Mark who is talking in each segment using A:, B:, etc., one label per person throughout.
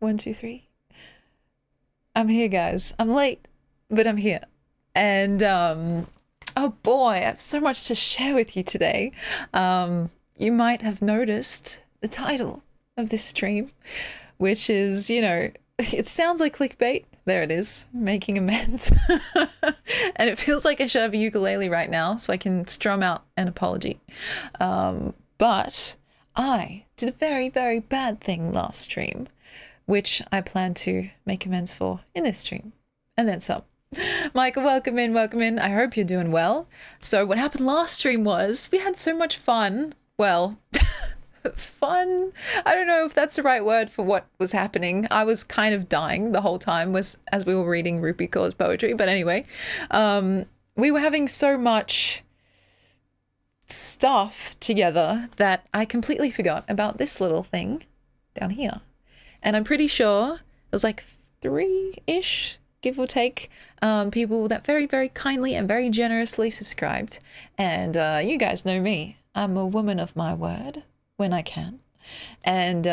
A: One, two, three. I'm here, guys. I'm late, but I'm here. And oh boy, I have so much to share with you today. You might have noticed the title of this stream, which is, it sounds like clickbait. There it is, making amends. And it feels like I should have a ukulele right now so I can strum out an apology. But I did a very, very bad thing last stream, which I plan to make amends for in this stream, and then some. Michael, welcome in, welcome in. I hope you're doing well. So what happened last stream was we had so much fun. Well, fun. I don't know if that's the right word for what was happening. I was kind of dying the whole time as we were reading Rupi Kaur's poetry. But anyway, we were having so much stuff together that I completely forgot about this little thing down here. And I'm pretty sure it was like 3-ish, give or take, people that very, very kindly and very generously subscribed. And you guys know me. I'm a woman of my word when I can. And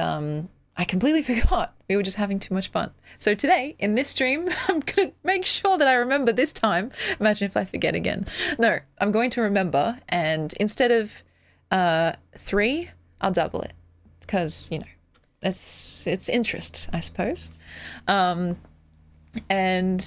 A: I completely forgot. We were just having too much fun. So today, in this stream, I'm going to make sure that I remember this time. Imagine if I forget again. No, I'm going to remember. And instead of 3, I'll double it. Because, it's interest, I suppose. And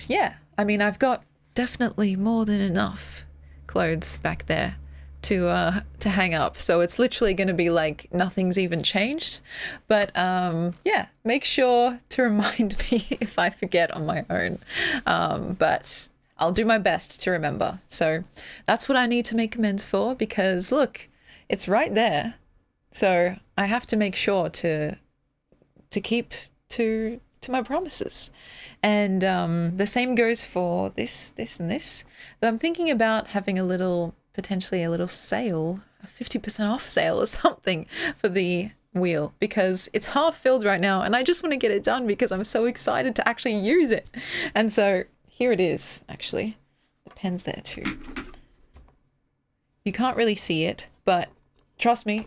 A: yeah, I mean, I've got definitely more than enough clothes back there to hang up. So it's literally going to be like nothing's even changed. But yeah, make sure to remind me if I forget on my own. But I'll do my best to remember. So that's what I need to make amends for, because look, it's right there. So I have to make sure to keep to my promises. And the same goes for this, and this. Though I'm thinking about having potentially a little sale, a 50% off sale or something for the wheel, because it's half filled right now and I just want to get it done because I'm so excited to actually use it. And so here it is, actually. The pen's there too. You can't really see it, but trust me,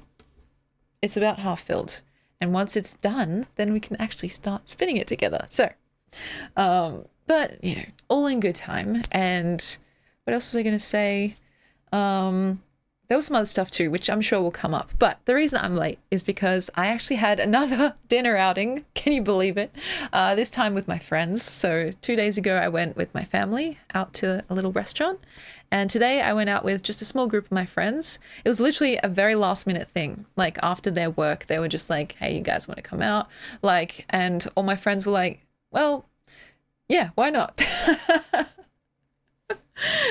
A: it's about half filled. And once it's done, then we can actually start spinning it together. So, but, all in good time. And what else was I going to say? There was some other stuff too, which I'm sure will come up. But the reason I'm late is because I actually had another dinner outing. Can you believe it? This time with my friends. So 2 days ago, I went with my family out to a little restaurant. And today I went out with just a small group of my friends. It was literally a very last minute thing. Like after their work, they were just like, hey, you guys want to come out? And all my friends were like, well, yeah, why not?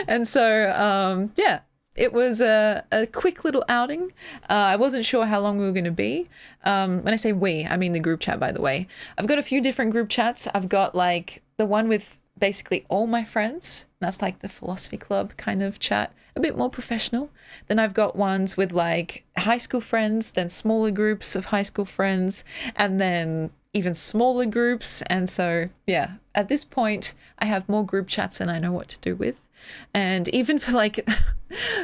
A: And so, yeah, it was a quick little outing. I wasn't sure how long we were going to be. When I say we, I mean the group chat, by the way. I've got a few different group chats. I've got like the one with basically all my friends. That's like the philosophy club kind of chat, a bit more professional. Then I've got ones with like high school friends, then smaller groups of high school friends, and then even smaller groups. And so, yeah, at this point, I have more group chats than I know what to do with. And even for like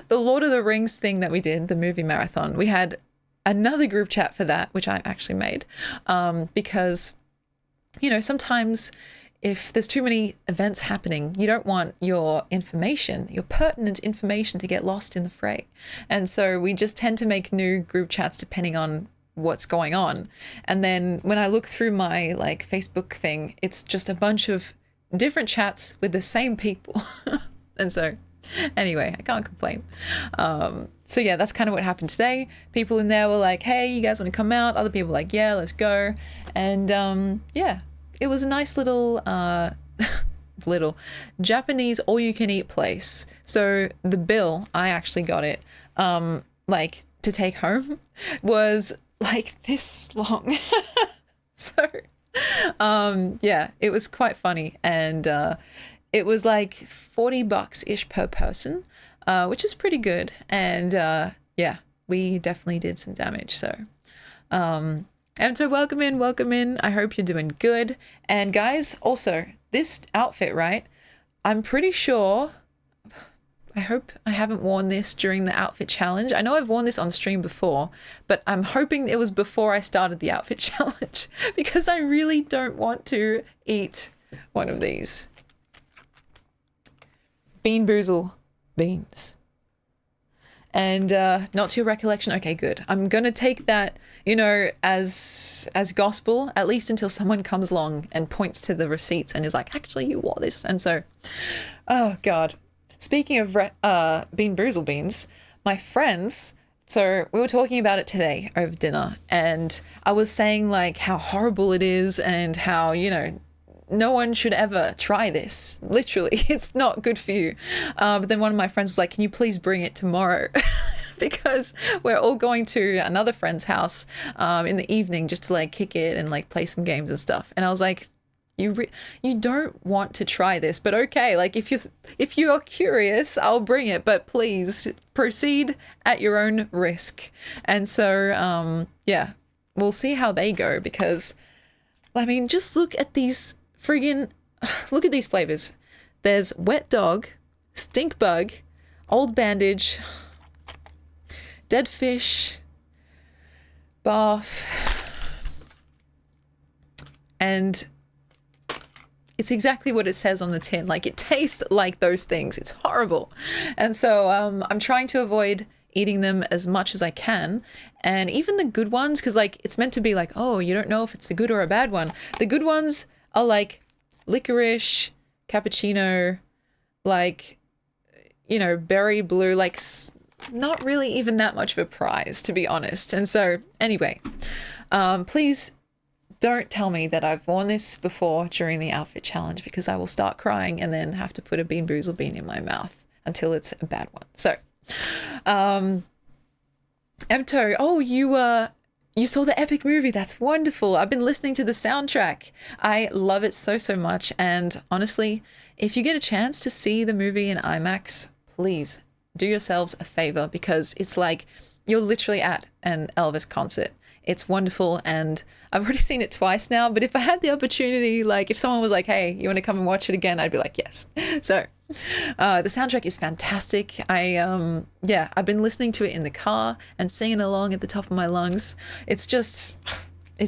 A: the Lord of the Rings thing that we did, the movie marathon, we had another group chat for that, which I actually made, because, sometimes if there's too many events happening, you don't want your pertinent information to get lost in the fray. And so we just tend to make new group chats depending on what's going on. And then when I look through my like Facebook thing, it's just a bunch of different chats with the same people. And so anyway, I can't complain. So yeah, that's kind of what happened today. People in there were like, hey, you guys want to come out? Other people were like, yeah, let's go. And yeah, it was a nice little Japanese all-you-can-eat place. So the bill, I actually got it, to take home, was like this long. So yeah, it was quite funny. And it was like $40-ish per person, which is pretty good. And yeah, we definitely did some damage. So and so welcome in. I hope you're doing good. And guys, also this outfit, right? I'm pretty sure I hope I haven't worn this during the outfit challenge. I know I've worn this on stream before, but I'm hoping it was before I started the outfit challenge because I really don't want to eat one of these. Bean Boozle beans. And not to your recollection. Okay, good. I'm going to take that, you know, as gospel, at least until someone comes along and points to the receipts and is like, actually, you wore this. And so, oh, God. Speaking of Bean Boozle beans, my friends, so we were talking about it today over dinner, and I was saying, like, how horrible it is and how, you know, no one should ever try this. Literally, it's not good for you. But then one of my friends was like, can you please bring it tomorrow? Because we're all going to another friend's house in the evening just to like kick it and like play some games and stuff. And I was like, you don't want to try this, but okay, like if you're curious, I'll bring it, but please proceed at your own risk. And so yeah, we'll see how they go, because I mean, just look at these look at these flavors. There's wet dog, stink bug, old bandage, dead fish, bath, and it's exactly what it says on the tin. Like, it tastes like those things. It's horrible. And so I'm trying to avoid eating them as much as I can. And even the good ones, because like it's meant to be like, oh, you don't know if it's a good or a bad one. The good ones are like licorice, cappuccino, like, you know, berry blue, like not really even that much of a prize, to be honest. And so anyway, please don't tell me that I've worn this before during the outfit challenge, because I will start crying and then have to put a Bean Boozle bean in my mouth until it's a bad one. So, Emto, oh, you saw the epic movie. That's wonderful. I've been listening to the soundtrack. I love it so, so much. And honestly, if you get a chance to see the movie in IMAX, please do yourselves a favor, because it's like you're literally at an Elvis concert. It's wonderful, and I've already seen it twice now, but if I had the opportunity, like if someone was like, hey, you want to come and watch it again, I'd be like, yes. So the soundtrack is fantastic. I've been listening to it in the car and singing along at the top of my lungs. It's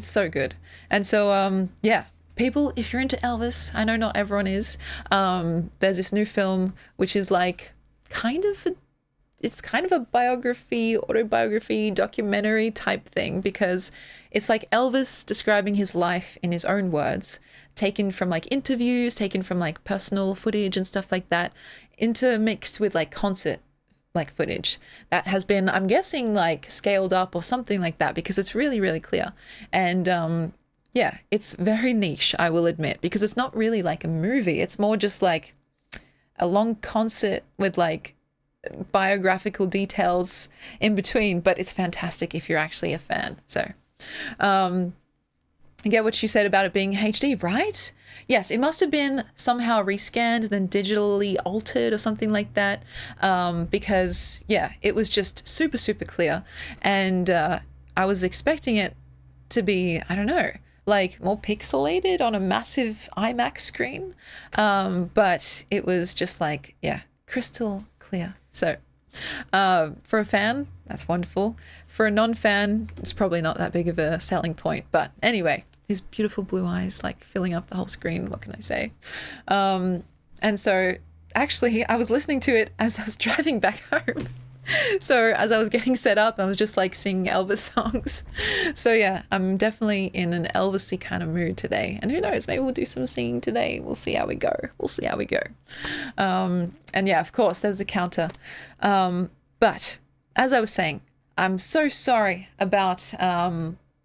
A: so good. And so, people, if you're into Elvis, I know not everyone is, there's this new film, which is like it's kind of a autobiography, documentary type thing, because it's like Elvis describing his life in his own words, taken from like interviews, taken from like personal footage and stuff like that, intermixed with like concert like footage that has been, I'm guessing, like scaled up or something like that, because it's really, really clear. And it's very niche, I will admit, because it's not really like a movie. It's more just like a long concert with like biographical details in between, but it's fantastic if you're actually a fan. So I get what you said about it being HD, right? Yes, it must have been somehow rescanned, then digitally altered or something like that, because it was just super, super clear. And I was expecting it to be, I don't know, like more pixelated on a massive IMAX screen, but it was just like, crystal clear. So for a fan, that's wonderful. For a non-fan, it's probably not that big of a selling point. But anyway, his beautiful blue eyes like filling up the whole screen. What can I say? And so actually, I was listening to it as I was driving back home. So as I was getting set up, I was just like singing Elvis songs. So yeah, I'm definitely in an Elvis-y kind of mood today. And who knows, maybe we'll do some singing today. We'll see how we go. And yeah, of course, there's a counter. But as I was saying, I'm so sorry about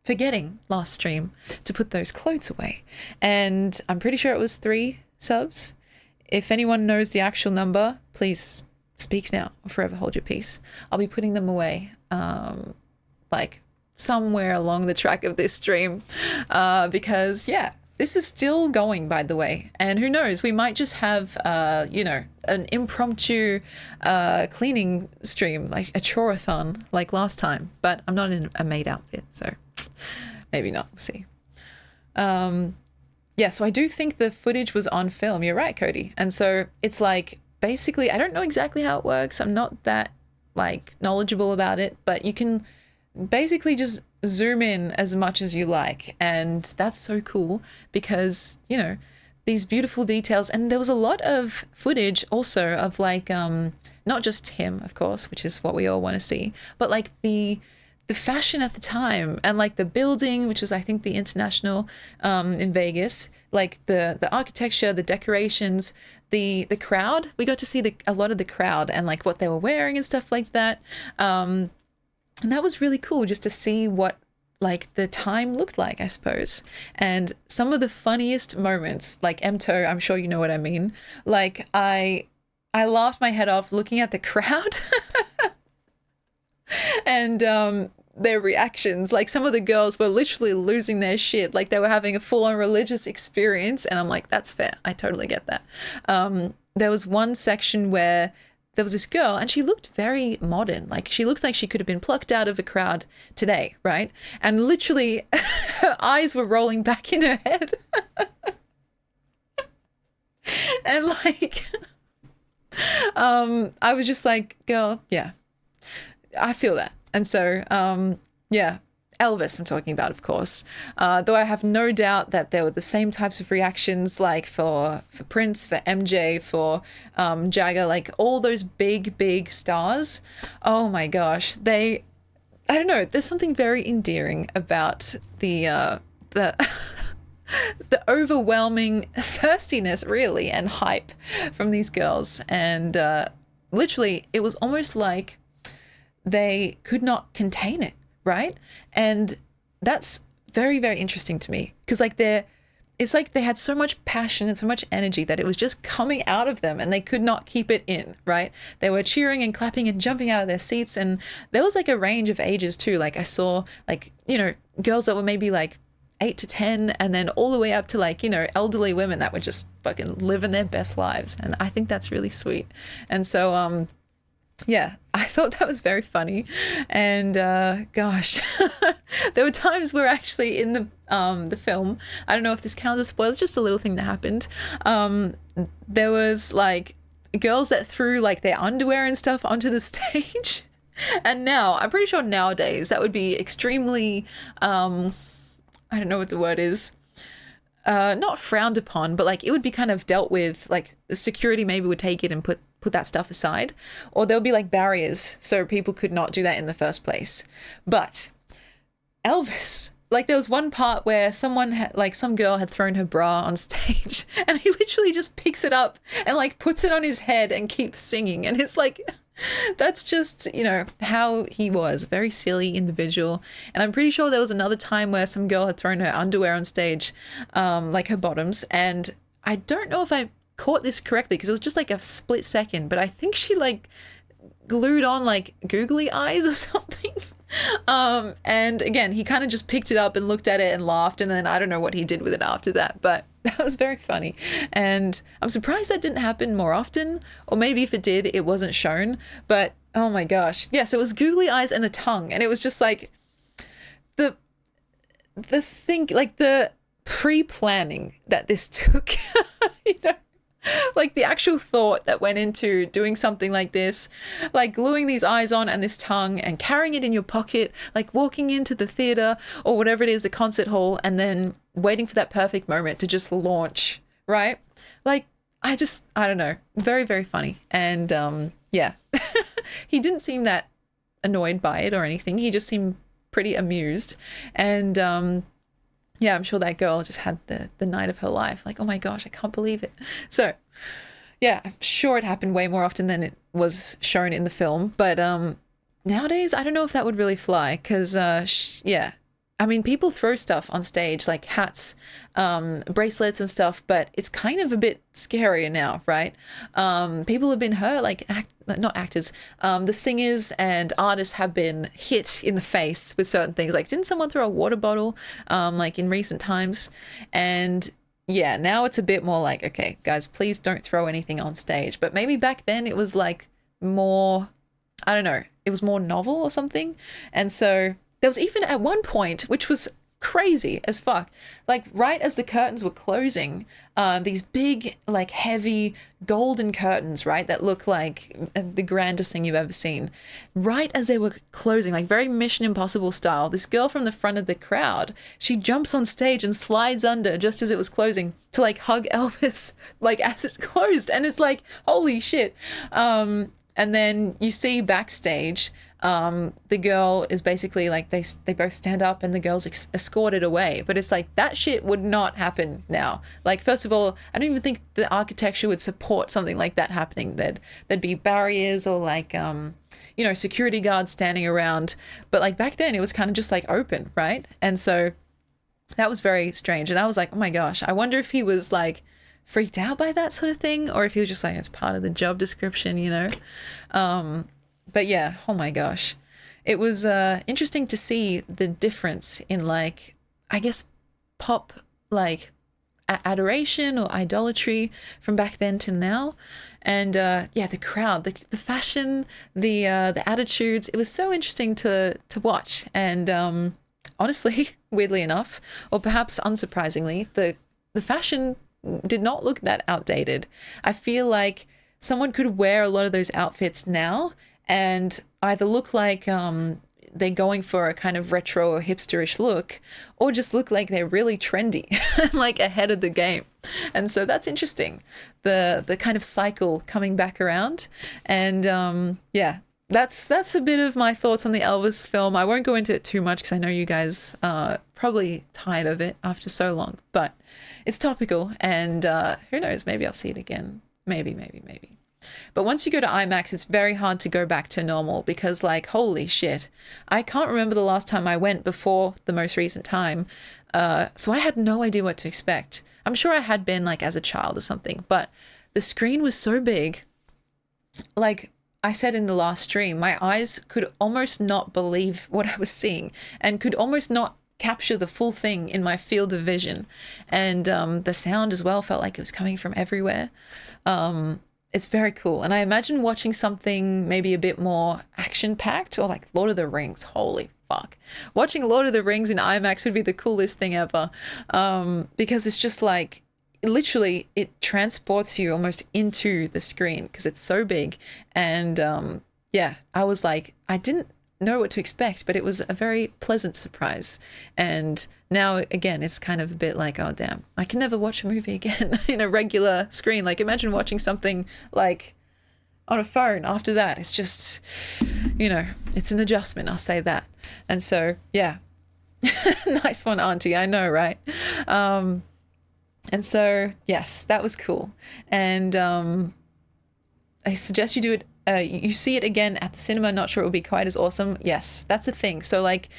A: forgetting last stream to put those clothes away. And I'm pretty sure it was 3 subs. If anyone knows the actual number, please speak now or forever hold your peace. I'll be putting them away like somewhere along the track of this stream, because this is still going, by the way, and who knows, we might just have an impromptu cleaning stream, like a chore-a-thon like last time, but I'm not in a maid outfit, so maybe not. We'll see. So I do think the footage was on film. You're right, Cody. And so it's like basically, I don't know exactly how it works. I'm not that like knowledgeable about it, but you can basically just zoom in as much as you like. And that's so cool because, you know, these beautiful details. And there was a lot of footage also of like, not just him, of course, which is what we all want to see, but like the fashion at the time and like the building, which was I think the International in Vegas, like the architecture, the decorations, the crowd. We got to see a lot of the crowd and like what they were wearing and stuff like that. And that was really cool just to see what like the time looked like, I suppose. And some of the funniest moments, like Emto, I'm sure you know what I mean. Like I laughed my head off looking at the crowd and their reactions. Like some of the girls were literally losing their shit. Like they were having a full-on religious experience. And I'm like, that's fair. I totally get that. There was one section where there was this girl and she looked very modern. Like she looked like she could have been plucked out of a crowd today, right? And literally her eyes were rolling back in her head. And like, I was just like, girl, yeah, I feel that. And so, yeah, Elvis I'm talking about, of course. Though I have no doubt that there were the same types of reactions like for Prince, for MJ, for Jagger, like all those big stars. Oh my gosh. I don't know, there's something very endearing about the the overwhelming thirstiness really and hype from these girls. And literally it was almost like they could not contain it, right? And that's very interesting to me because like it's like they had so much passion and so much energy that it was just coming out of them and they could not keep it in, right? They were cheering and clapping and jumping out of their seats, and there was like a range of ages too. Like I saw like, you know, girls that were maybe like 8 to 10 and then all the way up to like, you know, elderly women that were just fucking living their best lives. And I think that's really sweet. And so yeah, I thought that was very funny. And gosh, there were times where actually in the film, I don't know if this counts as spoilers, just a little thing that happened. There was like girls that threw like their underwear and stuff onto the stage. And now, I'm pretty sure nowadays that would be extremely, I don't know what the word is. Not frowned upon, but like it would be kind of dealt with, like the security maybe would take it and put that stuff aside, or there'll be like barriers so people could not do that in the first place. But Elvis, like there was one part where someone had, like some girl had thrown her bra on stage and he literally just picks it up and like puts it on his head and keeps singing. And it's like, that's just, you know, how he was, very silly individual. And I'm pretty sure there was another time where some girl had thrown her underwear on stage, like her bottoms. And I don't know if I caught this correctly because it was just like a split second, but I think she like glued on like googly eyes or something. And again, he kind of just picked it up and looked at it and laughed, and then I don't know what he did with it after that, but that was very funny. And I'm surprised that didn't happen more often, or maybe if it did, it wasn't shown. But oh my gosh, yeah, so it was googly eyes and a tongue, and it was just like the thing, like the pre-planning that this took, you know, like the actual thought that went into doing something like this, like gluing these eyes on and this tongue and carrying it in your pocket, like walking into the theater or whatever it is, the concert hall, and then waiting for that perfect moment to just launch, right? Like, I don't know, very funny. And yeah, he didn't seem that annoyed by it or anything. He just seemed pretty amused. And yeah, I'm sure that girl just had the night of her life. Like, oh my gosh, I can't believe it. So yeah, I'm sure it happened way more often than it was shown in the film. But nowadays, I don't know if that would really fly because, yeah, I mean, people throw stuff on stage like hats, bracelets and stuff, but it's kind of a bit scarier now, right? People have been hurt, like not actors, the singers and artists have been hit in the face with certain things. Like, didn't someone throw a water bottle, like in recent times? And yeah, now it's a bit more like, okay, guys, please don't throw anything on stage. But maybe back then it was like more, I don't know, it was more novel or something. And so there was even at one point, which was crazy as fuck. Like right as the curtains were closing, these big, like heavy golden curtains, right, that look like the grandest thing you've ever seen. Right as they were closing, like very Mission Impossible style, this girl from the front of the crowd, she jumps on stage and slides under just as it was closing to like hug Elvis, like as it's closed, and it's like, holy shit. And then you see backstage, the girl is basically like they both stand up and the girl's escorted away. But it's like that shit would not happen now. Like, first of all, I don't even think the architecture would support something like that happening. There'd be barriers or like security guards standing around. But like back then it was kind of just like open, right? And so that was very strange. And I was like, oh my gosh, I wonder if he was like freaked out by that sort of thing, or if he was just like, it's part of the job description, you know? But yeah, oh my gosh. It was interesting to see the difference in like, I guess, pop, like adoration or idolatry from back then to now. And yeah, the crowd, the fashion, the attitudes, it was so interesting to watch. And honestly, weirdly enough, or perhaps unsurprisingly, the fashion did not look that outdated. I feel like someone could wear a lot of those outfits now and either look like they're going for a kind of retro or hipsterish look, or just look like they're really trendy, like ahead of the game. And so that's interesting, the kind of cycle coming back around. And yeah, that's a bit of my thoughts on the Elvis film. I won't go into it too much because I know you guys are probably tired of it after so long, but it's topical, and who knows, maybe I'll see it again. Maybe. But once you go to IMAX, it's very hard to go back to normal because, like, holy shit, I can't remember the last time I went before the most recent time. So I had no idea what to expect. I'm sure I had been like as a child or something, but the screen was so big. Like I said in the last stream, my eyes could almost not believe what I was seeing and could almost not capture the full thing in my field of vision. And the sound as well felt like it was coming from everywhere. It's very cool. And I imagine watching something maybe a bit more action-packed or like Lord of the Rings. Holy fuck. Watching Lord of the Rings in IMAX would be the coolest thing ever. Because it's just like, literally, it transports you almost into the screen because it's so big. And yeah, I was like, I didn't know what to expect, but it was a very pleasant surprise. And now again, it's kind of a bit like, oh damn, I can never watch a movie again in a regular screen. Like imagine watching something like on a phone after that. It's just, it's an adjustment, I'll say that. And so yeah, nice one, auntie, I know, right? And so yes, that was cool. And I suggest you do it. You see it again at the cinema. Not sure it will be quite as awesome. Yes, that's the thing. So like,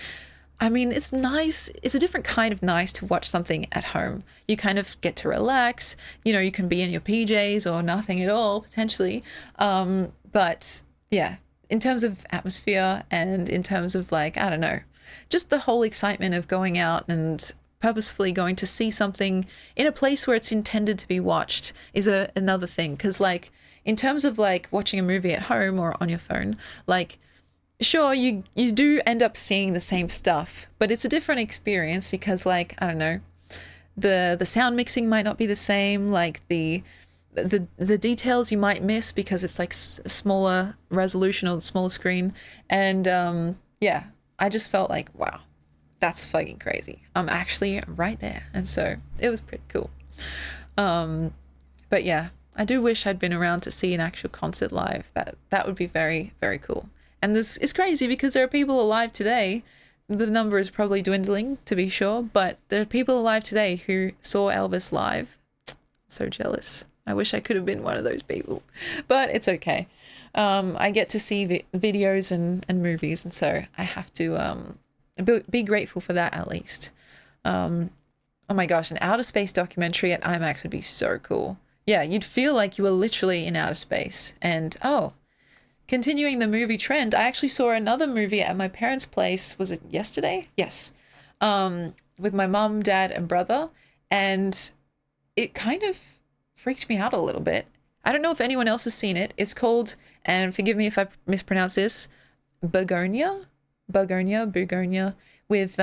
A: I mean, it's nice. It's a different kind of nice to watch something at home. You kind of get to relax. You can be in your PJs or nothing at all, potentially. But yeah, in terms of atmosphere and in terms of like, I don't know, just the whole excitement of going out and purposefully going to see something in a place where it's intended to be watched is another thing. Because like, in terms of like watching a movie at home or on your phone, like sure, you do end up seeing the same stuff, but it's a different experience because like, I don't know, the sound mixing might not be the same, like the details you might miss because it's like a smaller resolution or the smaller screen. And yeah, I just felt like, wow, that's fucking crazy. I'm actually right there. And so it was pretty cool. But yeah, I do wish I'd been around to see an actual concert live. That would be very, very cool. And this is crazy because there are people alive today. The number is probably dwindling, to be sure, but there are people alive today who saw Elvis live. I'm so jealous. I wish I could have been one of those people, but it's okay. I get to see videos and movies, and so I have to be grateful for that at least. Oh my gosh, an outer space documentary at IMAX would be so cool. Yeah, you'd feel like you were literally in outer space. And continuing the movie trend, I actually saw another movie at my parents' place. Was it yesterday? Yes. With my mom, dad, and brother. And it kind of freaked me out a little bit. I don't know if anyone else has seen it. It's called, and forgive me if I mispronounce this, Begonia, with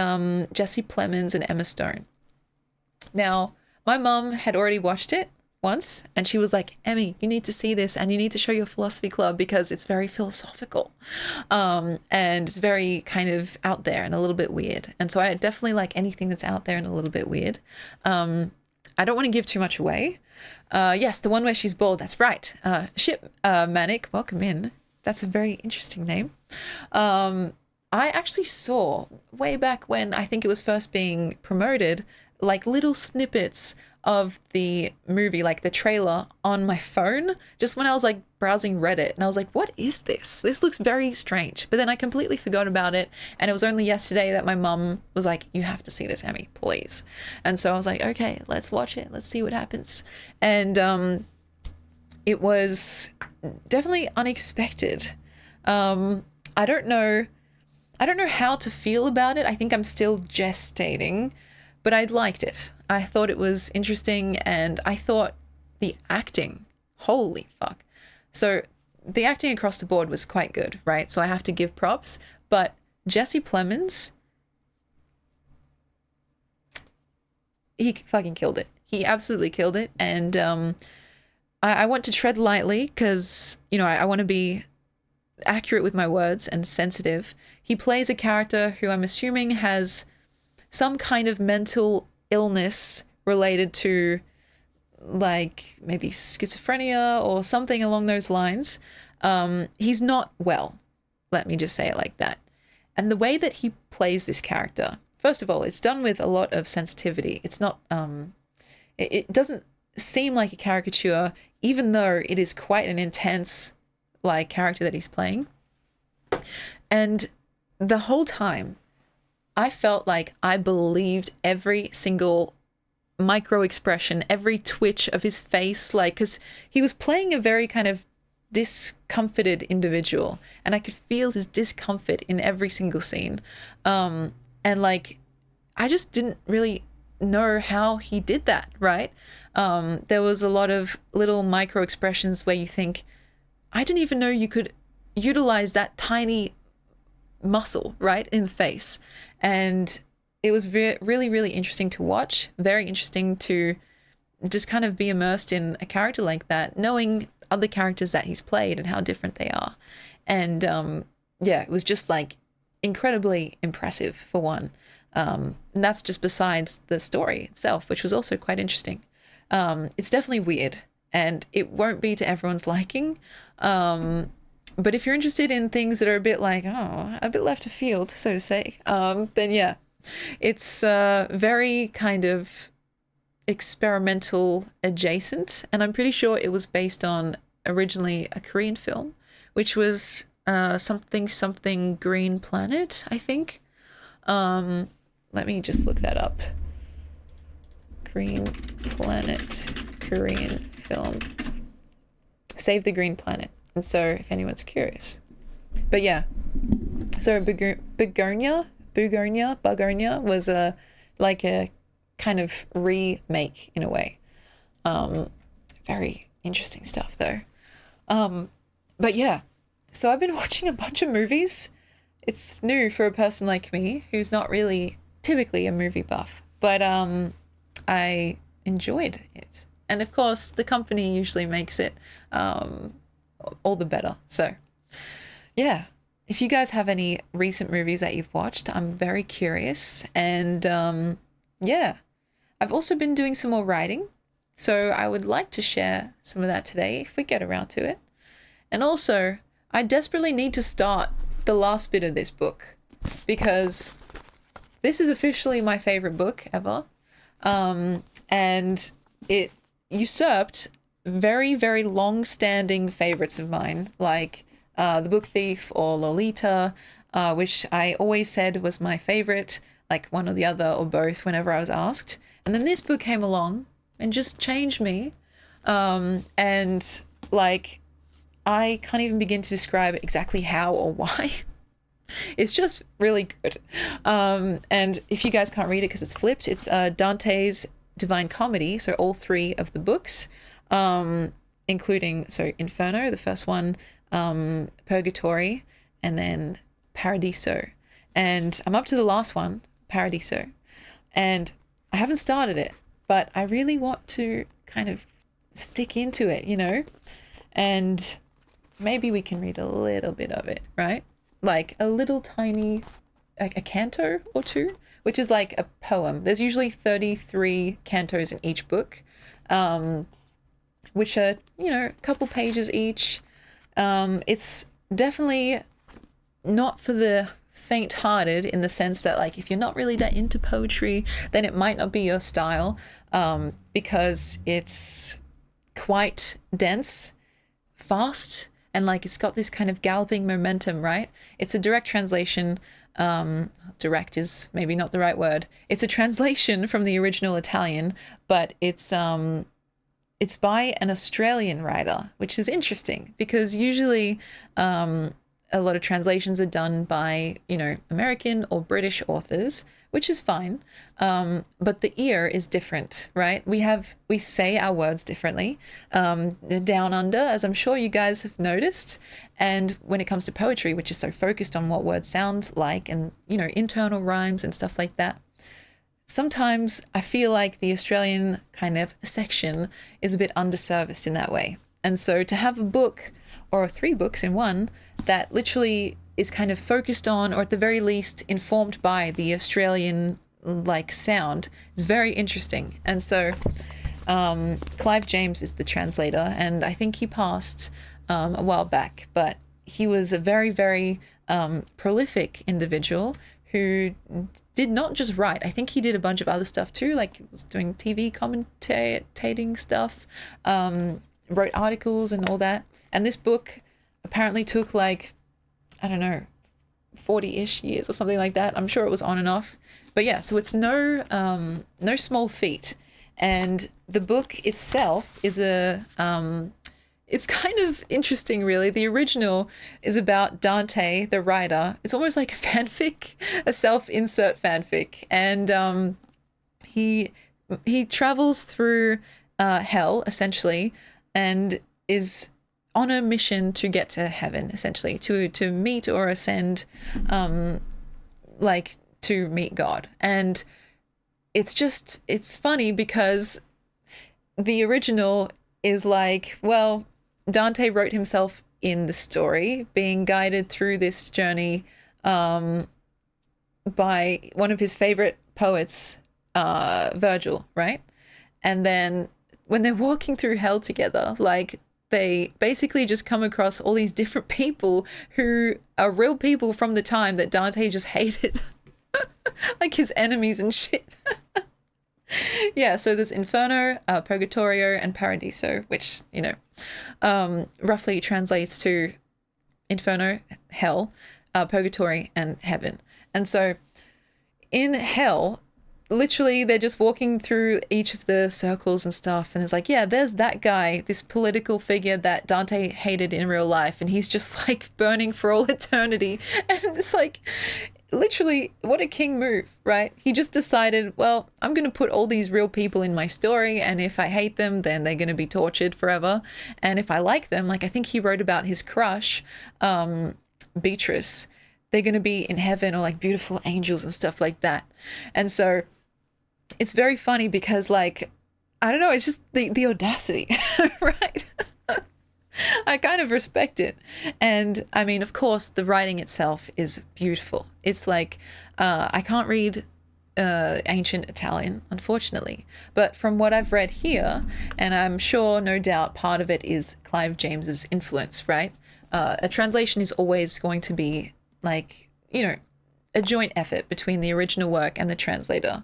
A: Jesse Plemons and Emma Stone. Now, my mum had already watched it once, and she was like, Emmy, you need to see this, and you need to show your philosophy club because it's very philosophical, and it's very kind of out there and a little bit weird. And so I definitely like anything that's out there and a little bit weird. I don't want to give too much away. Yes, the one where she's bald, that's right. Ship Manic, welcome in. That's a very interesting name. I actually saw way back when I think it was first being promoted, like little snippets of the movie, like the trailer on my phone, just when I was like browsing Reddit, and I was like, what is this? This looks very strange. But then I completely forgot about it, and it was only yesterday that my mum was like, you have to see this, Emmy, please. And so I was like, okay, let's watch it. Let's see what happens. And it was definitely unexpected. I don't know how to feel about it. I think I'm still gestating, but I liked it. I thought it was interesting, and I thought the acting, holy fuck. So the acting across the board was quite good, right? So I have to give props, but Jesse Plemons, he fucking killed it. He absolutely killed it. And I want to tread lightly because, you know, I want to be accurate with my words and sensitive. He plays a character who I'm assuming has some kind of mental illness related to, like, maybe schizophrenia or something along those lines. He's not well, let me just say it like that. And the way that he plays this character, first of all, it's done with a lot of sensitivity. It's not, it doesn't seem like a caricature, even though it is quite an intense, like, character that he's playing. And the whole time, I felt like I believed every single micro expression, every twitch of his face, like, because he was playing a very kind of discomforted individual, and I could feel his discomfort in every single scene. And like, I just didn't really know how he did that, right? There was a lot of little micro expressions where you think, I didn't even know you could utilize that tiny muscle, right, in the face. And it was really, really interesting to watch. Very interesting to just kind of be immersed in a character like that, knowing other characters that he's played and how different they are. And yeah, it was just like incredibly impressive for one. And that's just besides the story itself, which was also quite interesting. It's definitely weird, and it won't be to everyone's liking. But if you're interested in things that are a bit like, a bit left of field, so to say, then yeah, it's very kind of experimental adjacent. And I'm pretty sure it was based on originally a Korean film, which was something Green Planet, I think. Let me just look that up. Green Planet, Korean film. Save the Green Planet. And so, if anyone's curious. But yeah, so Begonia was a kind of remake in a way. Very interesting stuff though. But yeah, so I've been watching a bunch of movies. It's new for a person like me who's not really typically a movie buff, but I enjoyed it. And of course, the company usually makes it all the better. So yeah, if you guys have any recent movies that you've watched, I'm very curious. And yeah, I've also been doing some more writing, so I would like to share some of that today if we get around to it. And also, I desperately need to start the last bit of this book, because this is officially my favorite book ever. And it usurped very, very long-standing favorites of mine, like The Book Thief or Lolita, which I always said was my favorite, like one or the other or both whenever I was asked. And then this book came along and just changed me. And like, I can't even begin to describe exactly how or why. It's just really good. And if you guys can't read it because it's flipped, it's Dante's Divine Comedy, so all three of the books, including Inferno, the first one, Purgatory, and then Paradiso. and I'm up to the last one, Paradiso, and I haven't started it, but I really want to kind of stick into it, and maybe we can read a little bit of it, right? Like a little tiny, like a canto or two, which is like a poem. There's usually 33 cantos in each book, which are, a couple pages each. It's definitely not for the faint-hearted, in the sense that, like, if you're not really that into poetry, then it might not be your style, because it's quite dense, fast, and like it's got this kind of galloping momentum, right? It's a direct translation. Direct is maybe not the right word. It's a translation from the original Italian, but it's by an Australian writer, which is interesting because usually a lot of translations are done by, American or British authors, which is fine. But the ear is different, right? We say our words differently, down under, as I'm sure you guys have noticed. And when it comes to poetry, which is so focused on what words sound like and, internal rhymes and stuff like that, sometimes I feel like the Australian kind of section is a bit underserviced in that way. And so to have a book or 3 books in one that literally is kind of focused on, or at the very least informed by, the Australian like sound is very interesting. And so Clive James is the translator, and I think he passed a while back, but he was a very, very prolific individual who did not just write. I think he did a bunch of other stuff too, like he was doing TV commentating stuff, wrote articles and all that. And this book apparently took like, I don't know, 40-ish years or something like that. I'm sure it was on and off. But yeah, so it's no small feat. And the book itself is it's kind of interesting, really. The original is about Dante, the writer. It's almost like a fanfic, a self-insert fanfic. And he travels through hell, essentially, and is on a mission to get to heaven, essentially, to meet or ascend, like to meet God. And it's funny because the original is like, well, Dante wrote himself in the story, being guided through this journey by one of his favorite poets, Virgil, right? And then when they're walking through hell together, like, they basically just come across all these different people who are real people from the time that Dante just hated. Like his enemies and shit. Yeah, so there's Inferno, Purgatorio, and Paradiso, which, roughly translates to Inferno, hell, Purgatory, and heaven. And so in hell, literally they're just walking through each of the circles and stuff, and it's like, yeah, there's that guy, this political figure that Dante hated in real life, and he's just like burning for all eternity. And it's like, literally, what a king move, right? He just decided, well, I'm going to put all these real people in my story, and if I hate them, then they're going to be tortured forever. And if I like them, like I think he wrote about his crush, Beatrice, they're going to be in heaven, or like beautiful angels and stuff like that. And so it's very funny because, like, I don't know, it's just the audacity, right? I kind of respect it. And I mean, of course, the writing itself is beautiful. It's like, I can't read ancient Italian, unfortunately. But from what I've read here, and I'm sure, no doubt, part of it is Clive James's influence, right? A translation is always going to be like, a joint effort between the original work and the translator.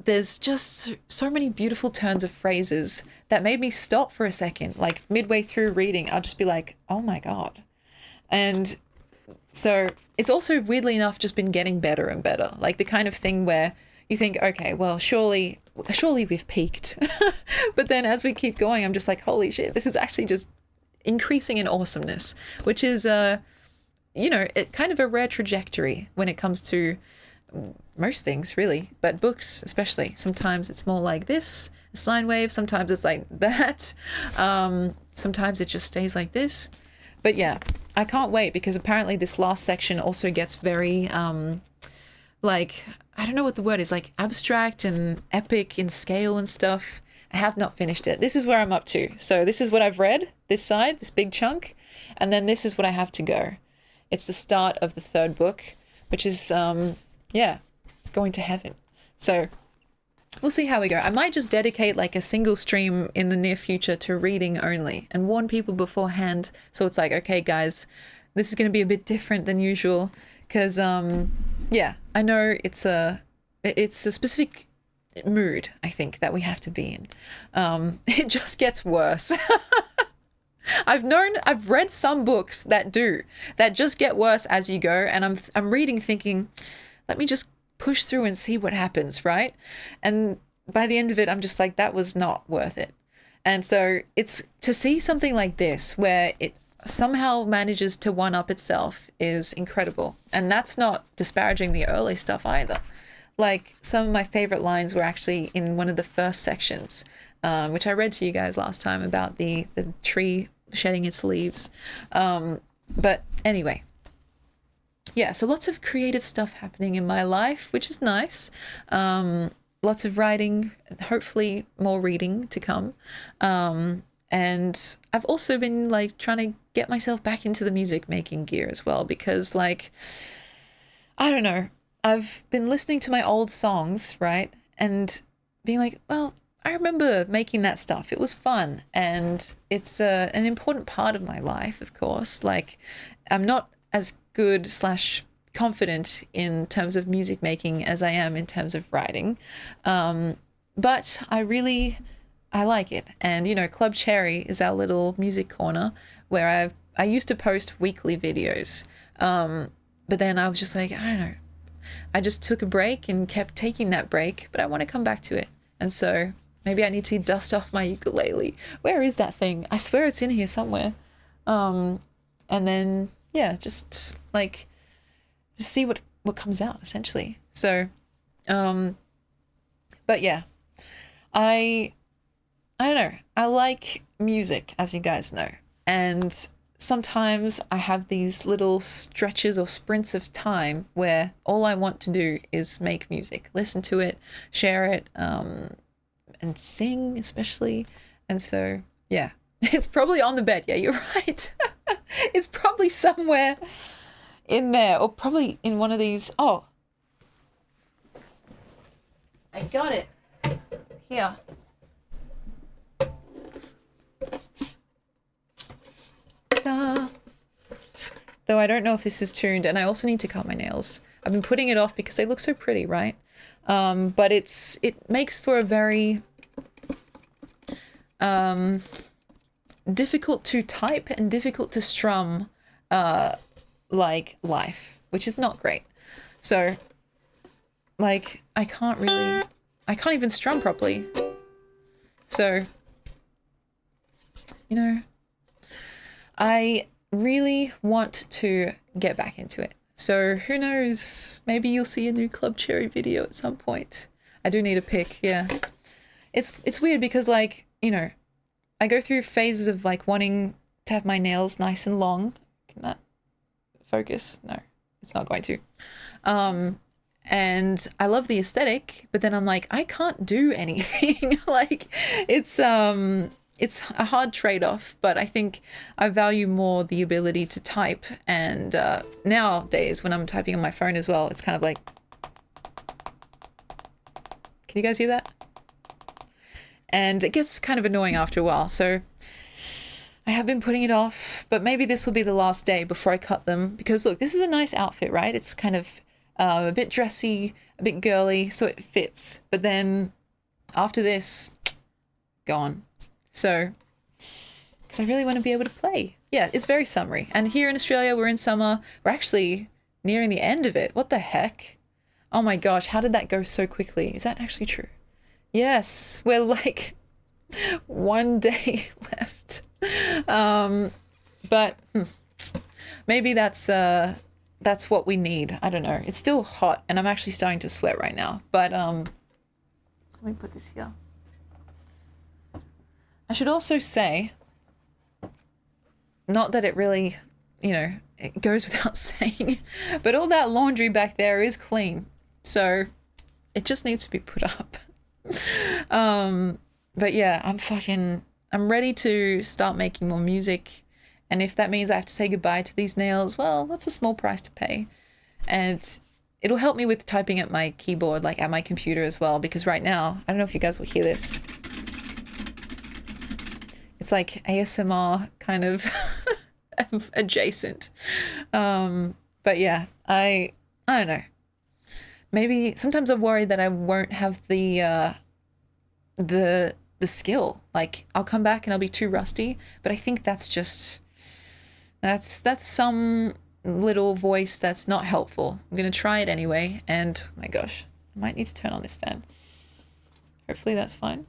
A: There's just so many beautiful turns of phrases that made me stop for a second. Like midway through reading, I'll just be like, oh my God. And so it's also, weirdly enough, just been getting better and better. Like the kind of thing where you think, okay, well, surely we've peaked. But then as we keep going, I'm just like, holy shit, this is actually just increasing in awesomeness, which is, it kind of a rare trajectory when it comes to most things, really, but books especially. Sometimes it's more like this, a sine wave. Sometimes it's like that. Sometimes it just stays like this. But yeah, I can't wait because apparently this last section also gets very, like, I don't know what the word is, like abstract and epic in scale and stuff. I have not finished it. This is where I'm up to. So this is what I've read, this side, this big chunk, and then this is what I have to go. It's the start of the third book, which is, yeah, going to heaven. So we'll see how we go. I might just dedicate like a single stream in the near future to reading only and warn people beforehand. So it's like, okay, guys, this is going to be a bit different than usual because, yeah, I know it's a specific mood, I think, that we have to be in. It just gets worse. I've read some books that just get worse as you go, and I'm reading thinking, let me just push through and see what happens, right? And by the end of it, I'm just like, that was not worth it. And so it's to see something like this where it somehow manages to one up itself is incredible. And that's not disparaging the early stuff either. Like some of my favorite lines were actually in one of the first sections, which I read to you guys last time about the tree shedding its leaves. But anyway, yeah, so lots of creative stuff happening in my life, which is nice. Lots of writing, hopefully more reading to come. And I've also been like trying to get myself back into the music making gear as well, because like, I don't know, I've been listening to my old songs, right? And being like, well, I remember making that stuff. It was fun. And it's an important part of my life, of course. Like, I'm not as good / confident in terms of music making as I am in terms of writing. But I like it. And, you know, Club Cherry is our little music corner where I used to post weekly videos. But then I was just like, I don't know. I just took a break and kept taking that break, but I want to come back to it. And so maybe I need to dust off my ukulele. Where is that thing? I swear it's in here somewhere. And then, yeah, just see what comes out essentially. So, but yeah, I don't know. I like music, as you guys know. And sometimes I have these little stretches or sprints of time where all I want to do is make music, listen to it, share it, and sing especially. And so, yeah, it's probably on the bed. Yeah, you're right. It's probably somewhere in there, or probably in one of these. Oh, I got it here. Though I don't know if this is tuned, and I also need to cut my nails. I've been putting it off because they look so pretty, right? But it makes for a very difficult to type and difficult to strum like life, which is not great. So like I can't even strum properly. So, you know, I really want to get back into it. So who knows, maybe you'll see a new Club Cherry video at some point. I do need a pick, yeah. It's weird because, like, you know, I go through phases of like wanting to have my nails nice and long. Can that focus? No, it's not going to. And I love the aesthetic, but then I'm like, I can't do anything. Like, it's a hard trade-off, but I think I value more the ability to type. And nowadays, when I'm typing on my phone as well, it's kind of like, can you guys hear that? And it gets kind of annoying after a while. So I have been putting it off, but maybe this will be the last day before I cut them. Because look, this is a nice outfit, right? It's kind of a bit dressy, a bit girly, so it fits. But then after this, gone. So, because I really want to be able to play. Yeah, it's very summery. And here in Australia, we're in summer. We're actually nearing the end of it. What the heck? Oh my gosh, how did that go so quickly? Is that actually true? Yes, we're like one day left. But maybe that's what we need. I don't know. It's still hot and I'm actually starting to sweat right now. But let me put this here. I should also say, not that it really you know, it goes without saying, but all that laundry back there is clean. So it just needs to be put up. But yeah, I'm ready to start making more music. And if that means I have to say goodbye to these nails, well, that's a small price to pay. And it'll help me with typing at my keyboard, like at my computer as well, because right now, I don't know if you guys will hear this. It's like ASMR kind of adjacent. But yeah, I don't know. Maybe sometimes I'm worried that I won't have the skill. Like I'll come back and I'll be too rusty, but I think that's just that's some little voice that's not helpful. I'm gonna try it anyway, and oh my gosh, I might need to turn on this fan. Hopefully that's fine.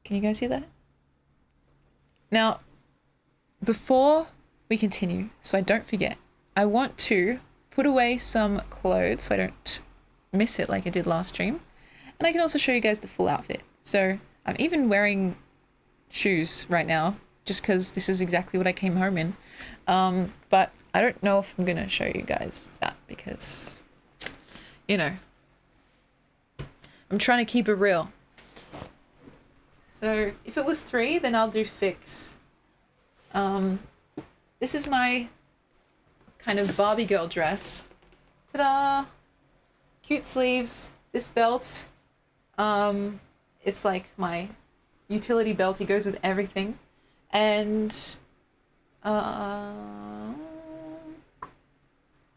A: Can you guys hear that? Now, before we continue, so I don't forget, I want to put away some clothes so I don't miss it like I did last stream. And I can also show you guys the full outfit. So I'm even wearing shoes right now just because this is exactly what I came home in. But I don't know if I'm going to show you guys that because, you know, I'm trying to keep it real. So if it was 3, then I'll do 6. This is my kind of Barbie girl dress. Ta-da! Cute sleeves. This belt, it's like my utility belt. It goes with everything. And what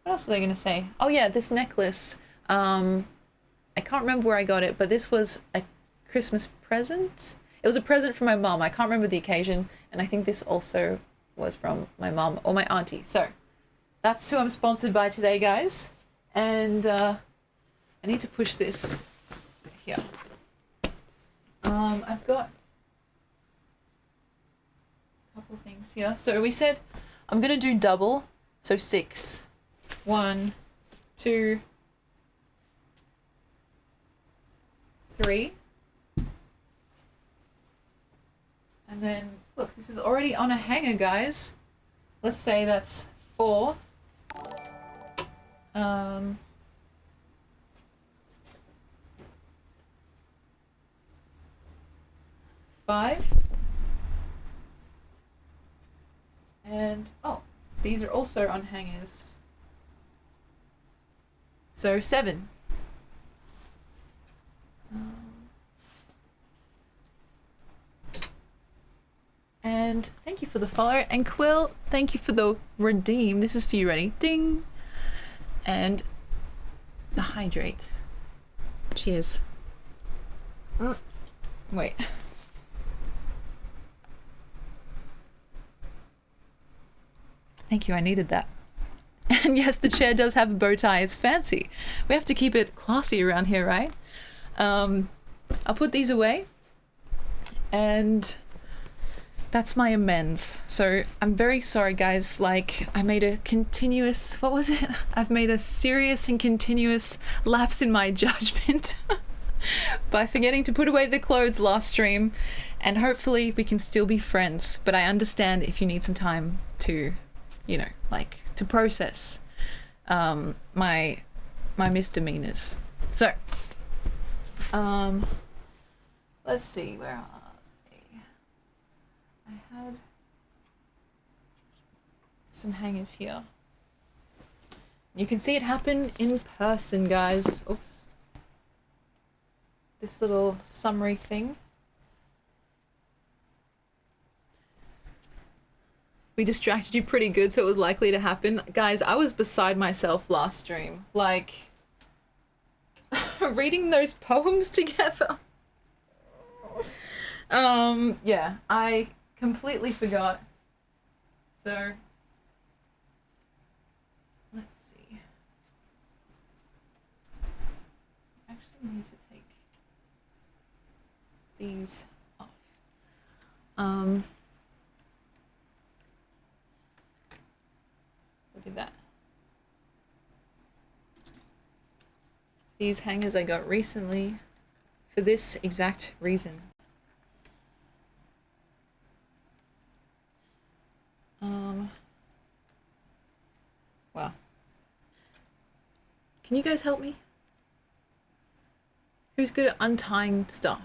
A: else was I gonna say? Oh yeah, this necklace. I can't remember where I got it, but this was a Christmas present. It was a present from my mom. I can't remember the occasion, and I think this also was from my mom or my auntie. So that's who I'm sponsored by today, guys. And I need to push this here. I've got a couple of things here. So we said I'm gonna do double, so 6. 1, 2, 3. And then, look, this is already on a hanger, guys. Let's say that's 4. 5. And, oh, these are also on hangers. So 7. And thank you for the follow. And Quill, thank you for the redeem. This is for you, ready? Ding! And the hydrate. Cheers. Wait. Thank you, I needed that. And yes, the chair does have a bow tie. It's fancy. We have to keep it classy around here, right? I'll put these away. And that's my amends. So I'm very sorry, guys. Like, I made a continuous, what was it? I've made a serious and continuous lapse in my judgment by forgetting to put away the clothes last stream. And hopefully we can still be friends. But I understand if you need some time to, you know, like, to process my misdemeanors. So, let's see, where are I had some hangers here. You can see it happen in person, guys. Oops. This little summary thing. We distracted you pretty good, so it was likely to happen. Guys, I was beside myself last stream. Like, reading those poems together. Yeah, I completely forgot. So, let's see. I actually need to take these off. Look at that. These hangers I got recently for this exact reason. Can you guys help me? Who's good at untying stuff?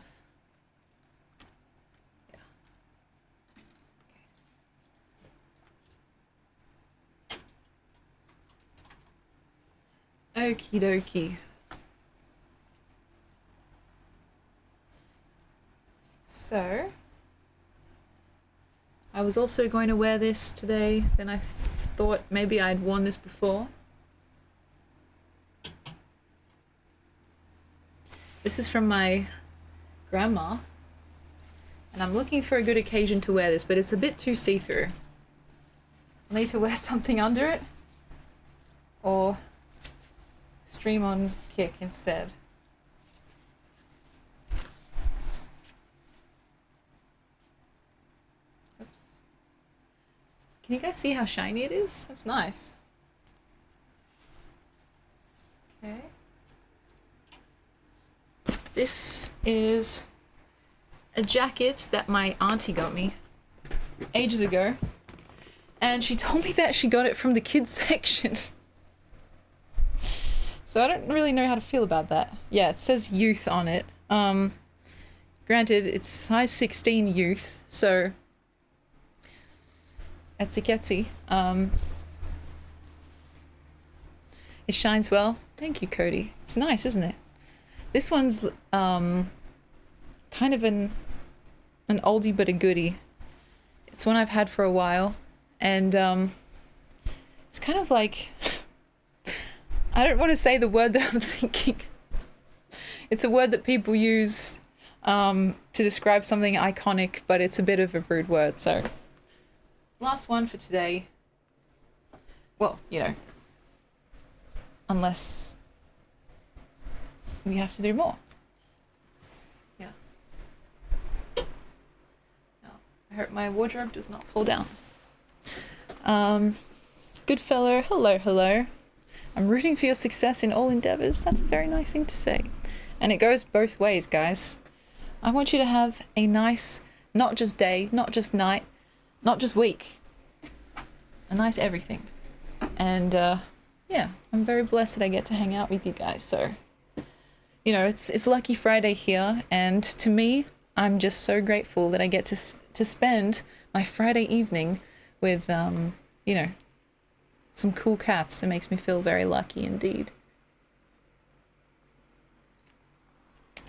A: Yeah. Okie dokie. So, I was also going to wear this today, then I thought maybe I'd worn this before. This is from my grandma, and I'm looking for a good occasion to wear this, but it's a bit too see-through. I need to wear something under it, or stream on Kick instead. Oops. Can you guys see how shiny it is? That's nice. Okay. This is a jacket that my auntie got me ages ago, and she told me that she got it from the kids section. So I don't really know how to feel about that. Yeah, it says youth on it. Granted, it's size 16 youth, so etsy-ketsy. It shines well. Thank you, Cody. It's nice, isn't it? This one's kind of an oldie but a goodie. It's one I've had for a while, and it's kind of like, I don't want to say the word that I'm thinking. It's a word that people use to describe something iconic, but it's a bit of a rude word. So, last one for today. Well, you know, unless we have to do more. Yeah. No, I hope my wardrobe does not fall down. Good fellow, hello, hello. I'm rooting for your success in all endeavors. That's a very nice thing to say. And it goes both ways, guys. I want you to have a nice, not just day, not just night, not just week. A nice everything. And yeah, I'm very blessed that I get to hang out with you guys. So, you know, it's Lucky Friday here, and to me, I'm just so grateful that I get to spend my Friday evening with you know, some cool cats. It makes me feel very lucky indeed.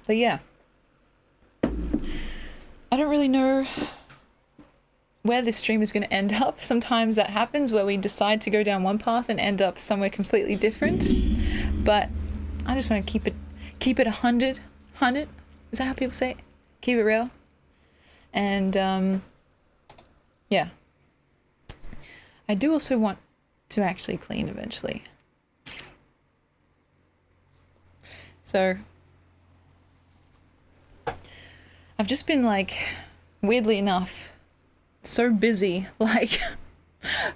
A: But yeah, I don't really know where this stream is going to end up. Sometimes that happens where we decide to go down one path and end up somewhere completely different. But I just want to keep it 100. Is that how people say it? Keep it real. And yeah. I do also want to actually clean eventually. So I've just been like, weirdly enough, so busy. Like,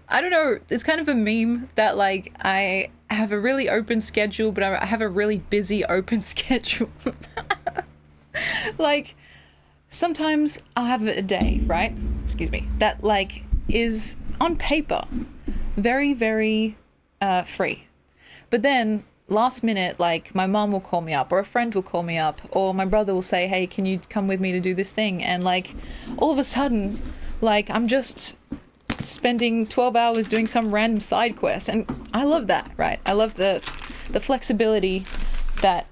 A: I don't know, it's kind of a meme that like I have a really open schedule, but I have a really busy open schedule. Like, sometimes I'll have a day, right? Excuse me. That like is on paper very, very free. But then last minute, like my mom will call me up, or a friend will call me up, or my brother will say, hey, can you come with me to do this thing? And like all of a sudden, like I'm just spending 12 hours doing some random side quest, and I love that, right? I love the flexibility that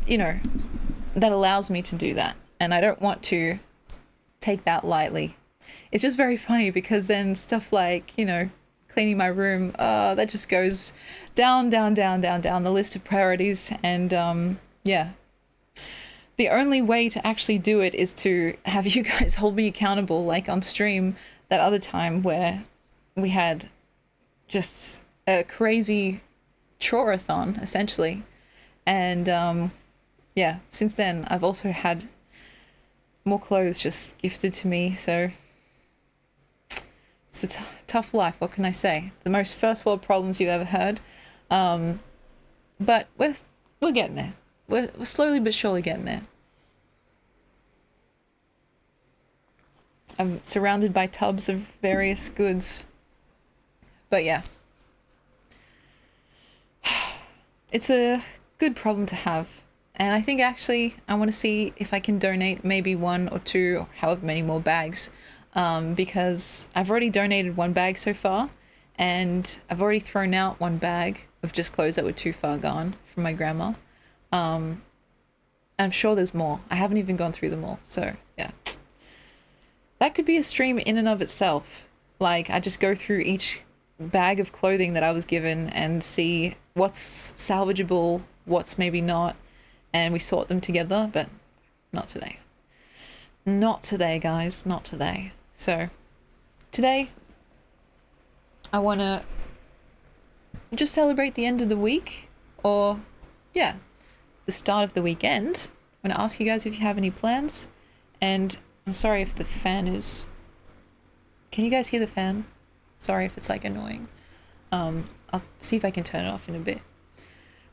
A: you know, that allows me to do that, and I don't want to take that lightly. It's just very funny because then stuff like, you know, cleaning my room, that just goes down the list of priorities. And yeah, the only way to actually do it is to have you guys hold me accountable, like on stream that other time where we had just a crazy chore-a-thon, essentially. And yeah, since then I've also had more clothes just gifted to me, so it's a tough life, what can I say? The most first world problems you've ever heard. But we're getting there. We're slowly but surely getting there. I'm surrounded by tubs of various goods. But yeah. it's a good problem to have. And I think actually I want to see if I can donate maybe 1 or 2, however many more bags, because I've already donated 1 bag so far, and I've already thrown out 1 bag of just clothes that were too far gone from my grandma. I'm sure there's more. I haven't even gone through them all. So yeah, that could be a stream in and of itself. Like I just go through each bag of clothing that I was given and see what's salvageable, what's maybe not, and we sort them together, but not today. Not today, guys, not today. So today I want to just celebrate the end of the week, or yeah, the start of the weekend. I'm going to ask you guys if you have any plans, and I'm sorry if the fan is... Can you guys hear the fan? Sorry if it's like annoying. I'll see if I can turn it off in a bit.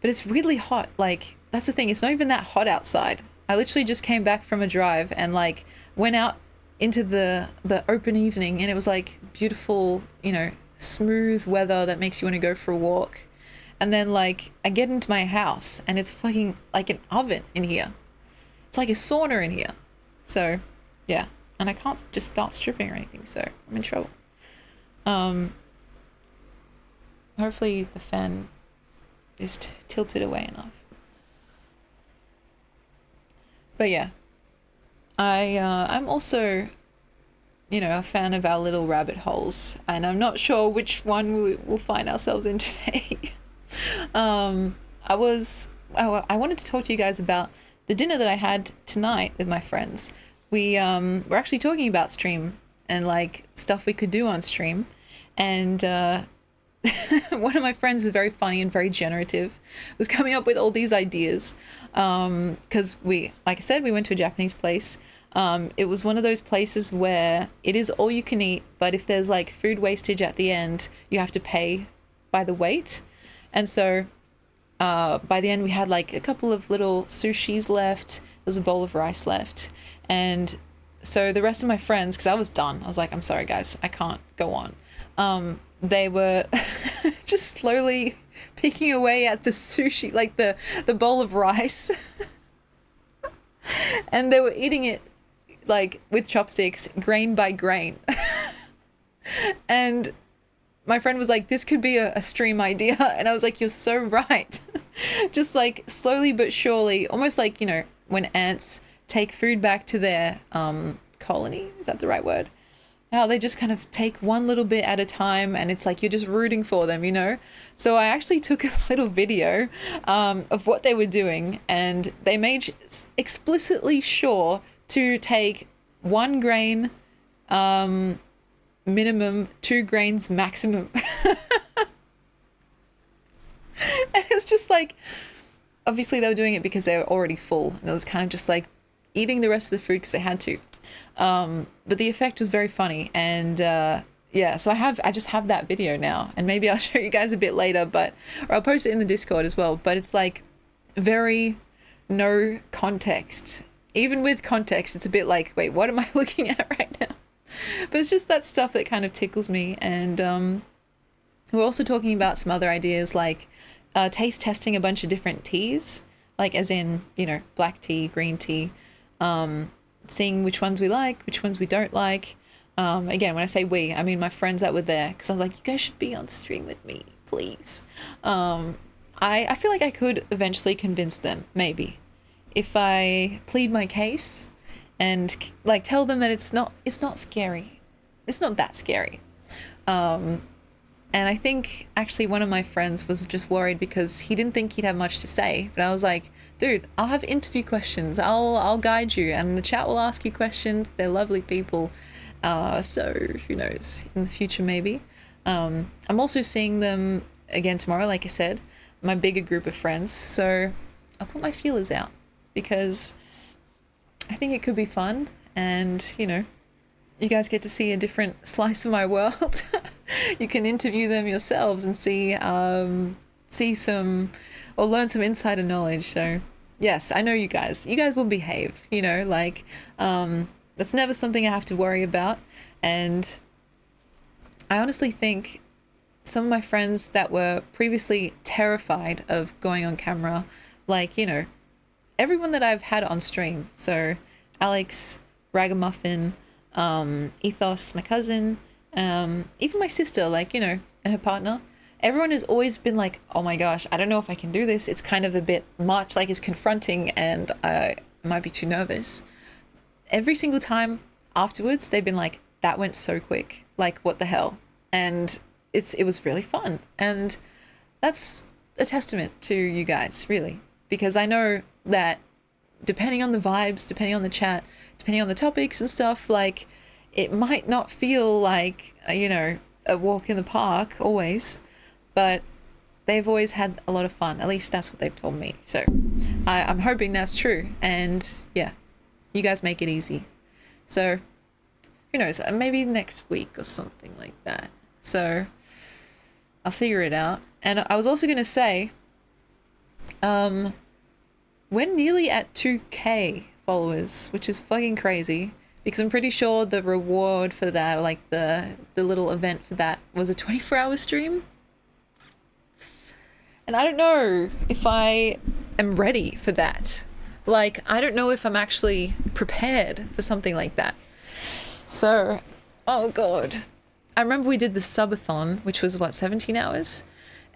A: But it's weirdly hot. Like, that's the thing. It's not even that hot outside. I literally just came back from a drive and like went out into the open evening, and it was like beautiful, you know, smooth weather that makes you want to go for a walk. And then like I get into my house and it's fucking like an oven in here. It's like a sauna in here. So yeah, and I can't just start stripping or anything, so I'm in trouble. Hopefully the fan is tilted away enough. But yeah, I'm also, you know, a fan of our little rabbit holes, and I'm not sure which one we'll find ourselves in today. I wanted to talk to you guys about the dinner that I had tonight with my friends. We're actually talking about stream and like stuff we could do on stream, and one of my friends is very funny and very generative, was coming up with all these ideas, because like I said, we went to a Japanese place. It was one of those places where it is all you can eat, but if there's like food wastage at the end, you have to pay by the weight. And so by the end we had like a couple of little sushis left, there's a bowl of rice left, and so the rest of my friends, because I was done, I was like, I'm sorry guys, I can't go on. They were just slowly picking away at the sushi, like the bowl of rice. And they were eating it like with chopsticks, grain by grain. And my friend was like, this could be a stream idea. And I was like, you're so right. Just like slowly but surely, almost like, you know, when ants take food back to their colony, is that the right word? How they just kind of take one little bit at a time, and it's like you're just rooting for them, you know? So I actually took a little video of what they were doing, and they made explicitly sure to take 1 grain minimum, 2 grains maximum. And it's just like, obviously they were doing it because they were already full, and it was kind of just like eating the rest of the food because they had to. But the effect was very funny, and yeah, so I just have that video now, and maybe I'll show you guys a bit later, or I'll post it in the Discord as well. But it's like very no context. Even with context, it's a bit like, wait, what am I looking at right now? But it's just that stuff that kind of tickles me. And we're also talking about some other ideas, like taste testing a bunch of different teas, like as in, you know, black tea, green tea, seeing which ones we like, which ones we don't like. Again, when I say we, I mean my friends that were there, because I was like, you guys should be on stream with me, please. I feel like I could eventually convince them, maybe, if I plead my case and like tell them that it's not scary. It's not that scary. And I think actually one of my friends was just worried because he didn't think he'd have much to say, but I was like, dude, I'll have interview questions. I'll guide you, and the chat will ask you questions. They're lovely people. So who knows, in the future maybe. I'm also seeing them again tomorrow, like I said, my bigger group of friends. So I'll put my feelers out because I think it could be fun, and you know, you guys get to see a different slice of my world. You can interview them yourselves and see some, or learn some insider knowledge. So yes, I know you guys will behave, you know, like that's never something I have to worry about. And I honestly think some of my friends that were previously terrified of going on camera, like, you know, everyone that I've had on stream. So Alex, Ragamuffin, Ethos, my cousin, even my sister, like, you know, and her partner. Everyone has always been like, oh my gosh, I don't know if I can do this. It's kind of a bit much, like it's confronting and I might be too nervous. Every single time afterwards, they've been like, that went so quick. Like, what the hell? And it was really fun. And that's a testament to you guys, really. Because I know that depending on the vibes, depending on the chat, depending on the topics and stuff, like, it might not feel like, you know, a walk in the park always, but they've always had a lot of fun. At least that's what they've told me. So I'm hoping that's true. And yeah, you guys make it easy. So who knows, maybe next week or something like that. So I'll figure it out. And I was also going to say, we're nearly at 2K followers, which is fucking crazy. Because I'm pretty sure the reward for that, like the little event for that, was a 24-hour stream. And I don't know if I am ready for that. Like, I don't know if I'm actually prepared for something like that. So, oh God. I remember we did the subathon, which was, what, 17 hours?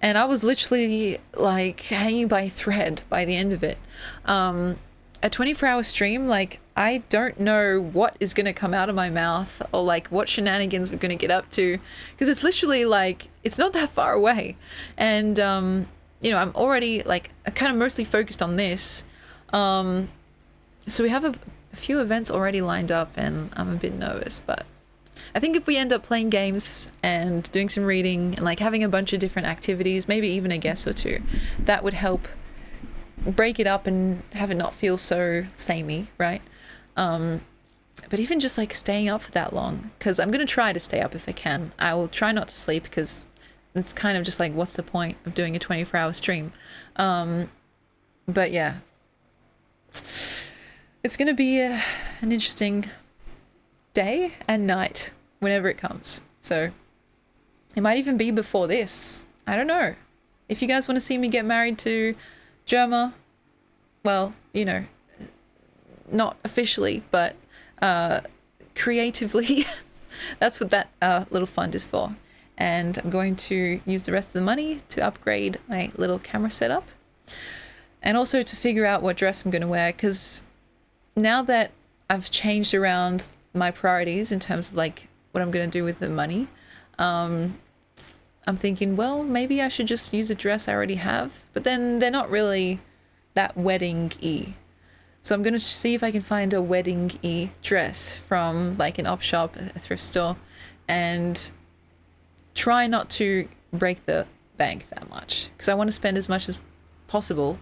A: And I was literally, like, hanging by a thread by the end of it. A 24-hour stream, like, I don't know what is going to come out of my mouth or, like, what shenanigans we're going to get up to. Because it's literally, like, it's not that far away. And, you know, I'm already, like, kind of mostly focused on this. So we have a few events already lined up and I'm a bit nervous, but I think if we end up playing games and doing some reading and, like, having a bunch of different activities, maybe even a guest or two, that would help break it up and have it not feel so samey, right? But even just, like, staying up for that long, because I'm going to try to stay up if I can. I will try not to sleep because it's kind of just like, what's the point of doing a 24-hour stream? But yeah, it's going to be an interesting day and night whenever it comes. So it might even be before this. I don't know. If you guys want to see me get married to Germa, well, you know, not officially, but creatively, that's what that little fund is for. And I'm going to use the rest of the money to upgrade my little camera setup. And also to figure out what dress I'm going to wear, because now that I've changed around my priorities in terms of, like, what I'm going to do with the money, I'm thinking, well, maybe I should just use a dress I already have. But then they're not really that wedding-y. So I'm going to see if I can find a wedding-y dress from, like, an op shop, a thrift store, and try not to break the bank that much, because I want to spend as much as possible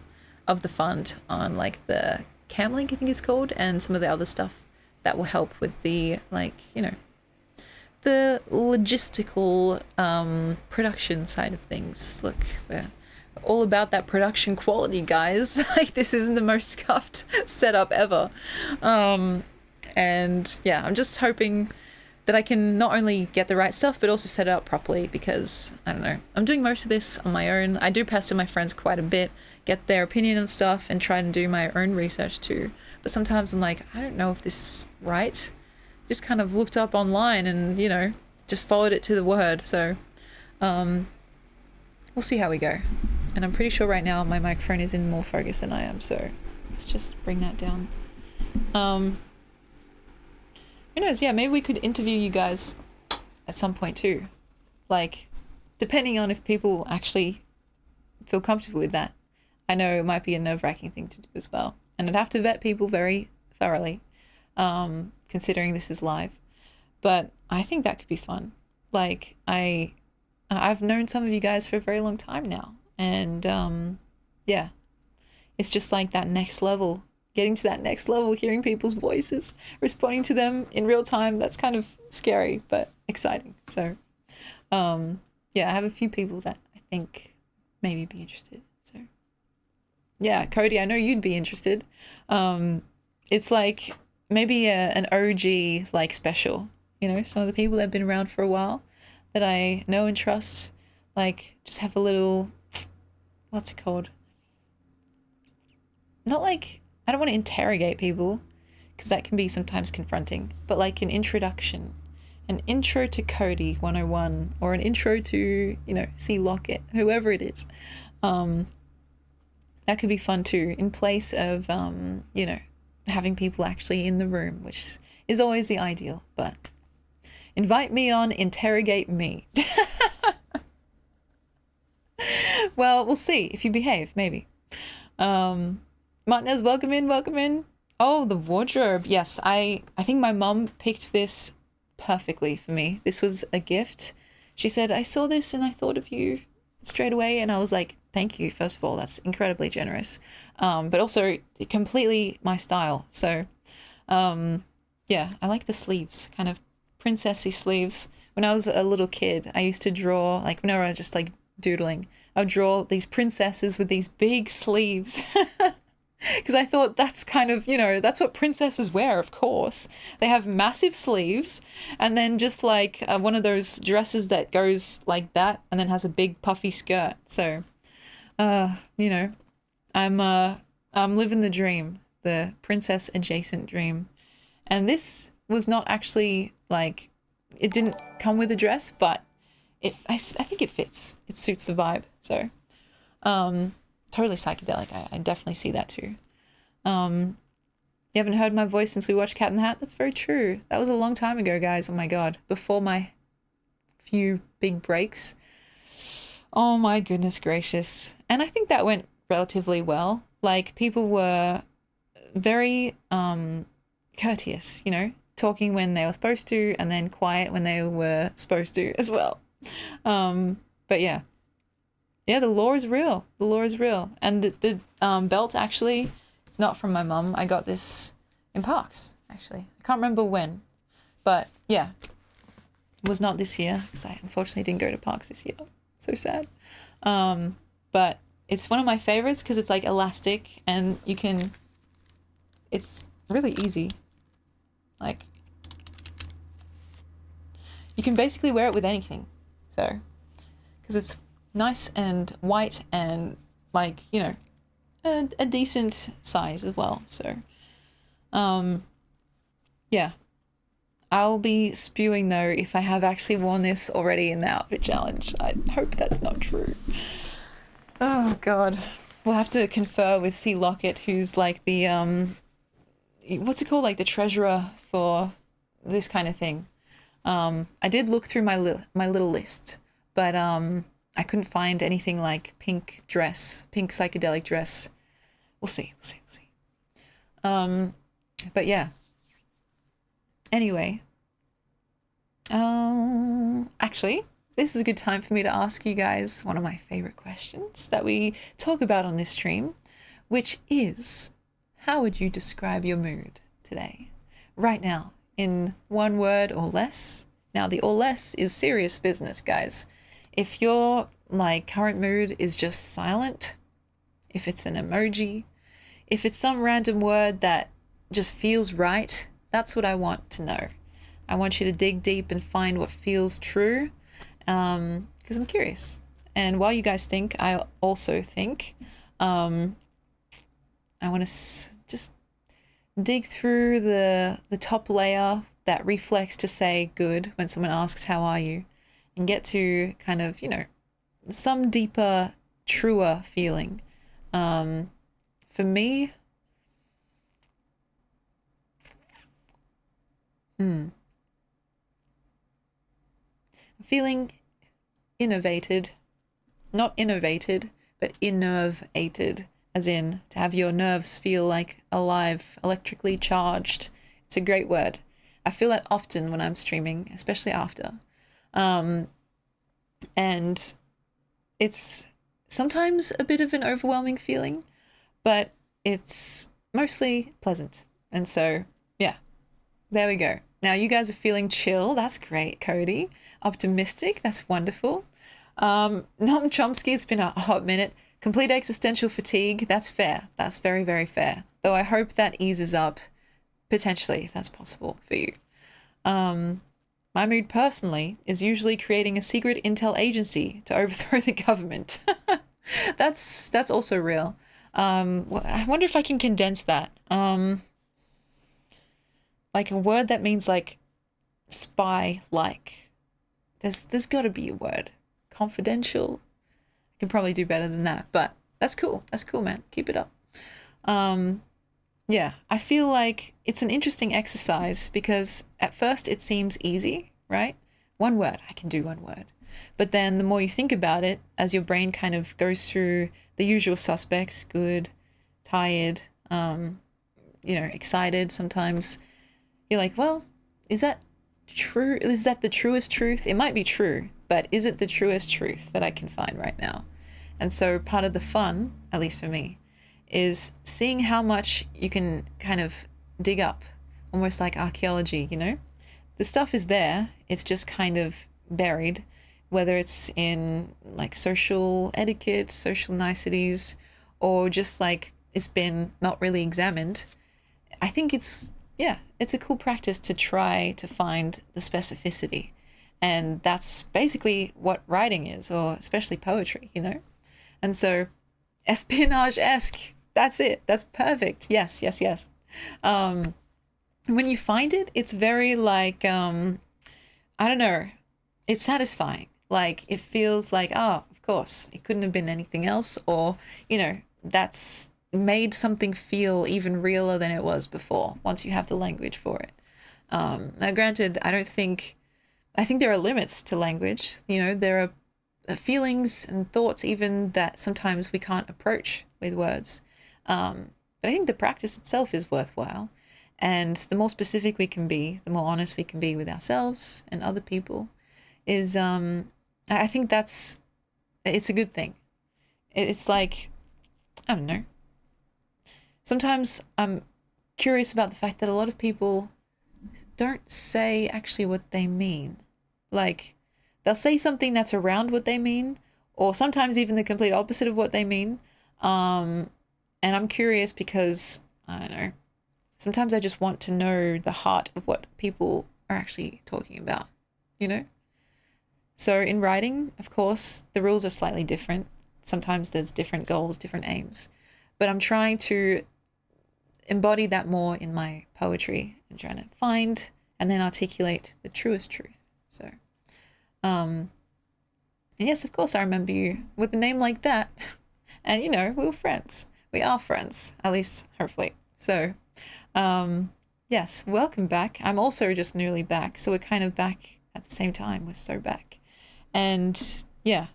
A: of the fund on, like, the cam link, I think it's called, and some of the other stuff that will help with the, like, you know, the logistical production side of things. Look, we're all about that production quality, guys. Like, this isn't the most scuffed setup ever. And yeah, I'm just hoping that I can not only get the right stuff, but also set it up properly, because, I don't know, I'm doing most of this on my own. I do pester my friends quite a bit, get their opinion and stuff, and try and do my own research too. But sometimes I'm like, I don't know if this is right. Just kind of looked up online and, you know, just followed it to the word. So we'll see how we go. And I'm pretty sure right now my microphone is in more focus than I am, so let's just bring that down. Who knows? Yeah, maybe we could interview you guys at some point too. Like, depending on if people actually feel comfortable with that. I know it might be a nerve-wracking thing to do as well. And I'd have to vet people very thoroughly, considering this is live. But I think that could be fun. Like, I've known some of you guys for a very long time now. And yeah, it's just like that next level. Getting to that next level, hearing people's voices, responding to them in real time, that's kind of scary, but exciting. So, yeah, I have a few people that I think maybe be interested. So, yeah, Cody, I know you'd be interested. It's like maybe an OG, like, special, you know, some of the people that have been around for a while that I know and trust. like just have a little, what's it called? Not like, I don't want to interrogate people because that can be sometimes confronting, but like an introduction, an intro to Cody 101, or an intro to, C Lockett, whoever it is. That could be fun too, in place of, having people actually in the room, which is always the ideal, but invite me on, interrogate me. Well, we'll see if you behave, maybe. Martinez, welcome in, welcome in. Oh, the wardrobe. Yes, I think my mum picked this perfectly for me. This was a gift. She said, I saw this and I thought of you straight away. And I was like, thank you, first of all. That's incredibly generous. But also completely my style. So, yeah, I like the sleeves, kind of princessy sleeves. When I was a little kid, I used to draw, like whenever I was just like doodling, I would draw these princesses with these big sleeves. Because I thought that's kind of, that's what princesses wear, of course. They have massive sleeves and then just like one of those dresses that goes like that and then has a big puffy skirt. So, I'm living the dream, the princess adjacent dream. And this was not actually like, it didn't come with a dress, but I think it fits. It suits the vibe. So, totally psychedelic. I definitely see that too. You haven't heard my voice since we watched Cat in the Hat? That's very true. That was a long time ago, guys. Oh my God. Before my few big breaks. Oh my goodness gracious. And I think that went relatively well. Like, people were very courteous, talking when they were supposed to and then quiet when they were supposed to as well. But yeah. Yeah, the lore is real. The lore is real. And the belt actually, it's not from my mum. I got this in Parks, actually. I can't remember when. But yeah, it was not this year because I unfortunately didn't go to Parks this year. So sad. But it's one of my favorites because it's like elastic and it's really easy. Like, you can basically wear it with anything. So, because it's nice and white and like, a decent size as well. So, yeah. I'll be spewing though if I have actually worn this already in the outfit challenge. I hope that's not true. Oh God. We'll have to confer with C. Lockett, who's like the, what's it called? Like the treasurer for this kind of thing. I did look through my little list, but I couldn't find anything like pink psychedelic dress. We'll see. But yeah. Anyway. Actually, this is a good time for me to ask you guys one of my favorite questions that we talk about on this stream, which is, how would you describe your mood today? Right now, in one word or less. Now, the or less is serious business, guys. If your current mood is just silent, if it's an emoji, if it's some random word that just feels right, that's what I want to know. I want you to dig deep and find what feels true, because I'm curious. And while you guys think, I also think, I want to just dig through the top layer that reflects to say good when someone asks, how are you? And get to kind of, some deeper, truer feeling. For me, I'm feeling innovated, not innovated, but innervated, as in to have your nerves feel like alive, electrically charged. It's a great word. I feel that often when I'm streaming, especially after. And it's sometimes a bit of an overwhelming feeling, but it's mostly pleasant. And so, yeah, there we go. Now you guys are feeling chill. That's great, Cody. Optimistic. That's wonderful. Noam Chomsky, it's been a hot minute. Complete existential fatigue. That's fair. That's very, very fair. Though I hope that eases up potentially, if that's possible for you. My My mood personally is usually creating a secret intel agency to overthrow the government. That's also real. I wonder if I can condense that. Like a word that means like spy like. There's got to be a word. Confidential. I can probably do better than that, but that's cool. That's cool, man. Keep it up. Yeah, I feel like it's an interesting exercise because at first it seems easy, right? One word, I can do one word. But then the more you think about it, as your brain kind of goes through the usual suspects, good, tired, excited sometimes, you're like, well, is that true? Is that the truest truth? It might be true, but is it the truest truth that I can find right now? And so part of the fun, at least for me, is seeing how much you can kind of dig up, almost like archaeology, you know? The stuff is there, it's just kind of buried, whether it's in like social etiquette, social niceties, or just like it's been not really examined. I think it's a cool practice to try to find the specificity. And that's basically what writing is, or especially poetry, you know? And so espionage-esque, that's it. That's perfect. Yes, yes, yes. When you find it, it's very like, I don't know, it's satisfying. Like it feels like, oh, of course, it couldn't have been anything else, or, you know, that's made something feel even realer than it was before once you have the language for it. Now, granted, I think there are limits to language. You know, there are feelings and thoughts even that sometimes we can't approach with words. But I think the practice itself is worthwhile. And the more specific we can be, the more honest we can be with ourselves and other people is, I think it's a good thing. It's like, I don't know. Sometimes I'm curious about the fact that a lot of people don't say actually what they mean. Like, they'll say something that's around what they mean, or sometimes even the complete opposite of what they mean. And I'm curious because, I don't know, sometimes I just want to know the heart of what people are actually talking about, you know? So in writing, of course, the rules are slightly different. Sometimes there's different goals, different aims. But I'm trying to embody that more in my poetry and trying to find and then articulate the truest truth. So, and yes, of course, I remember you with a name like that. And, you know, we were friends. We are friends, at least, hopefully. So, yes, welcome back. I'm also just newly back. So we're kind of back at the same time. We're so back. And yeah,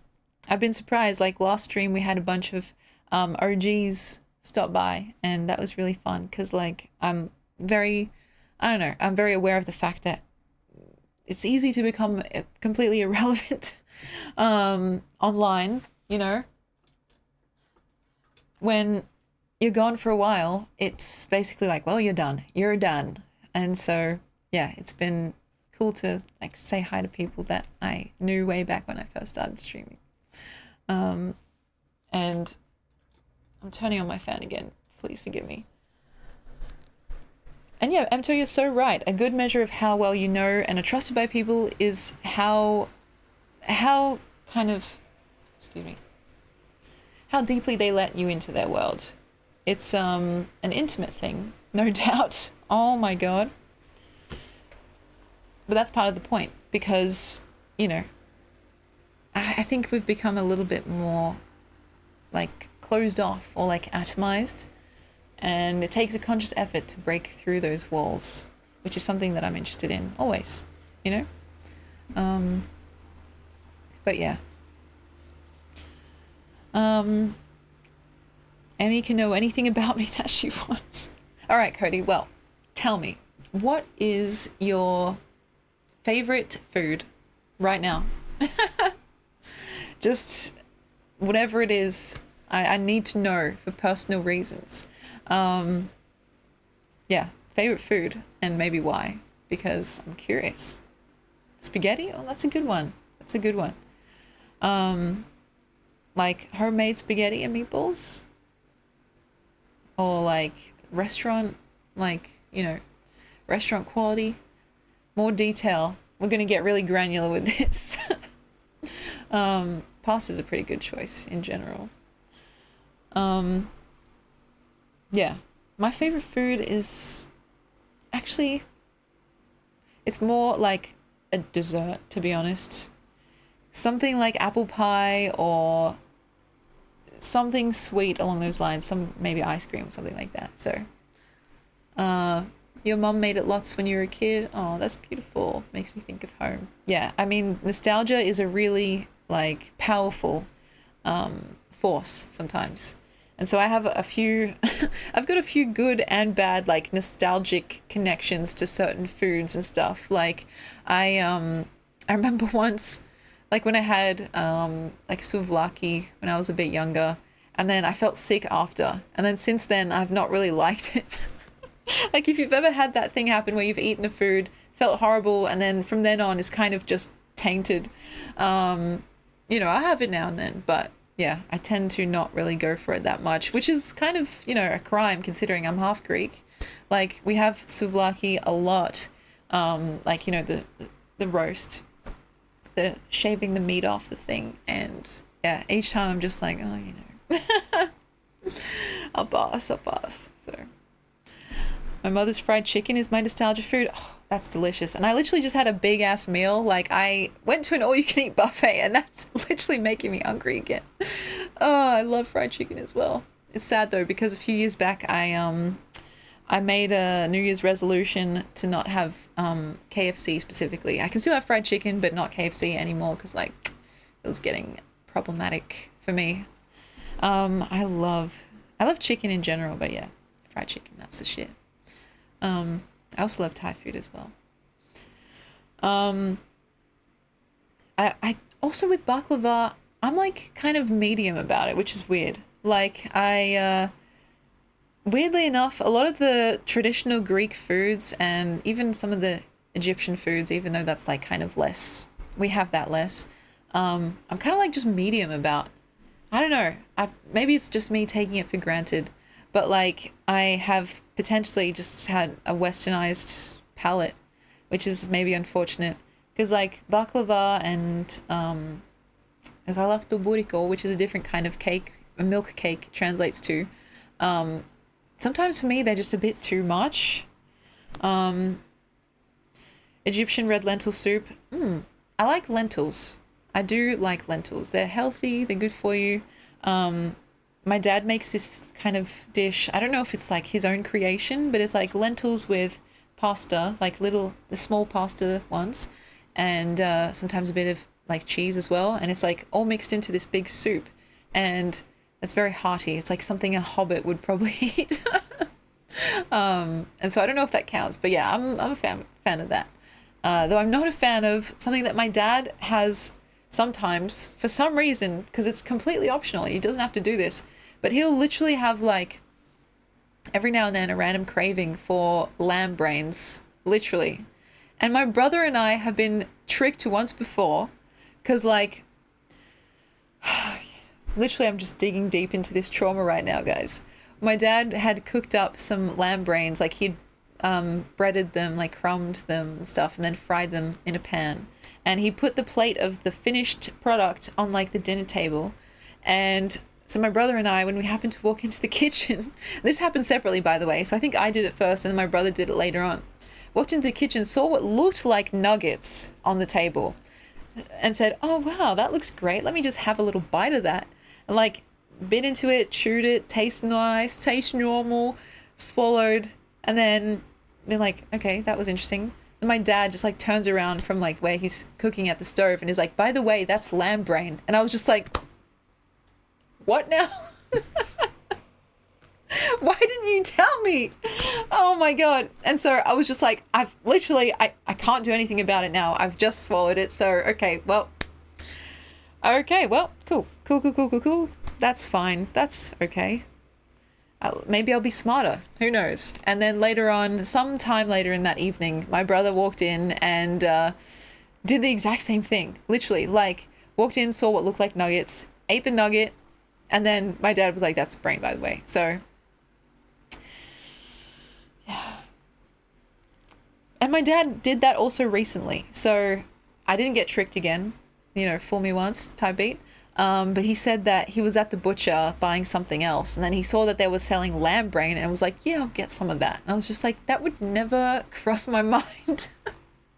A: I've been surprised. Like last stream, we had a bunch of OGs stop by, and that was really fun because, like, I'm very aware of the fact that it's easy to become completely irrelevant online, you know. When you're gone for a while, it's basically like, well, you're done. You're done. And so, yeah, it's been cool to like say hi to people that I knew way back when I first started streaming. And I'm turning on my fan again. Please forgive me. And yeah, Emto, you're so right. A good measure of how well you know and are trusted by people is how kind of, excuse me, how deeply they let you into their world. It's an intimate thing, no doubt. Oh my God. But that's part of the point because, you know, I think we've become a little bit more like closed off or like atomized. And it takes a conscious effort to break through those walls, which is something that I'm interested in always, you know? But yeah. Emmy can know anything about me that she wants. All right, Cody, well, tell me, what is your favorite food right now? Just whatever it is, I need to know for personal reasons. Yeah, favorite food and maybe why, because I'm curious. Spaghetti? Oh, that's a good one. That's a good one. Like homemade spaghetti and meatballs? Or like restaurant, like, you know, restaurant quality? More detail. we're going to get really granular with this. Pasta's a pretty good choice in general. Yeah, my favorite food is actually, it's more like a dessert, to be honest. Something like apple pie or something sweet along those lines. Some maybe ice cream, something like that. So, your mum made it lots when you were a kid. Oh, that's beautiful. Makes me think of home. Yeah, I mean, nostalgia is a really like powerful force sometimes. And so I have a few, I've got a few good and bad like nostalgic connections to certain foods and stuff. Like I remember once, like when I had like souvlaki when I was a bit younger, and then I felt sick after, and then since then I've not really liked it. Like if you've ever had that thing happen where you've eaten a food, felt horrible, and then from then on is kind of just tainted. You know, I have it now and then, but yeah, I tend to not really go for it that much, which is kind of, you know, a crime considering I'm half Greek. Like we have souvlaki a lot, like, you know, the roast, the shaving the meat off the thing, and yeah, each time I'm just like, oh, you know, I'll pass. So my mother's fried chicken is my nostalgia food. Oh, that's delicious. And I literally just had a big ass meal. Like I went to an all you can eat buffet, and that's literally making me hungry again. Oh, I love fried chicken as well. It's sad though, because a few years back I made a New Year's resolution to not have KFC specifically. I can still have fried chicken, but not KFC anymore because like it was getting problematic for me. I love chicken in general, but yeah, fried chicken, that's the shit. I also love Thai food as well. I also with baklava, I'm like kind of medium about it, which is weird. Like weirdly enough, a lot of the traditional Greek foods and even some of the Egyptian foods, even though that's like kind of less, we have that less. I'm kind of like just medium about. I don't know. Maybe it's just me taking it for granted, but like I have potentially just had a westernized palate, which is maybe unfortunate because like baklava and galaktoburiko, which is a different kind of cake, a milk cake translates to. Sometimes for me they're just a bit too much. Egyptian red lentil soup. I like lentils. I do like lentils. They're healthy, they're good for you. My dad makes this kind of dish. I don't know if it's like his own creation, but it's like lentils with pasta, like the small pasta ones, and sometimes a bit of like cheese as well. And it's like all mixed into this big soup. And it's very hearty. It's like something a hobbit would probably eat. And so I don't know if that counts, but yeah, I'm a fan of that. Though I'm not a fan of something that my dad has sometimes for some reason, because it's completely optional. He doesn't have to do this, but he'll literally have like every now and then a random craving for lamb brains, literally. And my brother and I have been tricked once before because like literally I'm just digging deep into this trauma right now, guys. My dad had cooked up some lamb brains, like he'd breaded them, like crumbed them and stuff, and then fried them in a pan. And he put the plate of the finished product on like the dinner table. And so my brother and I, when we happened to walk into the kitchen, this happened separately, by the way. So I think I did it first and then my brother did it later on. Walked into the kitchen, saw what looked like nuggets on the table and said, oh, wow, that looks great. Let me just have a little bite of that. And like bit into it, chewed it, tastes nice, tastes normal, swallowed, and then been like, okay, that was interesting. And my dad just like turns around from like where he's cooking at the stove and is like, by the way, that's lamb brain. And I was just like, what now? Why didn't you tell me? Oh my God. And so I was just like, I can't do anything about it now. I've just swallowed it. So, okay, well, cool. That's fine. That's okay. Maybe I'll be smarter. Who knows? And then later on, sometime later in that evening, my brother walked in and did the exact same thing. Literally, like, walked in, saw what looked like nuggets, ate the nugget, and then my dad was like, that's brain, by the way. So, yeah. And my dad did that also recently. So I didn't get tricked again, you know, fool me once type beat. But he said that he was at the butcher buying something else, and then he saw that they were selling lamb brain, and was like, yeah, I'll get some of that. And I was just like, that would never cross my mind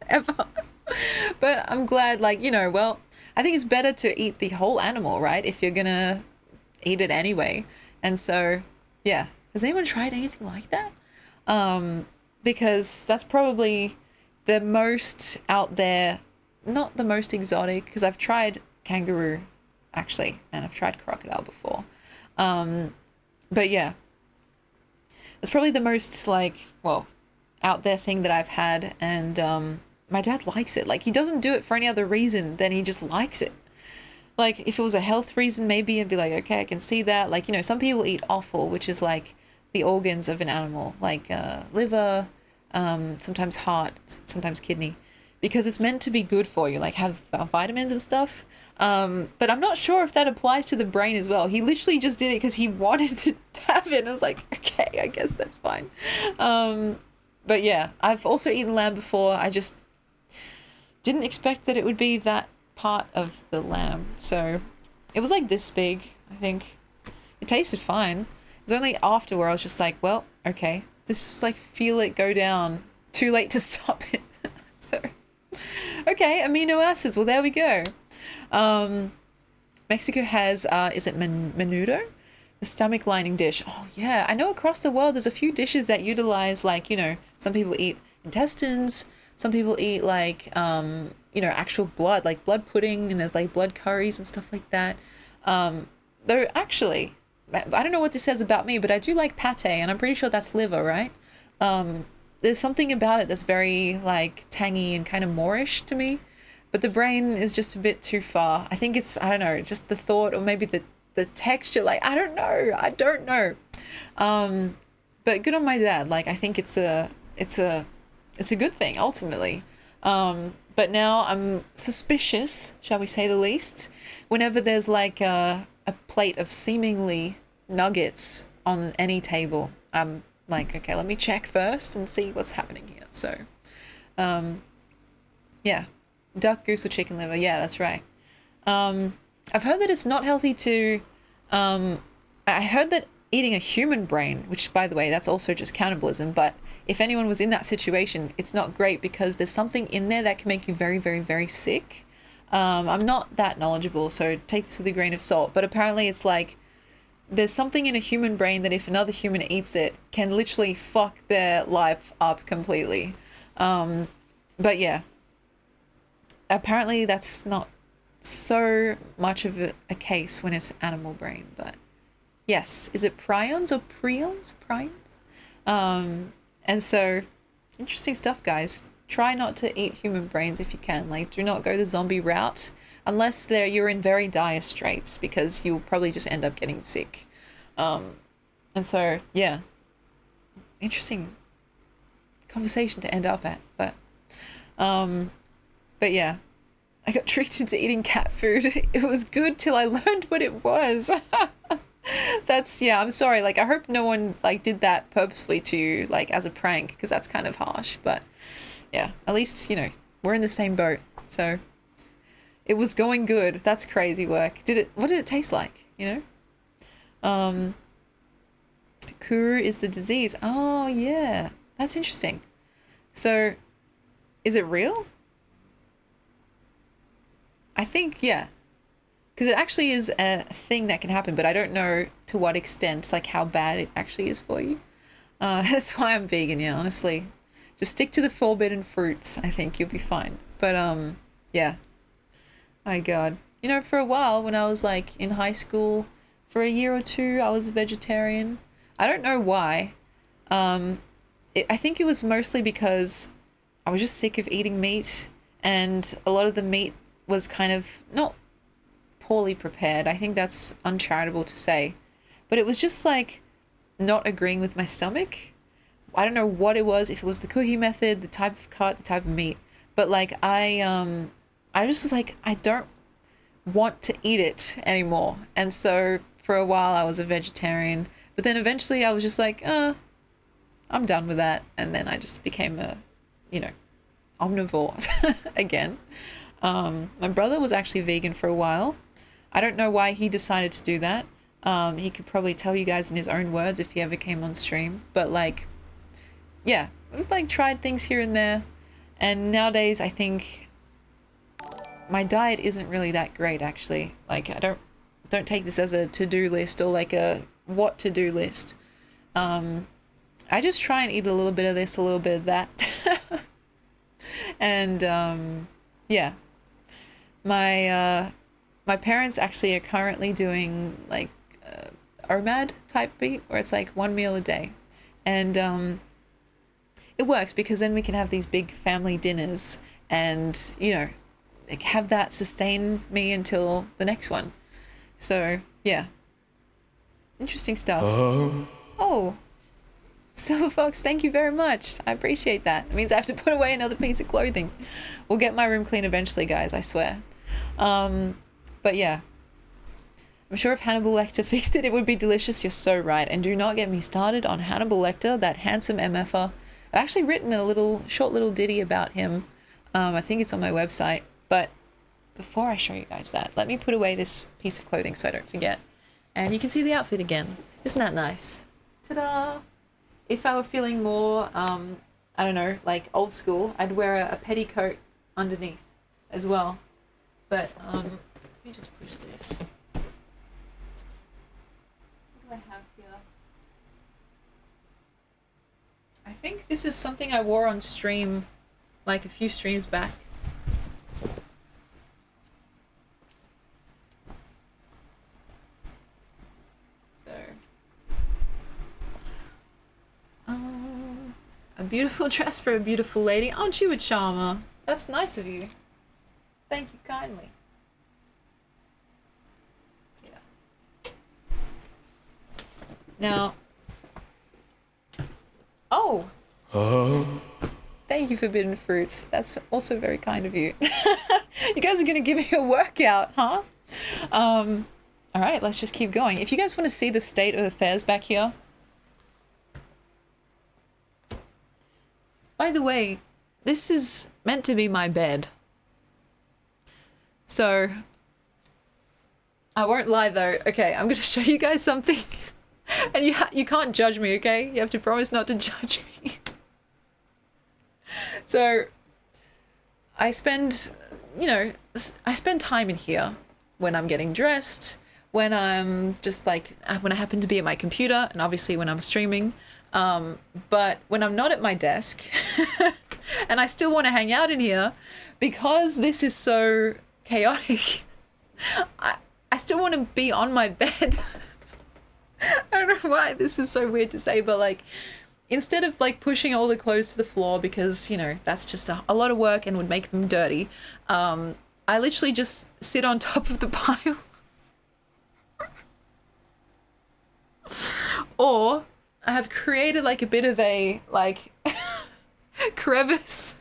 A: ever. But I'm glad, like, you know, well, I think it's better to eat the whole animal, right? If you're gonna eat it anyway. And so, yeah. Has anyone tried anything like that? Because that's probably the most out there, not the most exotic, because I've tried kangaroo actually, and I've tried crocodile before. But yeah, it's probably the most like, well, out there thing that I've had, and my dad likes it. Like, he doesn't do it for any other reason than he just likes it. Like, if it was a health reason, maybe I'd be like, okay, I can see that. Like, you know, some people eat offal, which is like the organs of an animal, like liver, sometimes heart, sometimes kidney, because it's meant to be good for you, like have vitamins and stuff. But I'm not sure if that applies to the brain as well. He literally just did it because he wanted to have it, and I was like, okay, I guess that's fine. But yeah, I've also eaten lamb before. I just didn't expect that it would be that part of the lamb. So it was like this big, I think. It tasted fine. It was only after where I was just like, well, okay, just like feel it go down. Too late to stop it. So, okay, amino acids. Well, there we go. Mexico has, is it menudo? The stomach lining dish. Oh yeah, I know across the world there's a few dishes that utilize, like, you know, some people eat intestines, some people eat like, you know, actual blood, like blood pudding, and there's like blood curries and stuff like that. Though actually, I don't know what this says about me, but I do like pate, and I'm pretty sure that's liver, right? There's something about it that's very like tangy and kind of moreish to me, but the brain is just a bit too far. I think it's, I don't know, just the thought, or maybe the texture, like, I don't know. But good on my dad. Like, I think it's a good thing ultimately. But now I'm suspicious, shall we say the least, whenever there's like a plate of seemingly nuggets on any table. I'm like, okay, let me check first and see what's happening here. So, yeah, duck, goose, or chicken liver. Yeah, that's right. I've heard that it's not healthy to, I heard that eating a human brain, which by the way, that's also just cannibalism, but if anyone was in that situation, it's not great because there's something in there that can make you very, very, very sick. I'm not that knowledgeable, so take this with a grain of salt, but apparently it's like, there's something in a human brain that if another human eats it, can literally fuck their life up completely. But yeah, apparently that's not so much of a case when it's animal brain, but yes, is it prions or prions? Prions? And so, interesting stuff, guys. Try not to eat human brains if you can. Like, do not go the zombie route unless you're in very dire straits, because you'll probably just end up getting sick. And so, yeah, interesting conversation to end up at. But yeah, I got tricked into eating cat food. It was good till I learned what it was. That's, yeah, I'm sorry. Like, I hope no one like did that purposefully to you, like as a prank, because that's kind of harsh. But yeah, at least, you know, we're in the same boat. So it was going good. That's crazy work. What did it taste like, you know? Kuru is the disease. Oh yeah, that's interesting. So is it real? I think, yeah. Because it actually is a thing that can happen, but I don't know to what extent, like how bad it actually is for you. That's why I'm vegan, yeah, honestly. Just stick to the forbidden fruits. I think you'll be fine. But, yeah. My God. You know, for a while when I was like in high school, for a year or two, I was a vegetarian. I don't know why. I think it was mostly because I was just sick of eating meat, and a lot of the meat was kind of not poorly prepared. I think that's uncharitable to say, but it was just like not agreeing with my stomach. I don't know what it was, if it was the cooking method, the type of cut, the type of meat, but like I just was like, I don't want to eat it anymore. And so for a while I was a vegetarian, but then eventually I was just like, I'm done with that. And then I just became a you know, omnivore again. My brother was actually vegan for a while. I don't know why he decided to do that. He could probably tell you guys in his own words if he ever came on stream. But like, yeah, we've like tried things here and there. And nowadays I think my diet isn't really that great actually. Like I don't take this as a to-do list or like a what to-do list. I just try and eat a little bit of this, a little bit of that. And yeah. My parents actually are currently doing like OMAD type beat where it's like one meal a day. And it works because then we can have these big family dinners and, you know, like have that sustain me until the next one. So, yeah. Interesting stuff. Oh, Silver Fox, thank you very much. I appreciate that. It means I have to put away another piece of clothing. We'll get my room clean eventually, guys, I swear. But yeah. I'm sure if Hannibal Lecter fixed it, it would be delicious. You're so right. And do not get me started on Hannibal Lecter, that handsome MFer. I've actually written a short little ditty about him. I think it's on my website. But before I show you guys that, let me put away this piece of clothing so I don't forget. And you can see the outfit again. Isn't that nice? Ta-da! If I were feeling more, I don't know, like old school, I'd wear a petticoat underneath as well. But, let me just push this. What do I have here? I think this is something I wore on stream, like a few streams back. A beautiful dress for a beautiful lady. Aren't you a charmer? That's nice of you. Thank you kindly. Yeah. Now. Oh. Thank you, Forbidden Fruits. That's also very kind of you. You guys are gonna give me a workout, huh? All right, let's just keep going. If you guys want to see the state of affairs back here. By the way, this is meant to be my bed. So, I won't lie though. Okay, I'm gonna show you guys something. And you can't judge me, okay? You have to promise not to judge me. So, I spend time in here when I'm getting dressed, when I'm just like, when I happen to be at my computer, and obviously when I'm streaming. But when I'm not at my desk and I still want to hang out in here because this is so chaotic, I still want to be on my bed. I don't know why this is so weird to say, but like instead of like pushing all the clothes to the floor because, you know, that's just a lot of work and would make them dirty, I literally just sit on top of the pile. Or I have created like a bit of a like crevice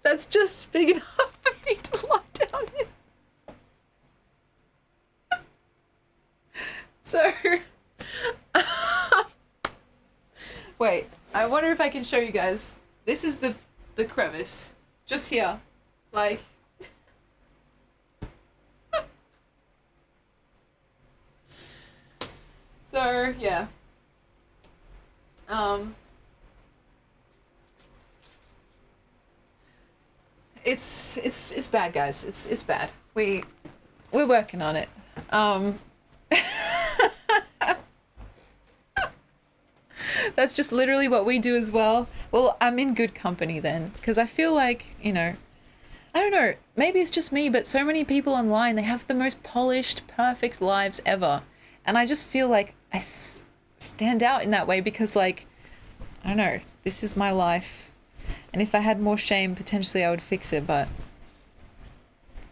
A: that's just big enough for me to lie down in. So wait, I wonder if I can show you guys. This is the crevice just here, like. So yeah, it's bad, guys. It's bad. We're working on it. That's just literally what we do as well. Well, I'm in good company then, because I feel like, you know, I don't know, maybe it's just me, but so many people online, they have the most polished, perfect lives ever. And I just feel like I stand out in that way because, like, I don't know, this is my life. And if I had more shame, potentially I would fix it, but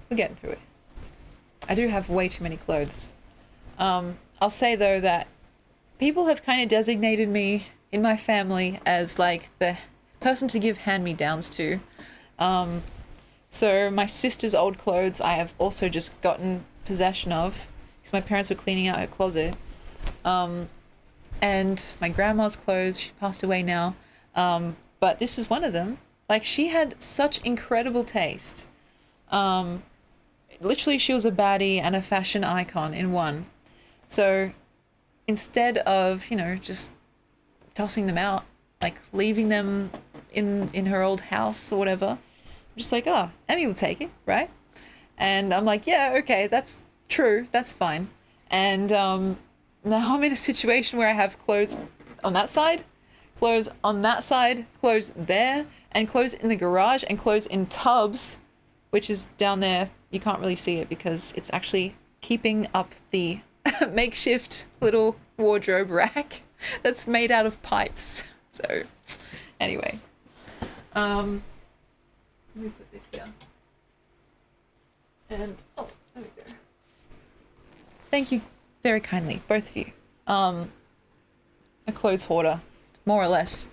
A: we're getting through it. I do have way too many clothes. I'll say, though, that people have kind of designated me in my family as, like, the person to give hand-me-downs to. So my sister's old clothes I have also just gotten possession of because my parents were cleaning out her closet. and my grandma's clothes. She passed away now. But this is one of them. Like, she had such incredible taste. Literally, she was a baddie and a fashion icon in one. So instead of, just tossing them out, like leaving them in her old house or whatever, I'm just like, oh, Emmy will take it, right? And I'm like, yeah, okay, that's true, that's fine. And now I'm in a situation where I have clothes on that side, clothes on that side, clothes there, and clothes in the garage, and clothes in tubs, which is down there. You can't really see it because it's actually keeping up the makeshift little wardrobe rack that's made out of pipes. So anyway, let me put this here. And oh, there we go. Thank you very kindly, both of you. A clothes hoarder, more or less.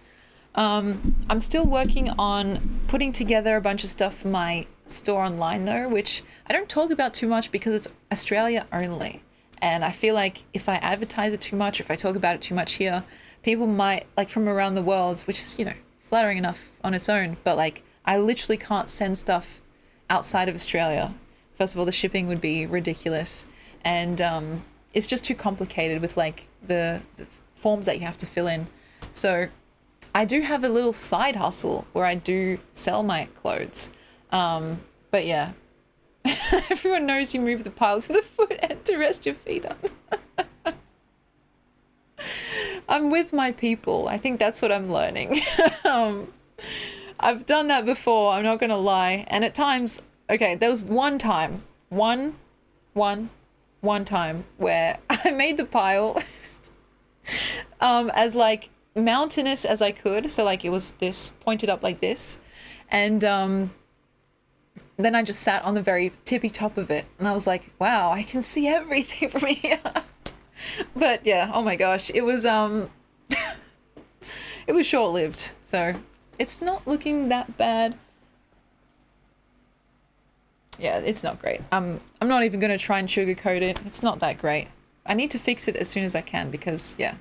A: I'm still working on putting together a bunch of stuff for my store online though, which I don't talk about too much because it's Australia only. And I feel like if I advertise it too much, if I talk about it too much here, people might, like from around the world, which is, flattering enough on its own, but like I literally can't send stuff outside of Australia. First of all, the shipping would be ridiculous. And it's just too complicated with like the forms that you have to fill in. So I do have a little side hustle where I do sell my clothes. But yeah, everyone knows you move the pile to the foot and to rest your feet on. I'm with my people. I think that's what I'm learning. I've done that before, I'm not going to lie. And at times, okay, there was one time where I made the pile as like mountainous as I could. So like it was this pointed up like this. And then I just sat on the very tippy top of it. And I was like, wow, I can see everything from here. But yeah, oh my gosh, it was it was short-lived. So it's not looking that bad. Yeah, it's not great. I'm not even going to try and sugarcoat it. It's not that great. I need to fix it as soon as I can because, yeah.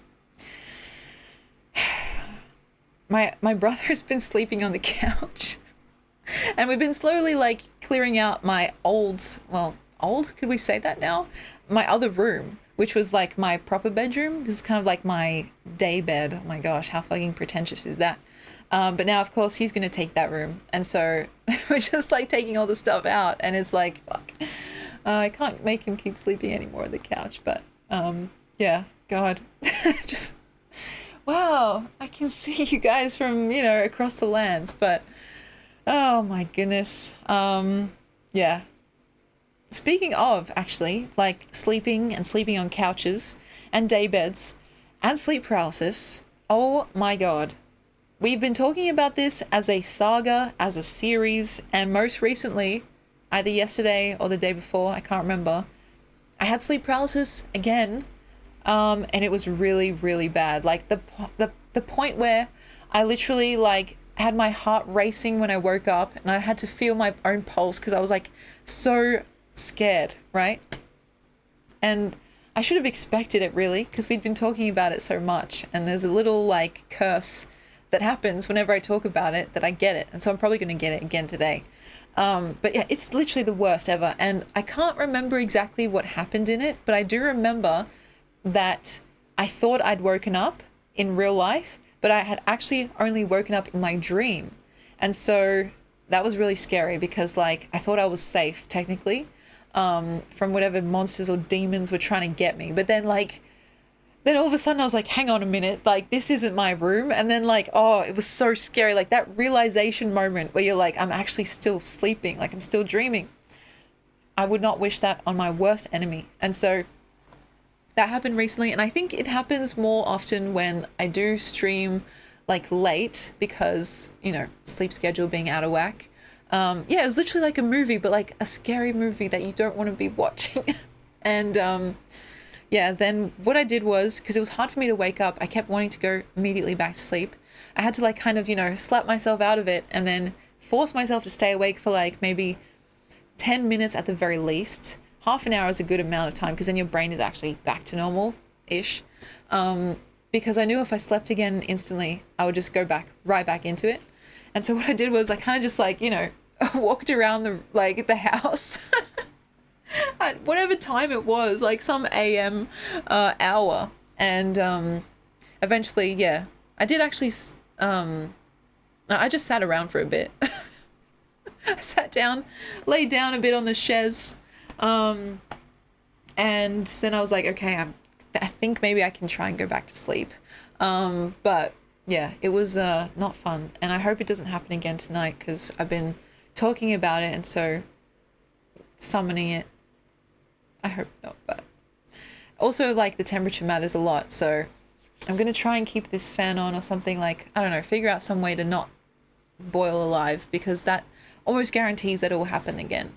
A: My brother has been sleeping on the couch. And we've been slowly, like, clearing out my old, could we say that now? My other room, which was, like, my proper bedroom. This is kind of like my day bed. Oh my gosh, how fucking pretentious is that? But now, of course, he's going to take that room. And so we're just, like, taking all the stuff out. And it's like, fuck. I can't make him keep sleeping anymore on the couch. But, yeah, God. Just, wow, I can see you guys from, across the lands. But, oh, my goodness. Yeah. Speaking of, actually, like, sleeping on couches and day beds and sleep paralysis, oh, my God. We've been talking about this as a saga, as a series, and most recently, either yesterday or the day before, I can't remember, I had sleep paralysis again, and it was really, really bad. Like the point where I literally like had my heart racing when I woke up, and I had to feel my own pulse because I was like so scared, right? And I should have expected it really because we'd been talking about it so much, and there's a little like curse that happens whenever I talk about it that I get it. And so I'm probably going to get it again today. But yeah, it's literally the worst ever. And I can't remember exactly what happened in it, but I do remember that I thought I'd woken up in real life, but I had actually only woken up in my dream. And so that was really scary because like, I thought I was safe technically, from whatever monsters or demons were trying to get me. But then all of a sudden I was like, hang on a minute, like this isn't my room. And then like, oh, it was so scary. Like that realization moment where you're like, I'm actually still sleeping, like I'm still dreaming. I would not wish that on my worst enemy. And so that happened recently. And I think it happens more often when I do stream like late because, sleep schedule being out of whack. Yeah, it was literally like a movie, but like a scary movie that you don't want to be watching. And, yeah, then what I did was, because it was hard for me to wake up, I kept wanting to go immediately back to sleep. I had to like kind of, slap myself out of it and then force myself to stay awake for like maybe 10 minutes at the very least. Half an hour is a good amount of time because then your brain is actually back to normal-ish. because I knew if I slept again instantly, I would just go back right back into it. And so what I did was I kind of just like, walked around the house at whatever time it was, like some AM hour. And eventually, yeah, I did actually, I just sat around for a bit. I sat down, laid down a bit on the chaise, and then I was like, okay, I think maybe I can try and go back to sleep. But yeah, it was not fun, and I hope it doesn't happen again tonight because I've been talking about it and so summoning it. I hope not, but also like the temperature matters a lot, so I'm gonna try and keep this fan on or something, like, I don't know, figure out some way to not boil alive, because that almost guarantees that it will happen again.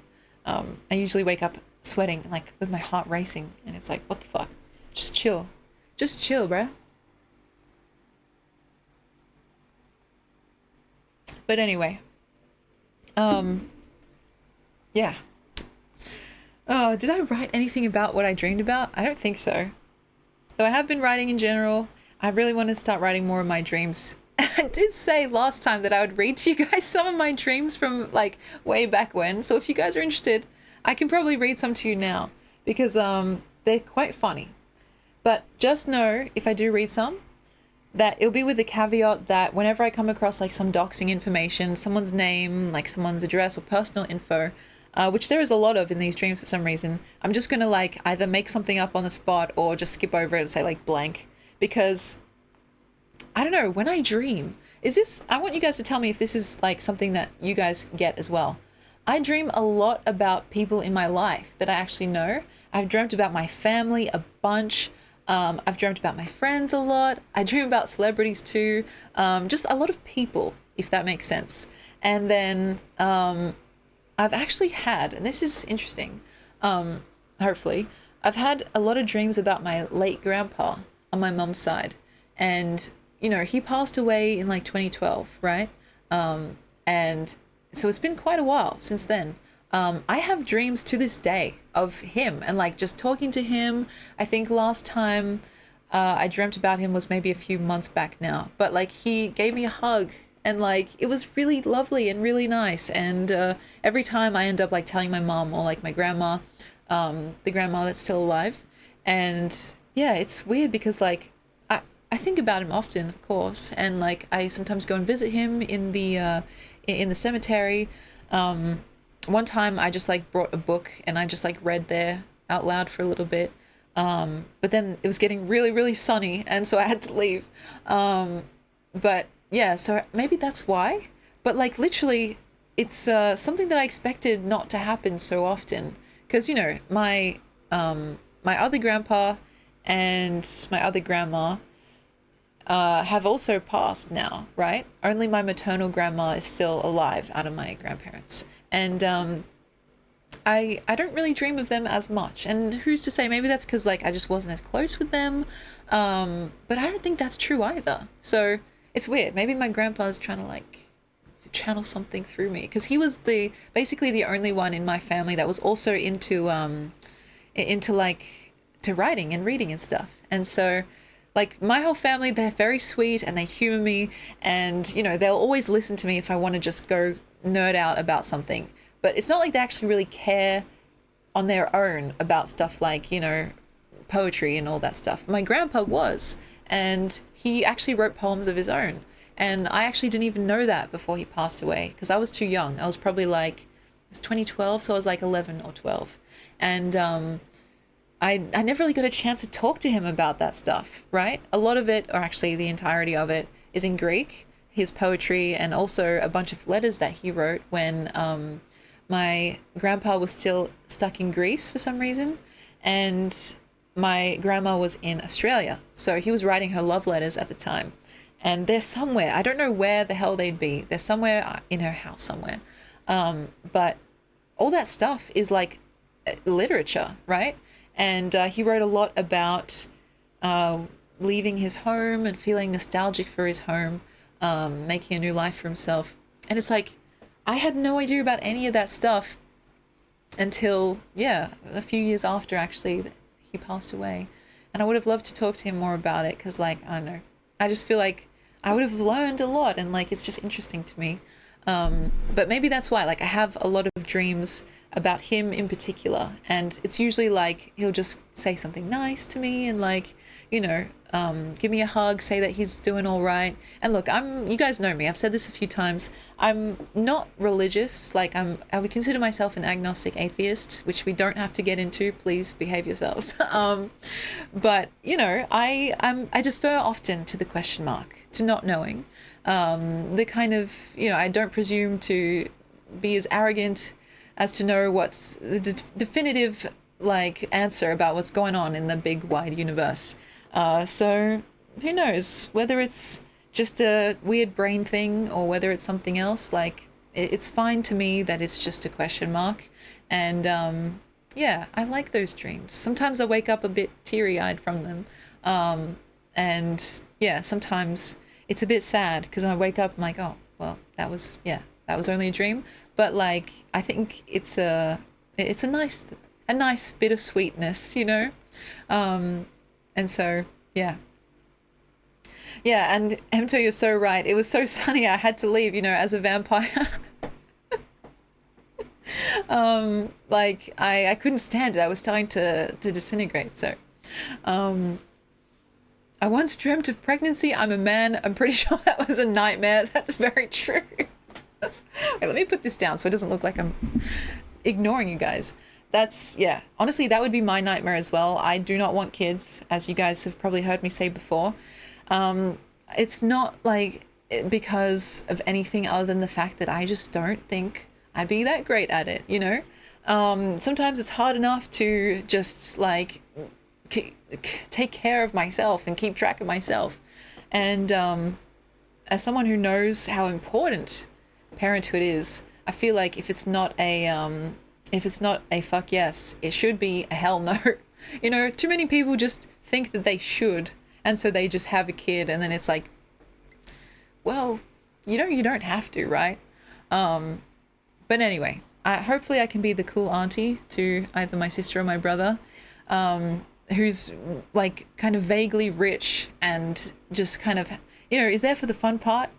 A: I usually wake up sweating, like with my heart racing, and it's like, what the fuck? Just chill, bruh. But anyway, yeah. Oh, did I write anything about what I dreamed about? I don't think so. Though I have been writing in general. I really want to start writing more of my dreams. I did say last time that I would read to you guys some of my dreams from like way back when. So if you guys are interested, I can probably read some to you now because they're quite funny. But just know, if I do read some, that it'll be with the caveat that whenever I come across like some doxing information, someone's name, like someone's address or personal info, which there is a lot of in these dreams for some reason, I'm just gonna like either make something up on the spot or just skip over it and say like blank, because I don't know, when I dream, I want you guys to tell me if this is like something that you guys get as well. I dream a lot about people in my life that I actually know. I've dreamt about my family a bunch. I've dreamt about my friends a lot. I dream about celebrities too. Just a lot of people, if that makes sense. And then I've actually had, and this is interesting, hopefully, I've had a lot of dreams about my late grandpa on my mum's side. And, he passed away in like 2012, right? And so it's been quite a while since then. I have dreams to this day of him and like just talking to him. I think last time I dreamt about him was maybe a few months back now, but like he gave me a hug and like it was really lovely and really nice. And every time I end up like telling my mom or like my grandma, the grandma that's still alive. And yeah, it's weird because like I think about him often, of course, and like I sometimes go and visit him in the cemetery. One time I just like brought a book and I just like read there out loud for a little bit. But then it was getting really, really sunny and so I had to leave. But yeah, so maybe that's why. But like literally it's something that I expected not to happen so often. Because, my other grandpa and my other grandma have also passed now, right? Only my maternal grandma is still alive out of my grandparents. And I don't really dream of them as much. And who's to say, maybe that's because like I just wasn't as close with them. But I don't think that's true either. So it's weird. Maybe my grandpa's trying to like channel something through me, because he was basically the only one in my family that was also into like to writing and reading and stuff. And so like my whole family, they're very sweet and they humor me and, they'll always listen to me if I want to just go nerd out about something. But it's not like they actually really care on their own about stuff like, poetry and all that stuff. My grandpa was, and he actually wrote poems of his own. And I actually didn't even know that before he passed away because I was too young. I was probably like, it's 2012, so I was like 11 or 12. And I never really got a chance to talk to him about that stuff, right? A lot of it, or actually the entirety of it, is in Greek, his poetry, and also a bunch of letters that he wrote when my grandpa was still stuck in Greece for some reason, and my grandma was in Australia. So he was writing her love letters at the time. And they're somewhere, I don't know where the hell they'd be. They're somewhere in her house somewhere. But all that stuff is like literature, right? And he wrote a lot about leaving his home and feeling nostalgic for his home, making a new life for himself. And it's like, I had no idea about any of that stuff until, a few years after actually he passed away. And I would have loved to talk to him more about it because, like, I don't know. I just feel like I would have learned a lot and, like, it's just interesting to me. But maybe that's why, like, I have a lot of dreams about him in particular. And it's usually like he'll just say something nice to me and, like, you know, give me a hug, say that he's doing all right. And look, you guys know me. I've said this a few times. I'm not religious. Like, I would consider myself an agnostic atheist, which we don't have to get into. Please behave yourselves. But you know, I defer often to the question mark, to not knowing. The kind of, you know, I don't presume to be as arrogant as to know what's the definitive, like, answer about what's going on in the big wide universe. So who knows whether it's just a weird brain thing or whether it's something else. Like, it's fine to me that it's just a question mark. And yeah, I like those dreams. Sometimes I wake up a bit teary-eyed from them. And yeah, sometimes it's a bit sad because when I wake up, I'm like, oh, well, that was only a dream. But, like, I think it's a nice bit of sweetness, you know? And so, yeah. Yeah, and Emto, you're so right. It was so sunny, I had to leave, you know, as a vampire. Like, I couldn't stand it. I was starting to disintegrate, so. I once dreamt of pregnancy. I'm a man. I'm pretty sure that was a nightmare. That's very true. Wait, let me put this down so it doesn't look like I'm ignoring you guys. That's, yeah, honestly, that would be my nightmare as well. I do not want kids, as you guys have probably heard me say before. It's not like because of anything other than the fact that I just don't think I'd be that great at it, you know? Sometimes it's hard enough to just, like, take care of myself and keep track of myself. And as someone who knows how important parenthood is, I feel like if it's not a fuck yes, it should be a hell no. You know, too many people just think that they should, and so they just have a kid, and then it's like, well, you know, you don't have to, right? But anyway, hopefully I can be the cool auntie to either my sister or my brother, who's, like, kind of vaguely rich and just kind of, you know, is there for the fun part,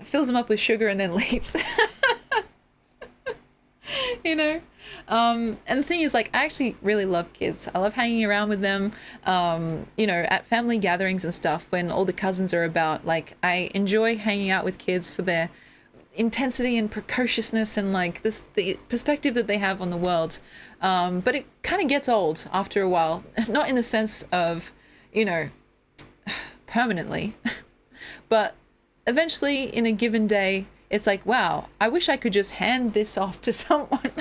A: fills them up with sugar and then leaves. You know? And the thing is, like, I actually really love kids. I love hanging around with them, you know, at family gatherings and stuff when all the cousins are about. Like, I enjoy hanging out with kids for their intensity and precociousness and, like, the perspective that they have on the world. But it kind of gets old after a while. Not in the sense of, you know, permanently, but eventually in a given day, it's like, wow, I wish I could just hand this off to someone.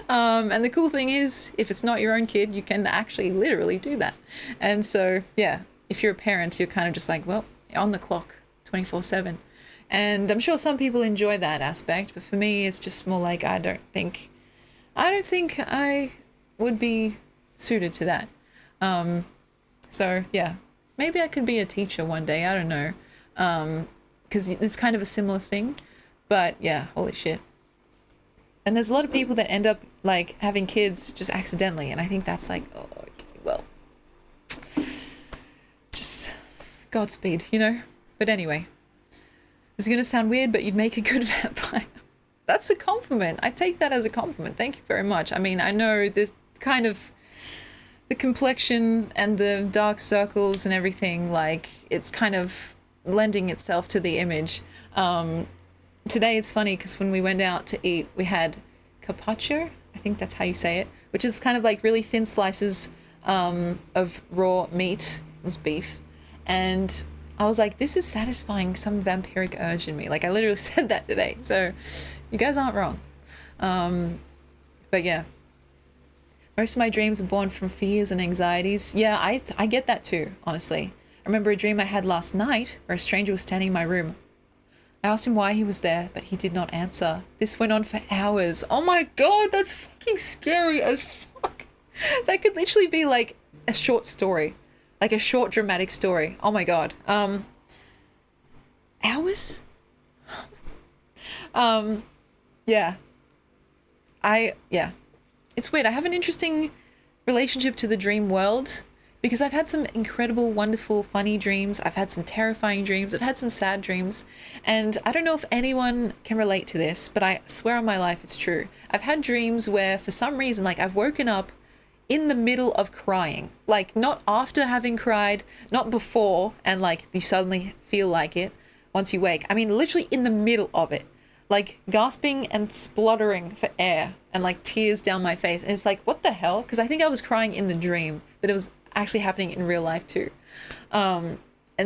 A: And the cool thing is, if it's not your own kid, you can actually literally do that. And so, yeah, if you're a parent, you're kind of just like, well, on the clock 24/7. And I'm sure some people enjoy that aspect, but for me, it's just more like, I don't think I would be suited to that. So yeah, maybe I could be a teacher one day. I don't know. Because it's kind of a similar thing, but yeah, holy shit. And there's a lot of people that end up, like, having kids just accidentally, and I think that's like, oh, okay, well, just Godspeed, you know? But anyway, this is going to sound weird, but you'd make a good vampire. That's a compliment. I take that as a compliment. Thank you very much. I mean, I know this kind of, the complexion and the dark circles and everything, like, it's kind of lending itself to the image. Today it's funny because when we went out to eat, we had carpaccio, I think that's how you say it, which is kind of like really thin slices of raw meat. It was beef. And I was like, this is satisfying some vampiric urge in me. Like, I literally said that today. So you guys aren't wrong. But yeah. Most of my dreams are born from fears and anxieties. Yeah, I get that too, honestly. I remember a dream I had last night where a stranger was standing in my room. I asked him why he was there, but he did not answer. This went on for hours. Oh my god, that's fucking scary as fuck. That could literally be like a short story. Like a short dramatic story. Oh my god. Hours? Yeah. Yeah. It's weird. I have an interesting relationship to the dream world, because I've had some incredible, wonderful, funny dreams. I've had some terrifying dreams. I've had some sad dreams. And I don't know if anyone can relate to this, but I swear on my life it's true. I've had dreams where for some reason, like I've woken up in the middle of crying, like not after having cried, not before, and like you suddenly feel like it once you wake. I mean, literally in the middle of it, like gasping and spluttering for air and like tears down my face. And it's like, what the hell? Because I think I was crying in the dream, but it was actually happening in real life too. And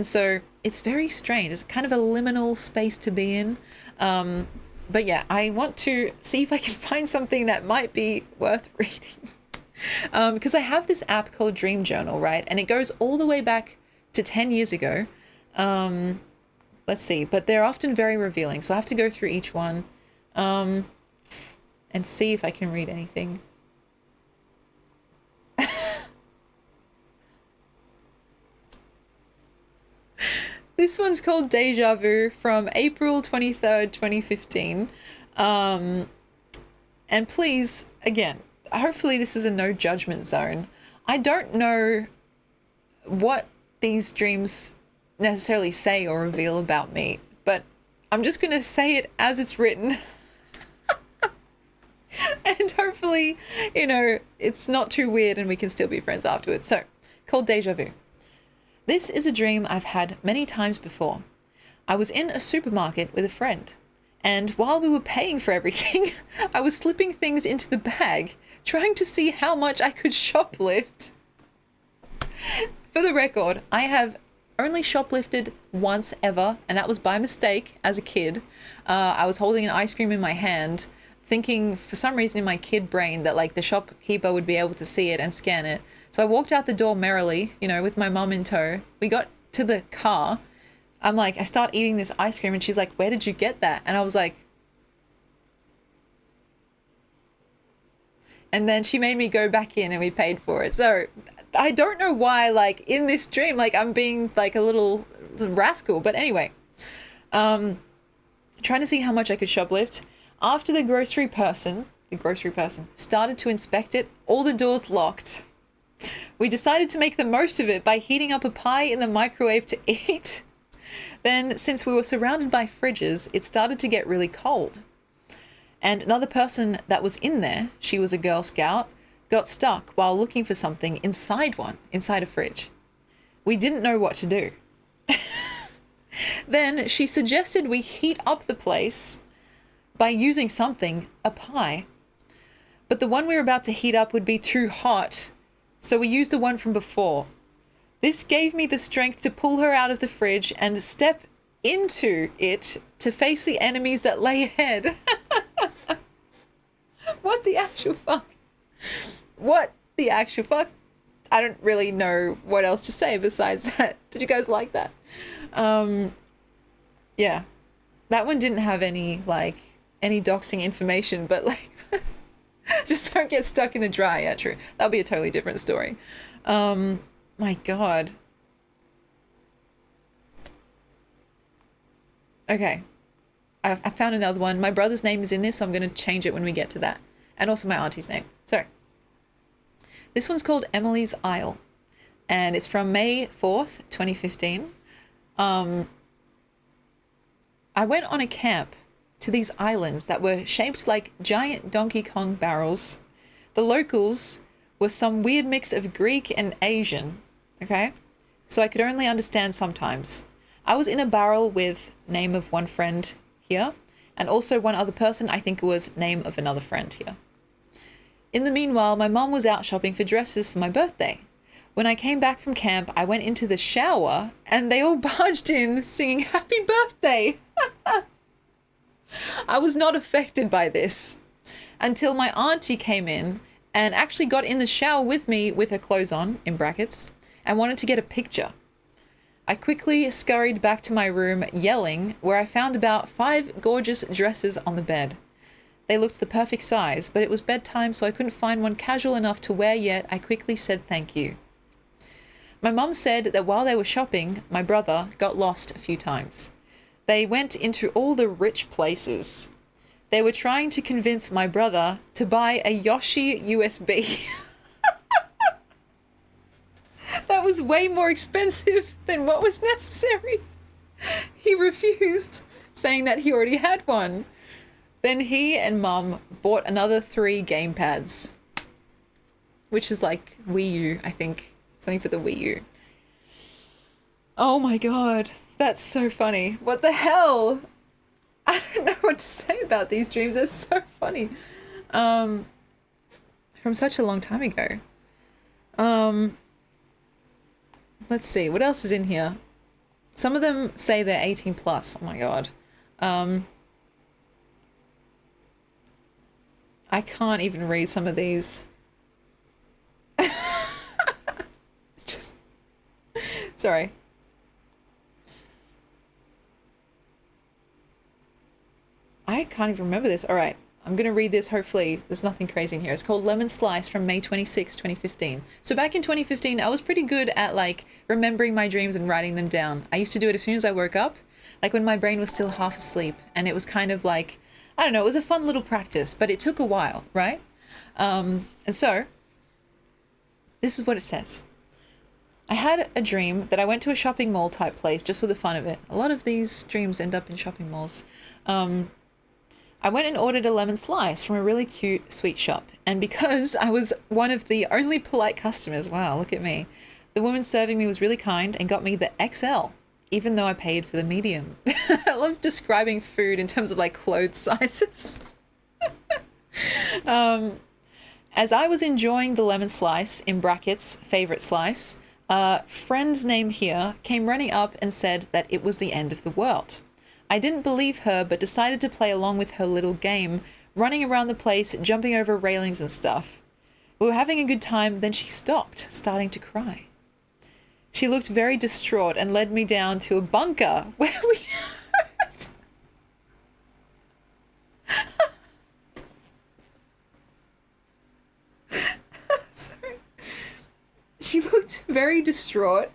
A: so it's very strange. It's kind of a liminal space to be in. But yeah, I want to see if I can find something that might be worth reading. Because I have this app called Dream Journal, right? And it goes all the way back to 10 years ago. Let's see, but they're often very revealing. So I have to go through each one and see if I can read anything. This one's called Deja Vu from April 23rd, 2015. And please, again, hopefully this is a no judgment zone. I don't know what these dreams necessarily say or reveal about me, but I'm just going to say it as it's written. And hopefully, you know, it's not too weird and we can still be friends afterwards. So, called Deja Vu. This is a dream I've had many times before. I was in a supermarket with a friend, and while we were paying for everything, I was slipping things into the bag, trying to see how much I could shoplift. For the record, I have only shoplifted once ever, and that was by mistake as a kid. I was holding an ice cream in my hand, thinking for some reason in my kid brain that like the shopkeeper would be able to see it and scan it. So I walked out the door merrily, you know, with my mum in tow. We got to the car. I'm like, I start eating this ice cream and she's like, where did you get that? And I was like, and then she made me go back in and we paid for it. So I don't know why, like in this dream, like I'm being like a little rascal, but anyway, trying to see how much I could shoplift. After the grocery person started to inspect it, all the doors locked. We decided to make the most of it by heating up a pie in the microwave to eat. Then, since we were surrounded by fridges, it started to get really cold. And another person that was in there, she was a Girl Scout, got stuck while looking for something inside a fridge. We didn't know what to do. Then she suggested we heat up the place by using something, a pie. But the one we were about to heat up would be too hot, so we used the one from before. This gave me the strength to pull her out of the fridge and step into it to face the enemies that lay ahead. What the actual fuck? What the actual fuck? I don't really know what else to say besides that. Did you guys like that? Yeah. That one didn't have any doxing information, but like, just don't get stuck in the dry. Yeah, true. That'll be a totally different story. My God. Okay. I found another one. My brother's name is in this, so I'm going to change it when we get to that. And also my auntie's name. So, this one's called Emily's Isle. And it's from May 4th, 2015. I went on a camp to these islands that were shaped like giant Donkey Kong barrels. The locals were some weird mix of Greek and Asian, okay? So I could only understand sometimes. I was in a barrel with name of one friend here, and also one other person, I think it was name of another friend here. In the meanwhile, my mum was out shopping for dresses for my birthday. When I came back from camp, I went into the shower, and they all barged in singing happy birthday. I was not affected by this until my auntie came in and actually got in the shower with me with her clothes on, in brackets, and wanted to get a picture. I quickly scurried back to my room yelling, where I found about 5 gorgeous dresses on the bed. They looked the perfect size, but it was bedtime, so I couldn't find one casual enough to wear yet. I quickly said thank you. My mum said that while they were shopping, my brother got lost a few times. They went into all the rich places. They were trying to convince my brother to buy a Yoshi USB. That was way more expensive than what was necessary. He refused, saying that he already had one. Then he and Mum bought another 3 gamepads, which is like Wii U, I think. Something for the Wii U. Oh my god, that's so funny. What the hell? I don't know what to say about these dreams. They're so funny. From such a long time ago. Let's see, what else is in here? Some of them say they're 18 plus. Oh my god. I can't even read some of these. Just sorry. I can't even remember this. All right. I'm going to read this. Hopefully there's nothing crazy in here. It's called Lemon Slice from May 26, 2015. So back in 2015, I was pretty good at like remembering my dreams and writing them down. I used to do it as soon as I woke up, like when my brain was still half asleep. And it was kind of like, I don't know, it was a fun little practice, but it took a while, right? And so this is what it says. I had a dream that I went to a shopping mall type place just for the fun of it. A lot of these dreams end up in shopping malls. I went and ordered a lemon slice from a really cute sweet shop. And because I was one of the only polite customers, wow, look at me, the woman serving me was really kind and got me the XL, even though I paid for the medium. I love describing food in terms of like clothes sizes. As I was enjoying the lemon slice, in brackets, favorite slice, a friend's name here came running up and said that it was the end of the world. I didn't believe her, but decided to play along with her little game, running around the place, jumping over railings and stuff. We were having a good time, then she stopped, starting to cry. She looked very distraught and led me down to a bunker where we heard... Sorry. She looked very distraught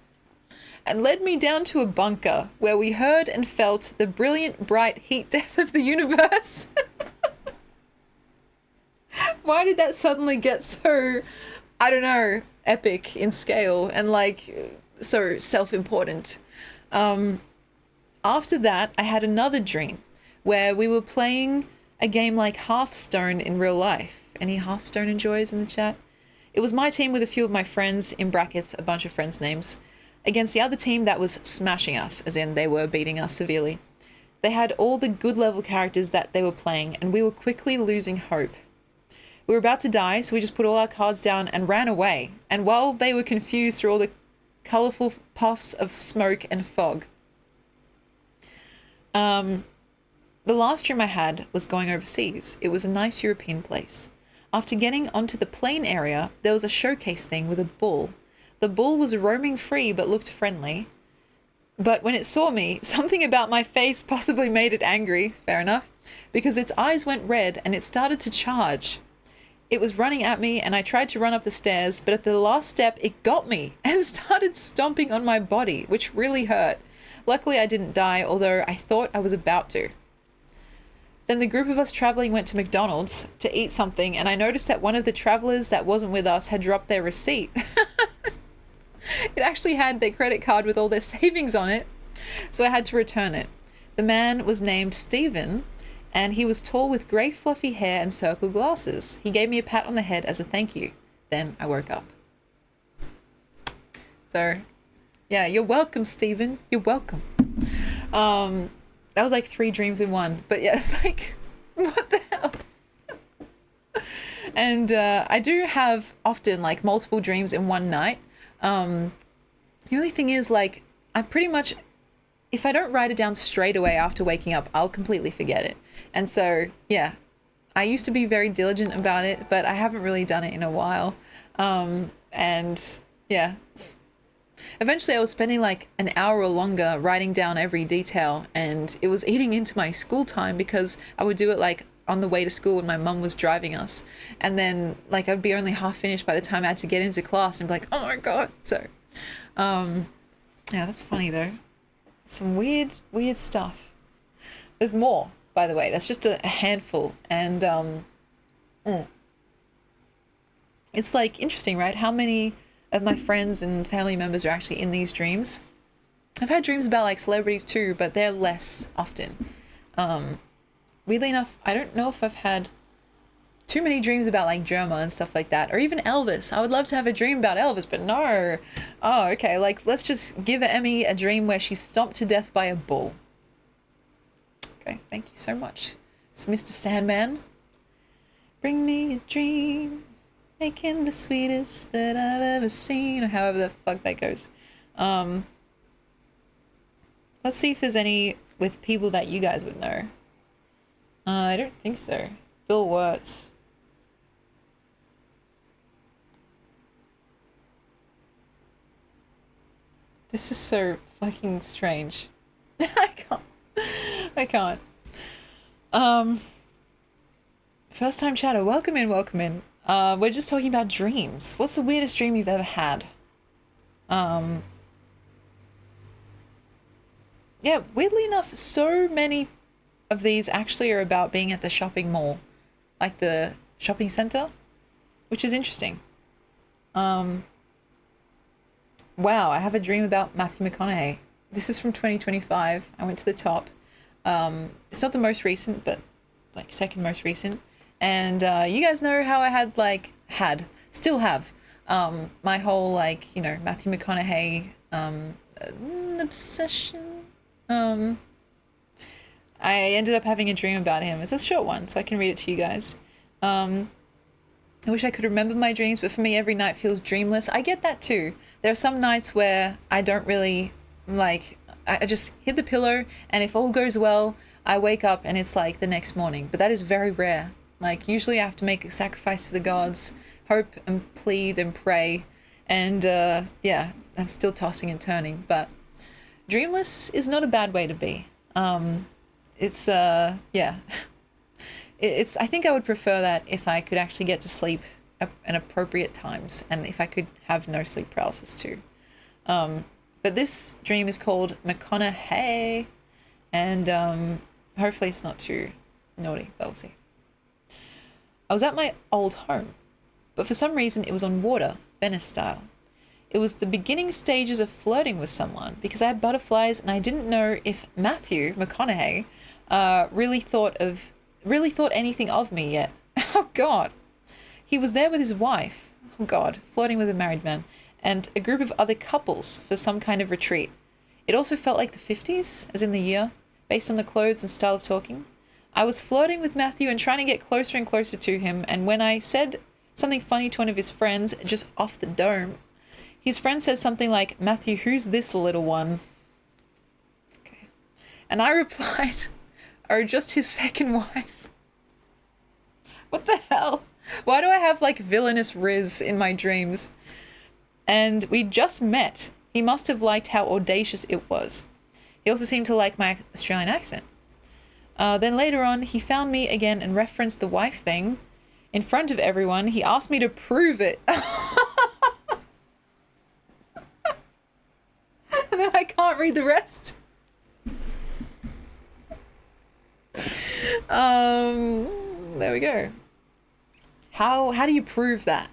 A: and led me down to a bunker where we heard and felt the brilliant, bright heat death of the universe. Why did that suddenly get so, I don't know, epic in scale and like so self-important? After that, I had another dream where we were playing a game like Hearthstone in real life. Any Hearthstone enjoyers in the chat? It was my team with a few of my friends, in brackets, a bunch of friends' names, against the other team that was smashing us, as in they were beating us severely. They had all the good level characters that they were playing, and we were quickly losing hope. We were about to die, so we just put all our cards down and ran away. And while they were confused through all the colourful puffs of smoke and fog. The last dream I had was going overseas. It was a nice European place. After getting onto the plane area, there was a showcase thing with a bull. The bull was roaming free but looked friendly. But when it saw me, something about my face possibly made it angry, fair enough, because its eyes went red and it started to charge. It was running at me and I tried to run up the stairs, but at the last step it got me and started stomping on my body, which really hurt. Luckily I didn't die, although I thought I was about to. Then the group of us traveling went to McDonald's to eat something, and I noticed that one of the travelers that wasn't with us had dropped their receipt. It actually had their credit card with all their savings on it, so I had to return it. The man was named Stephen, and he was tall with grey fluffy hair and circle glasses. He gave me a pat on the head as a thank you. Then I woke up. So, yeah, you're welcome, Stephen. You're welcome. That was like 3 dreams in one. But yeah, it's like, what the hell? And I do have often like multiple dreams in one night. The only thing is, like, I pretty much, if I don't write it down straight away after waking up, I'll completely forget it. And so, yeah, I used to be very diligent about it, but I haven't really done it in a while. And yeah, eventually I was spending like an hour or longer writing down every detail, and it was eating into my school time because I would do it like on the way to school when my mum was driving us. And then like I'd be only half finished by the time I had to get into class and be like, oh my God. So, yeah, that's funny though. Some weird stuff. There's more, by the way. That's just a handful. And it's like interesting, right? How many of my friends and family members are actually in these dreams. I've had dreams about like celebrities too, but they're less often. Weirdly enough, I don't know if I've had too many dreams about like Jerma and stuff like that, or even Elvis. I would love to have a dream about Elvis, but no. Oh, okay, like let's just give Emmy a dream where she's stomped to death by a bull. Okay, thank you so much. It's Mr. Sandman. Bring me a dream, making the sweetest that I've ever seen, or however the fuck that goes. Let's see if there's any with people that you guys would know. I don't think so. Bill Wirtz. This is so fucking strange. I can't. I can't. First time chatter, welcome in, welcome in. We're just talking about dreams. What's the weirdest dream you've ever had? Yeah, weirdly enough, so many of these actually are about being at the shopping mall, like the shopping center, which is interesting. Wow, I have a dream about Matthew McConaughey. This is from 2025. I went to the top. It's not the most recent, but like second most recent. And you guys know how I still have my whole like, you know, Matthew McConaughey obsession. I ended up having a dream about him. It's a short one, so I can read it to you guys. I wish I could remember my dreams, but for me, every night feels dreamless. I get that too. There are some nights where I don't really, like, I just hit the pillow, and if all goes well, I wake up and it's like the next morning. But that is very rare. Like, usually I have to make a sacrifice to the gods, hope and plead and pray. And, yeah, I'm still tossing and turning. But dreamless is not a bad way to be. Yeah. I think I would prefer that if I could actually get to sleep at appropriate times, and if I could have no sleep paralysis too. But this dream is called McConaughey, and hopefully it's not too naughty, but we'll see. I was at my old home, but for some reason it was on water, Venice style. It was the beginning stages of flirting with someone because I had butterflies and I didn't know if Matthew McConaughey really thought anything of me yet. Oh God. He was there with his wife. Oh God, flirting with a married man and a group of other couples for some kind of retreat. It also felt like the 50s, as in the year, based on the clothes and style of talking. I was flirting with Matthew and trying to get closer and closer to him, and when I said something funny to one of his friends, just off the dome, his friend said something like, "Matthew, who's this little one?" Okay. And I replied, "Oh, just his second wife." What the hell? Why do I have like villainous Riz in my dreams? And we just met. He must have liked how audacious it was. He also seemed to like my Australian accent. Then later on, he found me again and referenced the wife thing. In front of everyone, he asked me to prove it. And then I can't read the rest. There we go. How do you prove that?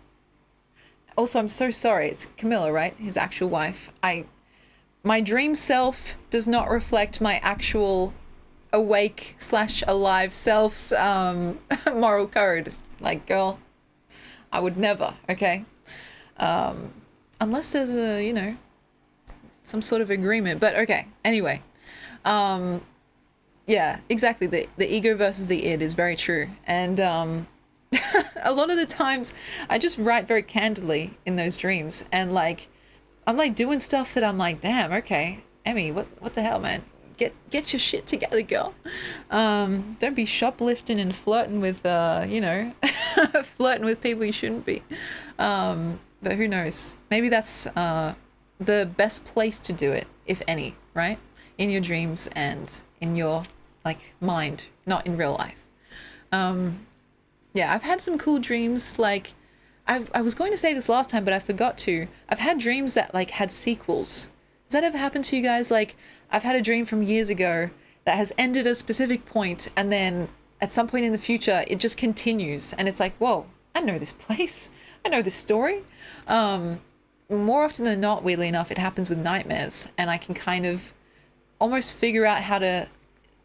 A: Also, I'm so sorry. It's Camilla, right? His actual wife. My dream self does not reflect my actual awake/alive self's moral code. Like, girl, I would never, okay? Unless there's a, you know, some sort of agreement. But okay, anyway. Yeah, exactly. The ego versus the id is very true. And a lot of the times I just write very candidly in those dreams. And like, I'm like doing stuff that I'm like, damn, okay, Emmy, what the hell, man? Get your shit together, girl. Don't be shoplifting and flirting with, you know, flirting with people you shouldn't be. But who knows? Maybe that's the best place to do it, if any, right? In your dreams and in your like mind, not in real life. Yeah, I've had some cool dreams. Like, I was going to say this last time, but I forgot to. I've had dreams that like had sequels. Has that ever happened to you guys? Like, I've had a dream from years ago that has ended at a specific point, and then at some point in the future, it just continues, and it's like, whoa, I know this place. I know this story. more often than not, weirdly enough, it happens with nightmares, and I can kind of almost figure out how to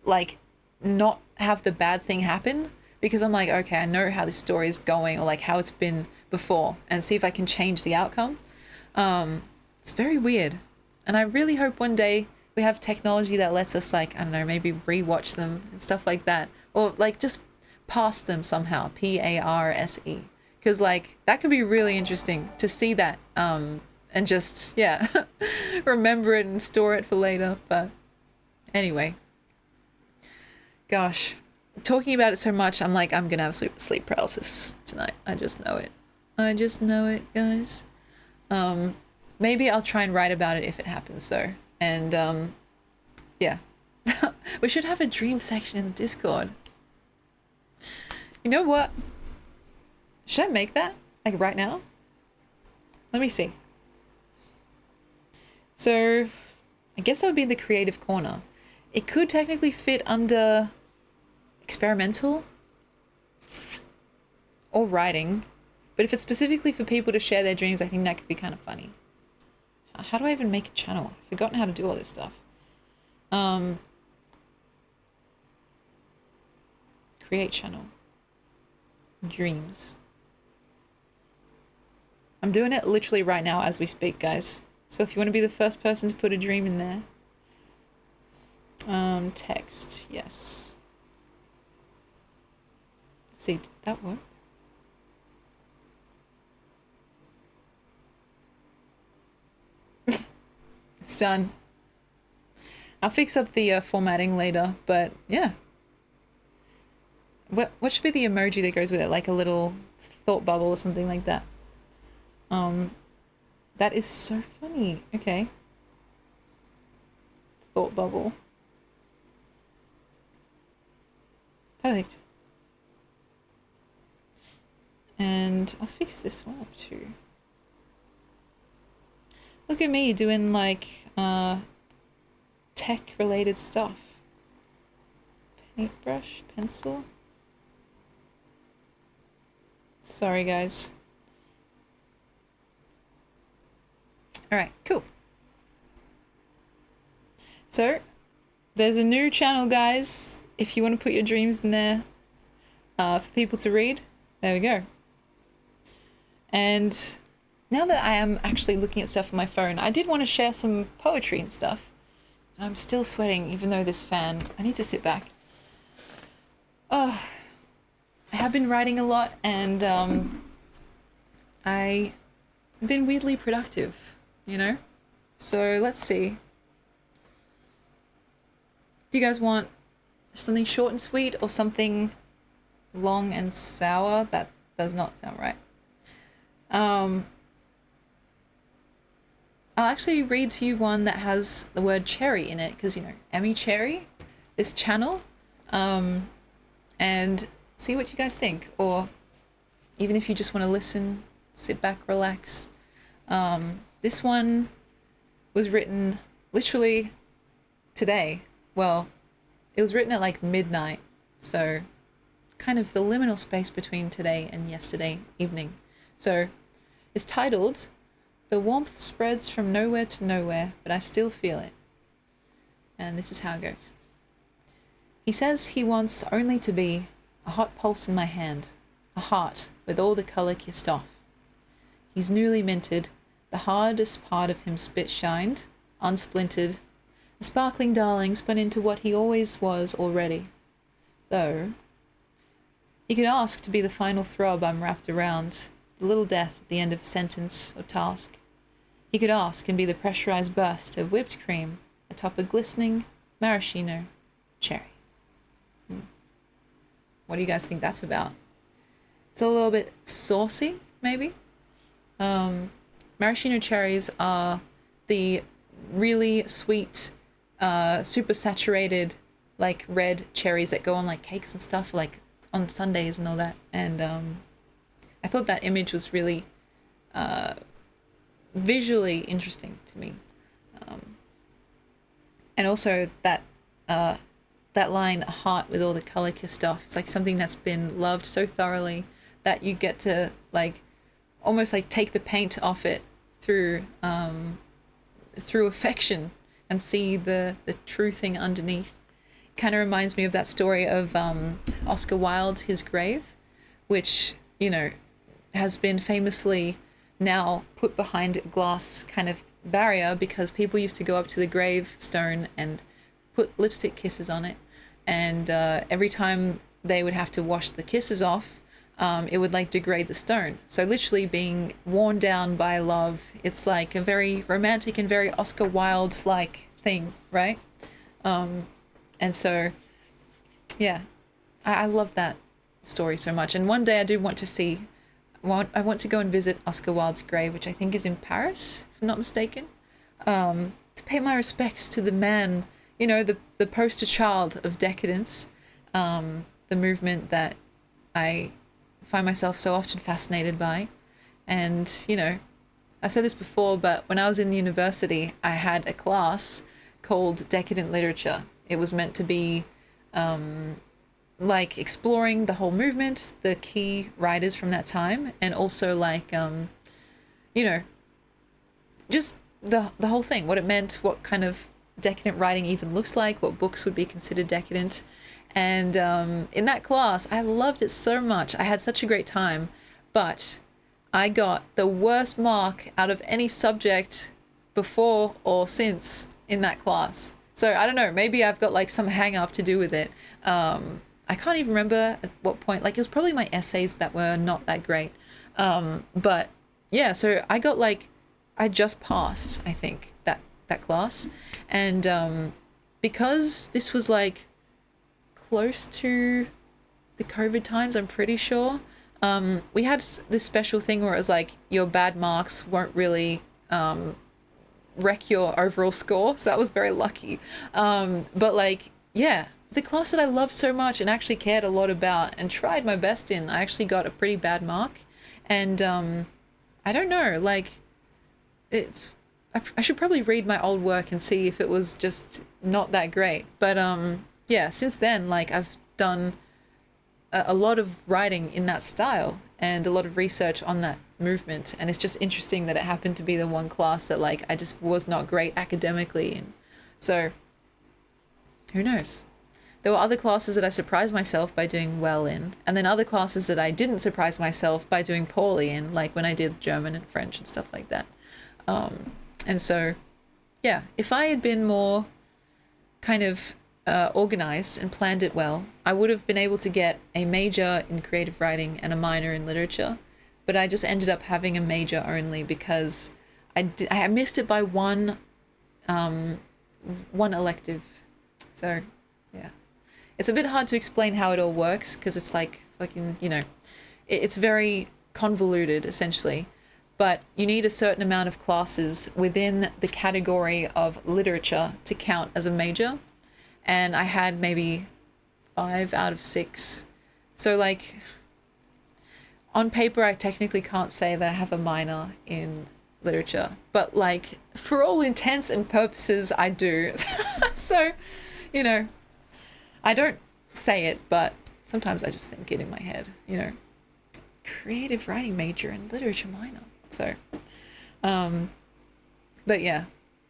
A: like not have the bad thing happen, because I'm like, okay, I know how this story is going, or like how it's been before, and see if I can change the outcome. It's very weird, and I really hope one day we have technology that lets us, like, I don't know, maybe rewatch them and stuff like that, or like just pass them somehow, PARSE, because like that could be really interesting to see that, and just, yeah, remember it and store it for later. But anyway, gosh, talking about it so much, I'm like, I'm gonna have sleep paralysis tonight. I just know it. I just know it, guys. Maybe I'll try and write about it if it happens though. And yeah. We should have a dream section in the Discord. You know what? Should I make that? Like right now? Let me see. So, I guess that would be the creative corner. It could technically fit under experimental or writing, but if it's specifically for people to share their dreams, I think that could be kind of funny. How do I even make a channel? I've forgotten how to do all this stuff. Create channel. Dreams. I'm doing it literally right now as we speak, guys. So if you want to be the first person to put a dream in there. Text, yes. Let's see, did that work? It's done. I'll fix up the formatting later, but yeah. What should be the emoji that goes with it? Like a little thought bubble or something like that. That is so funny. Okay. Thought bubble. Perfect. And I'll fix this one up too. Look at me doing like tech related stuff. Paintbrush, pencil. Sorry guys. Alright, cool. So, there's a new channel, guys. If you want to put your dreams in there for people to read, there we go. And now that I am actually looking at stuff on my phone, I did want to share some poetry and stuff. I'm still sweating, even though this fan... I need to sit back. Oh, I have been writing a lot, and I've been weirdly productive, you know? So let's see. Do you guys want something short and sweet, or something long and sour? That does not sound right. I'll actually read to you one that has the word cherry in it, because, you know, Emmy Cherry, this channel, and see what you guys think, or even if you just want to listen, sit back, relax. This one was written literally today. Well, it was written at like midnight, so kind of the liminal space between today and yesterday evening. So it's titled, "The warmth spreads from nowhere to nowhere, but I still feel it." And this is how it goes. He says he wants only to be a hot pulse in my hand, a heart with all the colour kissed off. He's newly minted, the hardest part of him spit shined, unsplintered, a sparkling darling spun into what he always was already. Though, he could ask to be the final throb I'm wrapped around, the little death at the end of a sentence or task. He could ask and be the pressurized burst of whipped cream atop a glistening maraschino cherry. What do you guys think that's about? It's a little bit saucy, maybe? Maraschino cherries are the really sweet, super saturated, like red cherries that go on like cakes and stuff, like on Sundays and all that. And I thought that image was really visually interesting to me. And also that line, a heart with all the color kissed stuff. It's like something that's been loved so thoroughly that you get to like almost like take the paint off it through through affection and see the true thing underneath. Kind of reminds me of that story of Oscar Wilde, his grave, which, you know, has been famously now put behind a glass kind of barrier because people used to go up to the gravestone and put lipstick kisses on it. And every time they would have to wash the kisses off, it would like degrade the stone. So literally being worn down by love, it's like a very romantic and very Oscar Wilde-like thing, right? And so, yeah, I love that story so much. And one day I do want to see, I want to go and visit Oscar Wilde's grave, which I think is in Paris, if I'm not mistaken, to pay my respects to the man, you know, the poster child of decadence, the movement that I find myself so often fascinated by. And, you know, I said this before, but when I was in university, I had a class called Decadent Literature. It was meant to be like exploring the whole movement, the key writers from that time, and also like, you know, just the whole thing, what it meant, what kind of decadent writing even looks like, what books would be considered decadent. And in that class, I loved it so much. I had such a great time, but I got the worst mark out of any subject before or since in that class. So I don't know, maybe I've got like some hang up to do with it. I can't even remember at what point, like it was probably my essays that were not that great. But yeah, so I got like, I just passed, I think, that class. And because this was like close to the COVID times, I'm pretty sure, we had this special thing where it was like your bad marks won't really wreck your overall score, so that was very lucky. But like, yeah, the class that I loved so much and actually cared a lot about and tried my best in, I actually got a pretty bad mark. And I don't know, like, I should probably read my old work and see if it was just not that great. But yeah, since then, like, I've done a lot of writing in that style and a lot of research on that movement, and it's just interesting that it happened to be the one class that like I just was not great academically in. So who knows? There were other classes that I surprised myself by doing well in, and then other classes that I didn't surprise myself by doing poorly in, like when I did German and French and stuff like that. And so yeah, if I had been more kind of organized and planned it well, I would have been able to get a major in creative writing and a minor in literature. But I just ended up having a major only because I missed it by one elective. So yeah, it's a bit hard to explain how it all works because it's like fucking, you know, it's very convoluted essentially. But you need a certain amount of classes within the category of literature to count as a major. And I had maybe 5 out of 6. So like, on paper, I technically can't say that I have a minor in literature, but like for all intents and purposes, I do. So, you know, I don't say it, but sometimes I just think it in my head, you know, creative writing major and literature minor. So, but yeah,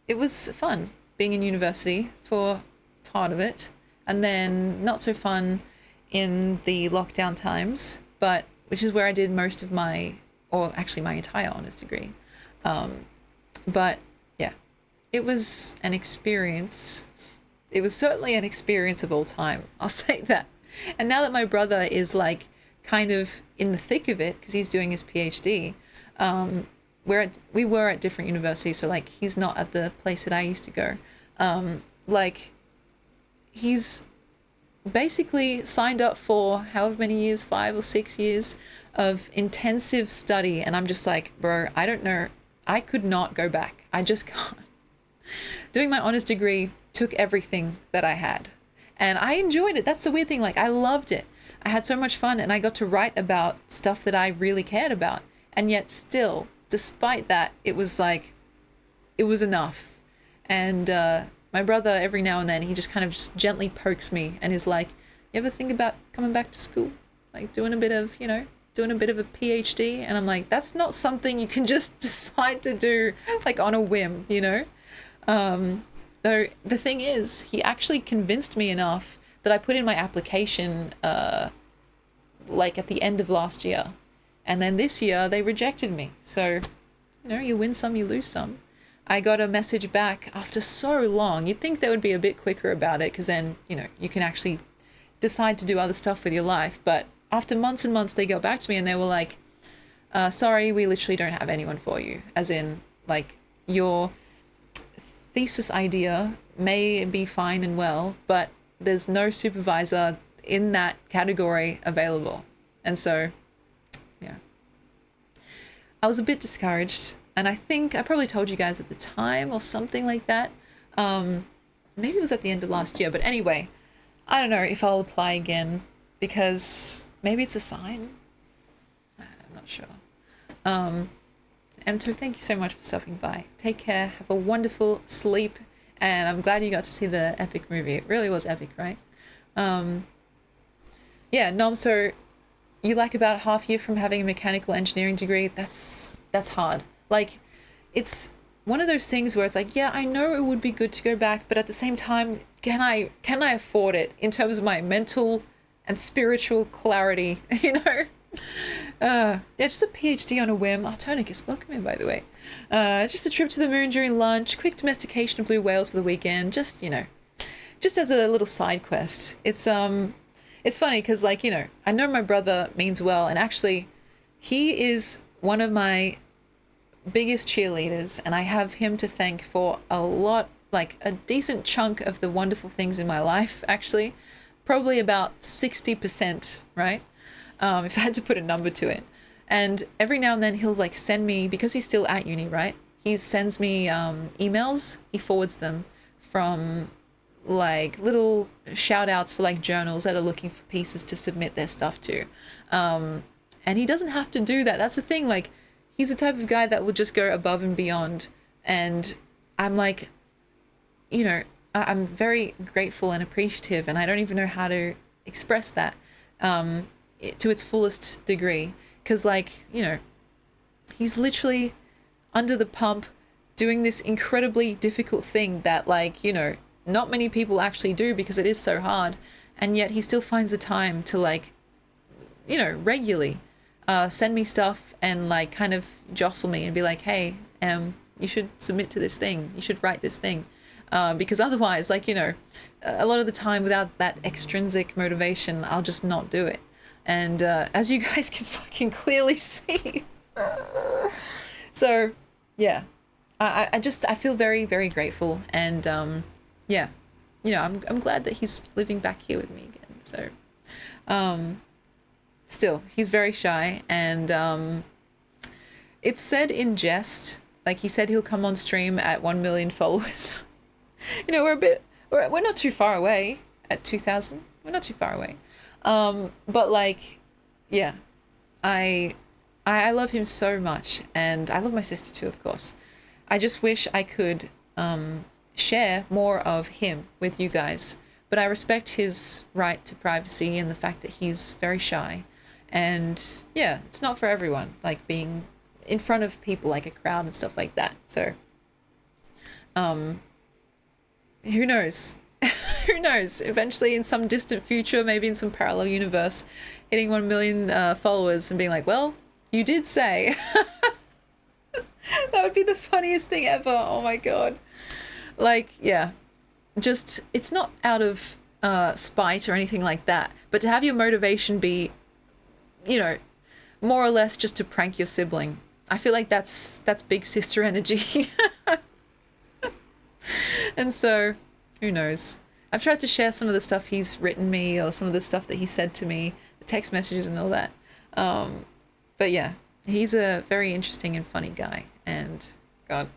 A: it was fun being in university for part of it, and then not so fun in the lockdown times, but which is where I did most of my, or actually my entire honours degree. But yeah, it was an experience. It was certainly an experience of all time, I'll say that. And now that my brother is like kind of in the thick of it, because he's doing his PhD, we were at different universities, so like he's not at the place that I used to go. Like he's basically signed up for however many years, 5 or 6 years of intensive study, and I'm just like, bro, I don't know, I could not go back. I just can't. Doing my honors degree took everything that I had, and I enjoyed it. That's the weird thing, like I loved it. I had so much fun, and I got to write about stuff that I really cared about, and yet still, despite that, it was like, it was enough. And my brother, every now and then, he just kind of just gently pokes me and is like, you ever think about coming back to school? Like doing a bit of, you know, doing a bit of a PhD. And I'm like, that's not something you can just decide to do like on a whim, you know? Though the thing is, he actually convinced me enough that I put in my application like at the end of last year. And then this year they rejected me. So, you know, you win some, you lose some. I got a message back after so long. You'd think they would be a bit quicker about it because then, you know, you can actually decide to do other stuff with your life. But after months and months, they got back to me and they were like, sorry, we literally don't have anyone for you. As in, like, your thesis idea may be fine and well, but there's no supervisor in that category available. And so, yeah, I was a bit discouraged. And I think I probably told you guys at the time or something like that. Maybe it was at the end of last year. But anyway, I don't know if I'll apply again because maybe it's a sign. I'm not sure. Emto, thank you so much for stopping by. Take care. Have a wonderful sleep. And I'm glad you got to see the epic movie. It really was epic, right? Yeah, Nom, so you like about half year from having a mechanical engineering degree. That's hard. Like, it's one of those things where it's like, yeah, I know it would be good to go back, but at the same time, can I afford it in terms of my mental and spiritual clarity, you know? Yeah, just a PhD on a whim. Artonicus, welcome in, by the way. Just a trip to the moon during lunch, quick domestication of blue whales for the weekend, just, you know, just as a little side quest. It's funny because, like, you know, I know my brother means well, and actually he is one of my biggest cheerleaders, and I have him to thank for a lot, like a decent chunk of the wonderful things in my life, actually. Probably about 60%, right? If I had to put a number to it. And every now and then he'll like send me, because he's still at uni, right? He sends me emails, he forwards them from like little shout outs for like journals that are looking for pieces to submit their stuff to. And he doesn't have to do that. That's the thing, like, he's the type of guy that will just go above and beyond. And I'm like, you know, I'm very grateful and appreciative, and I don't even know how to express that to its fullest degree. Because, like, you know, he's literally under the pump doing this incredibly difficult thing that, like, you know, not many people actually do because it is so hard. And yet he still finds the time to, like, you know, regularly send me stuff and like kind of jostle me and be like, hey, you should submit to this thing. You should write this thing. Because otherwise, like, you know, a lot of the time without that extrinsic motivation, I'll just not do it. And as you guys can fucking clearly see. So, yeah, I feel very, very grateful. And yeah, you know, I'm glad that he's living back here with me again. So, still, he's very shy, and it's said in jest, like he said he'll come on stream at 1 million followers. You know, we're not too far away at 2,000. We're not too far away. But like, yeah, I love him so much, and I love my sister too, of course. I just wish I could share more of him with you guys, but I respect his right to privacy and the fact that he's very shy. And yeah, it's not for everyone, like being in front of people, like a crowd and stuff like that. So, who knows? Who knows? Eventually, in some distant future, maybe in some parallel universe, hitting 1 million followers and being like, well, you did say. That would be the funniest thing ever. Oh my God. Like, yeah, just, it's not out of spite or anything like that, but to have your motivation be, you know, more or less just to prank your sibling. I feel like that's big sister energy. And so, who knows? I've tried to share some of the stuff he's written me, or some of the stuff that he said to me, the text messages and all that. But yeah, he's a very interesting and funny guy. And God,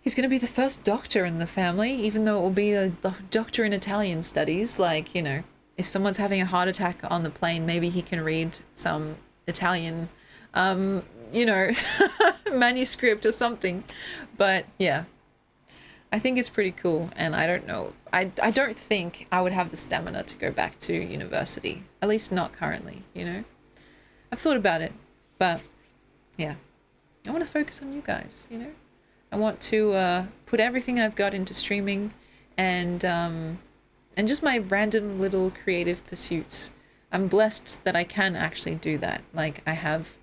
A: he's going to be the first doctor in the family, even though it will be a doctor in Italian studies. Like, you know, if someone's having a heart attack on the plane, maybe he can read some Italian, you know, manuscript or something. But yeah, I think it's pretty cool. And I don't know, I don't think I would have the stamina to go back to university, at least not currently, you know. I've thought about it, but yeah, I want to focus on you guys, you know? I want to put everything I've got into streaming and just my random little creative pursuits. I'm blessed that I can actually do that. Like, I have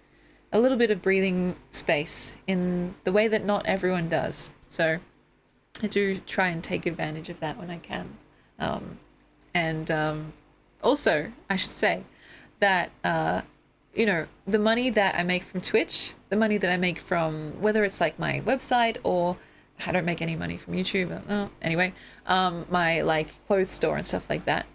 A: a little bit of breathing space in the way that not everyone does. So I do try and take advantage of that when I can. And also, I should say that, you know, the money that I make from Twitch, the money that I make from whether it's like my website or I don't make any money from YouTube. But, anyway, my like clothes store and stuff like that.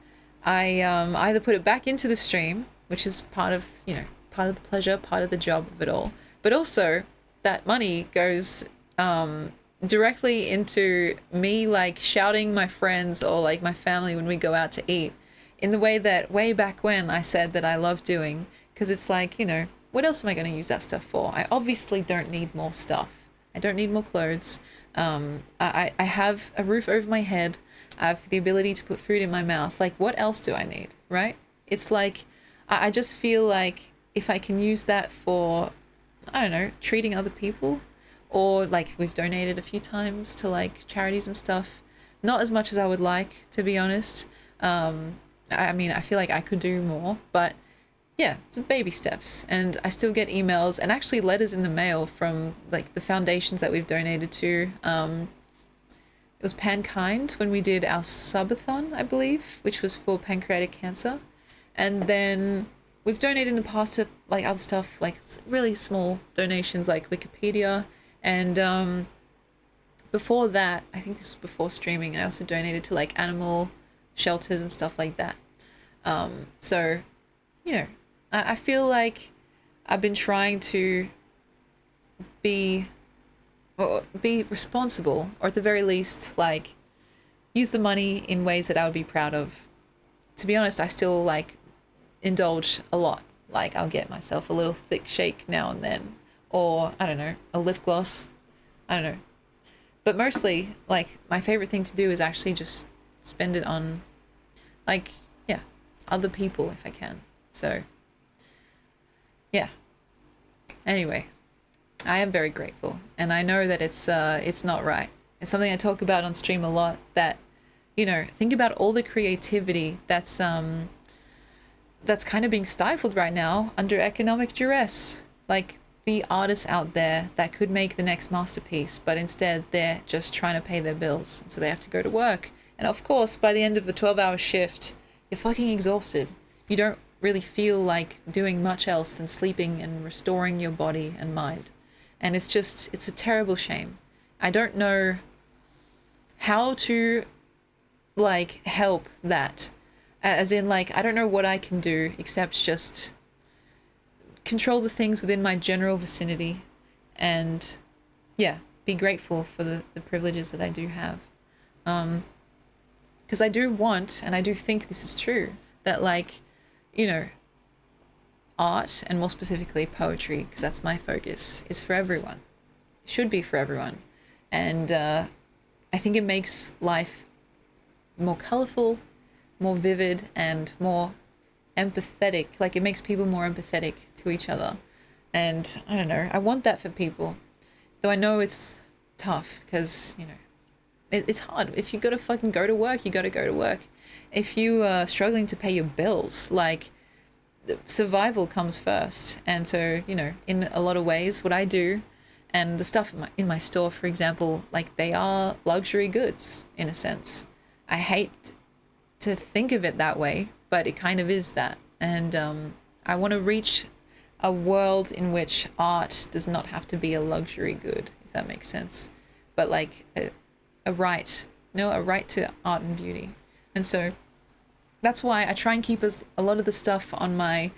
A: I either put it back into the stream, which is part of, you know, part of the pleasure, part of the job of it all. But also that money goes directly into me like shouting my friends or like my family when we go out to eat in the way that way back when I said that I love doing, because it's like, you know, what else am I going to use that stuff for? I obviously don't need more stuff. I don't need more clothes. I have a roof over my head. I have the ability to put food in my mouth. Like, what else do I need, right? It's like, I just feel like if I can use that for, I don't know, treating other people, or like we've donated a few times to like charities and stuff. Not as much as I would like, to be honest. I mean, I feel like I could do more, but yeah, it's baby steps. And I still get emails and actually letters in the mail from like the foundations that we've donated to. It was Pankind when we did our subathon, I believe, which was for pancreatic cancer. And then we've donated in the past to like other stuff, like really small donations like Wikipedia. And before that, I think this was before streaming, I also donated to like animal shelters and stuff like that. So, you know, I feel like I've been trying to be responsible, or at the very least, like, use the money in ways that I would be proud of. To be honest, I still, like, indulge a lot. Like, I'll get myself a little thick shake now and then, or, I don't know, a lip gloss. I don't know. But mostly, like, my favorite thing to do is actually just spend it on, like, yeah, other people if I can. So, yeah. Anyway, I am very grateful, and I know that it's not right. It's something I talk about on stream a lot, that, you know, think about all the creativity that's kind of being stifled right now under economic duress. Like, the artists out there that could make the next masterpiece, but instead they're just trying to pay their bills, and so they have to go to work. And of course, by the end of a 12-hour shift, you're fucking exhausted. You don't really feel like doing much else than sleeping and restoring your body and mind. And it's a terrible shame. I don't know how to, like, help that. As in, like, I don't know what I can do except just control the things within my general vicinity and, yeah, be grateful for the privileges that I do have. Because I do want, and I do think this is true, that, like, you know, art, and more specifically poetry, because that's my focus, is for everyone. It should be for everyone. And I think it makes life more colorful, more vivid, and more empathetic. Like, it makes people more empathetic to each other. And I don't know, I want that for people. Though I know it's tough, because, you know, it's hard. If you gotta fucking go to work, you gotta go to work. If you are struggling to pay your bills, like, survival comes first. And so, you know, in a lot of ways, what I do and the stuff in my store, for example, like, they are luxury goods in a sense. I hate to think of it that way, but it kind of is that. And I want to reach a world in which art does not have to be a luxury good, if that makes sense, but like a right, a right to art and beauty. And so that's why I try and keep a lot of the stuff on my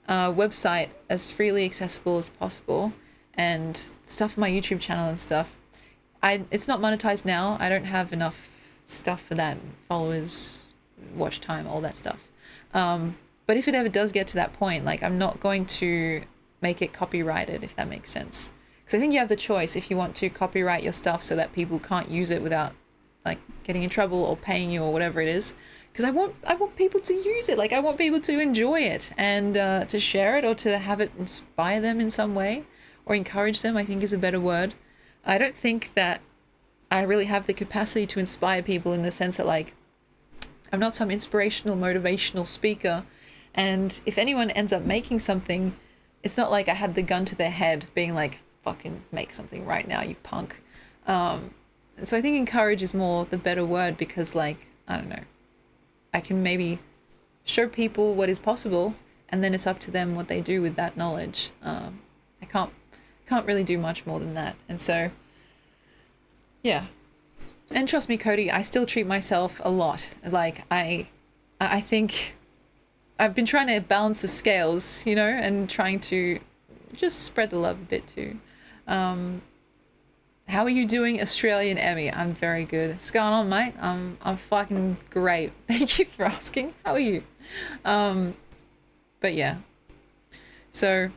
A: website as freely accessible as possible, and stuff on my YouTube channel and stuff. It's not monetized now. I don't have enough stuff for that, followers, watch time, all that stuff. But if it ever does get to that point, like, I'm not going to make it copyrighted, if that makes sense. Because I think you have the choice if you want to copyright your stuff so that people can't use it without, like, getting in trouble or paying you or whatever it is. because I want people to use it. Like, I want people to enjoy it and to share it, or to have it inspire them in some way, or encourage them, I think is a better word. I don't think that I really have the capacity to inspire people, in the sense that, like, I'm not some inspirational, motivational speaker. And if anyone ends up making something, it's not like I had the gun to their head being like, fucking make something right now, you punk. And so I think encourage is more the better word, because, like, I don't know, I can maybe show people what is possible, and then it's up to them what they do with that knowledge. I can't really do much more than that. And so, yeah. And trust me, Cody, I still treat myself a lot. Like, I think I've been trying to balance the scales, you know, and trying to just spread the love a bit too. How are you doing, Australian Emmy? I'm very good. What's going on, mate? I'm fucking great. Thank you for asking. How are you? But yeah. So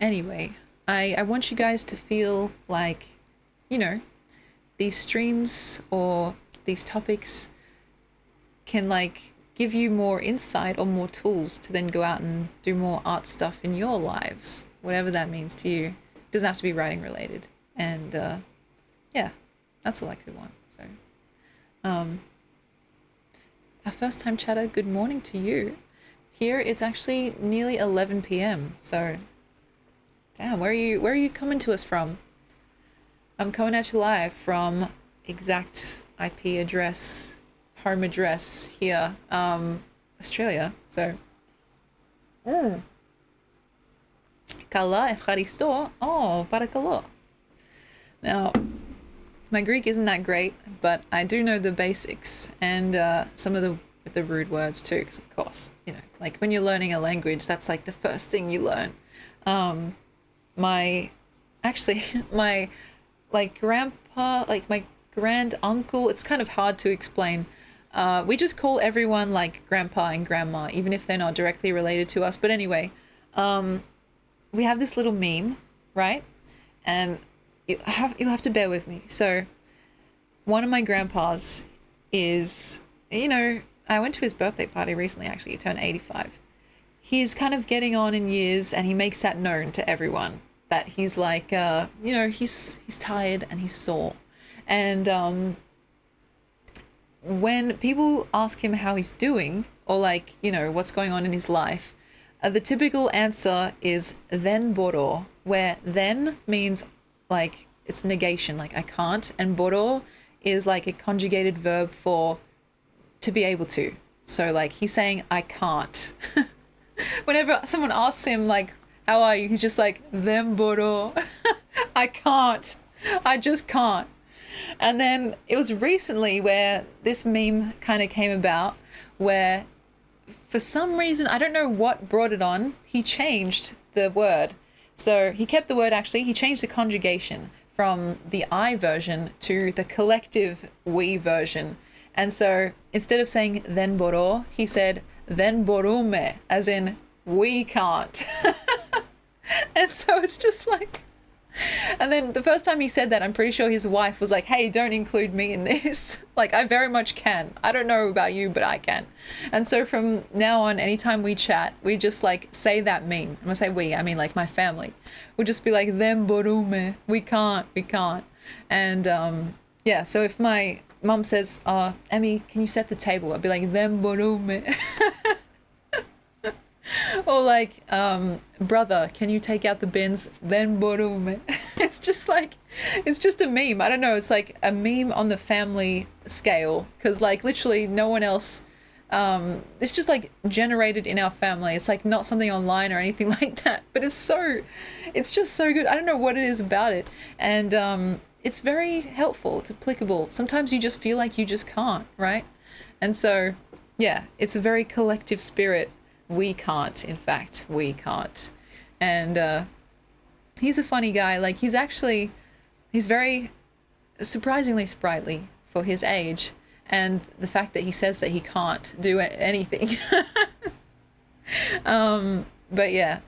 A: anyway, I want you guys to feel like, you know, these streams or these topics can, like, give you more insight or more tools to then go out and do more art stuff in your lives, whatever that means to you. It doesn't have to be writing related. And yeah, that's all I could want. So our first time chatter, good morning to you. Here it's actually nearly 11 p.m. So damn, where are you coming to us from? I'm coming at you live from exact IP address, home address here, Australia. So Kala Efcharisto. Oh, Barakalo. Now, my Greek isn't that great, but I do know the basics, and some of the rude words too, because of course, you know, like when you're learning a language, that's like the first thing you learn. My grandpa, like my grand uncle, it's kind of hard to explain. We just call everyone like grandpa and grandma, even if they're not directly related to us. But anyway, we have this little meme, right? And you'll have to bear with me. So one of my grandpas is, you know, I went to his birthday party recently, actually. He turned 85. He's kind of getting on in years, and he makes that known to everyone that he's like, you know, he's tired and he's sore. And when people ask him how he's doing, or like, you know, what's going on in his life, the typical answer is then boro, where then means like it's negation, like I can't, and boro is like a conjugated verb for to be able to. So like he's saying I can't. Whenever someone asks him like, how are you? He's just like, then boro. I can't. I just can't. And then it was recently where this meme kind of came about, where for some reason, I don't know what brought it on, he changed the word. So he kept the word, actually, he changed the conjugation from the I version to the collective we version. And so instead of saying then boro, he said then borume, as in we can't. And so it's just like, and then the first time he said that, I'm pretty sure his wife was like, hey, don't include me in this. Like, I very much can. I don't know about you, but I can. And so from now on, anytime we chat, we just like say that meme. I'm gonna say we, I mean like my family. We'll just be like, them borume, we can't. And yeah, so if my mum says, Emmy, can you set the table? I'd be like, them borume. Or like, brother, can you take out the bins? Then borume. It's just like, it's just a meme. I don't know. It's like a meme on the family scale. Because like literally no one else, it's just like generated in our family. It's like not something online or anything like that. But it's just so good. I don't know what it is about it. And it's very helpful. It's applicable. Sometimes you just feel like you just can't, right? And so, yeah, it's a very collective spirit. We can't, in fact, we can't. And he's a funny guy. Like, he's very surprisingly sprightly for his age. And the fact that he says that he can't do anything. But yeah.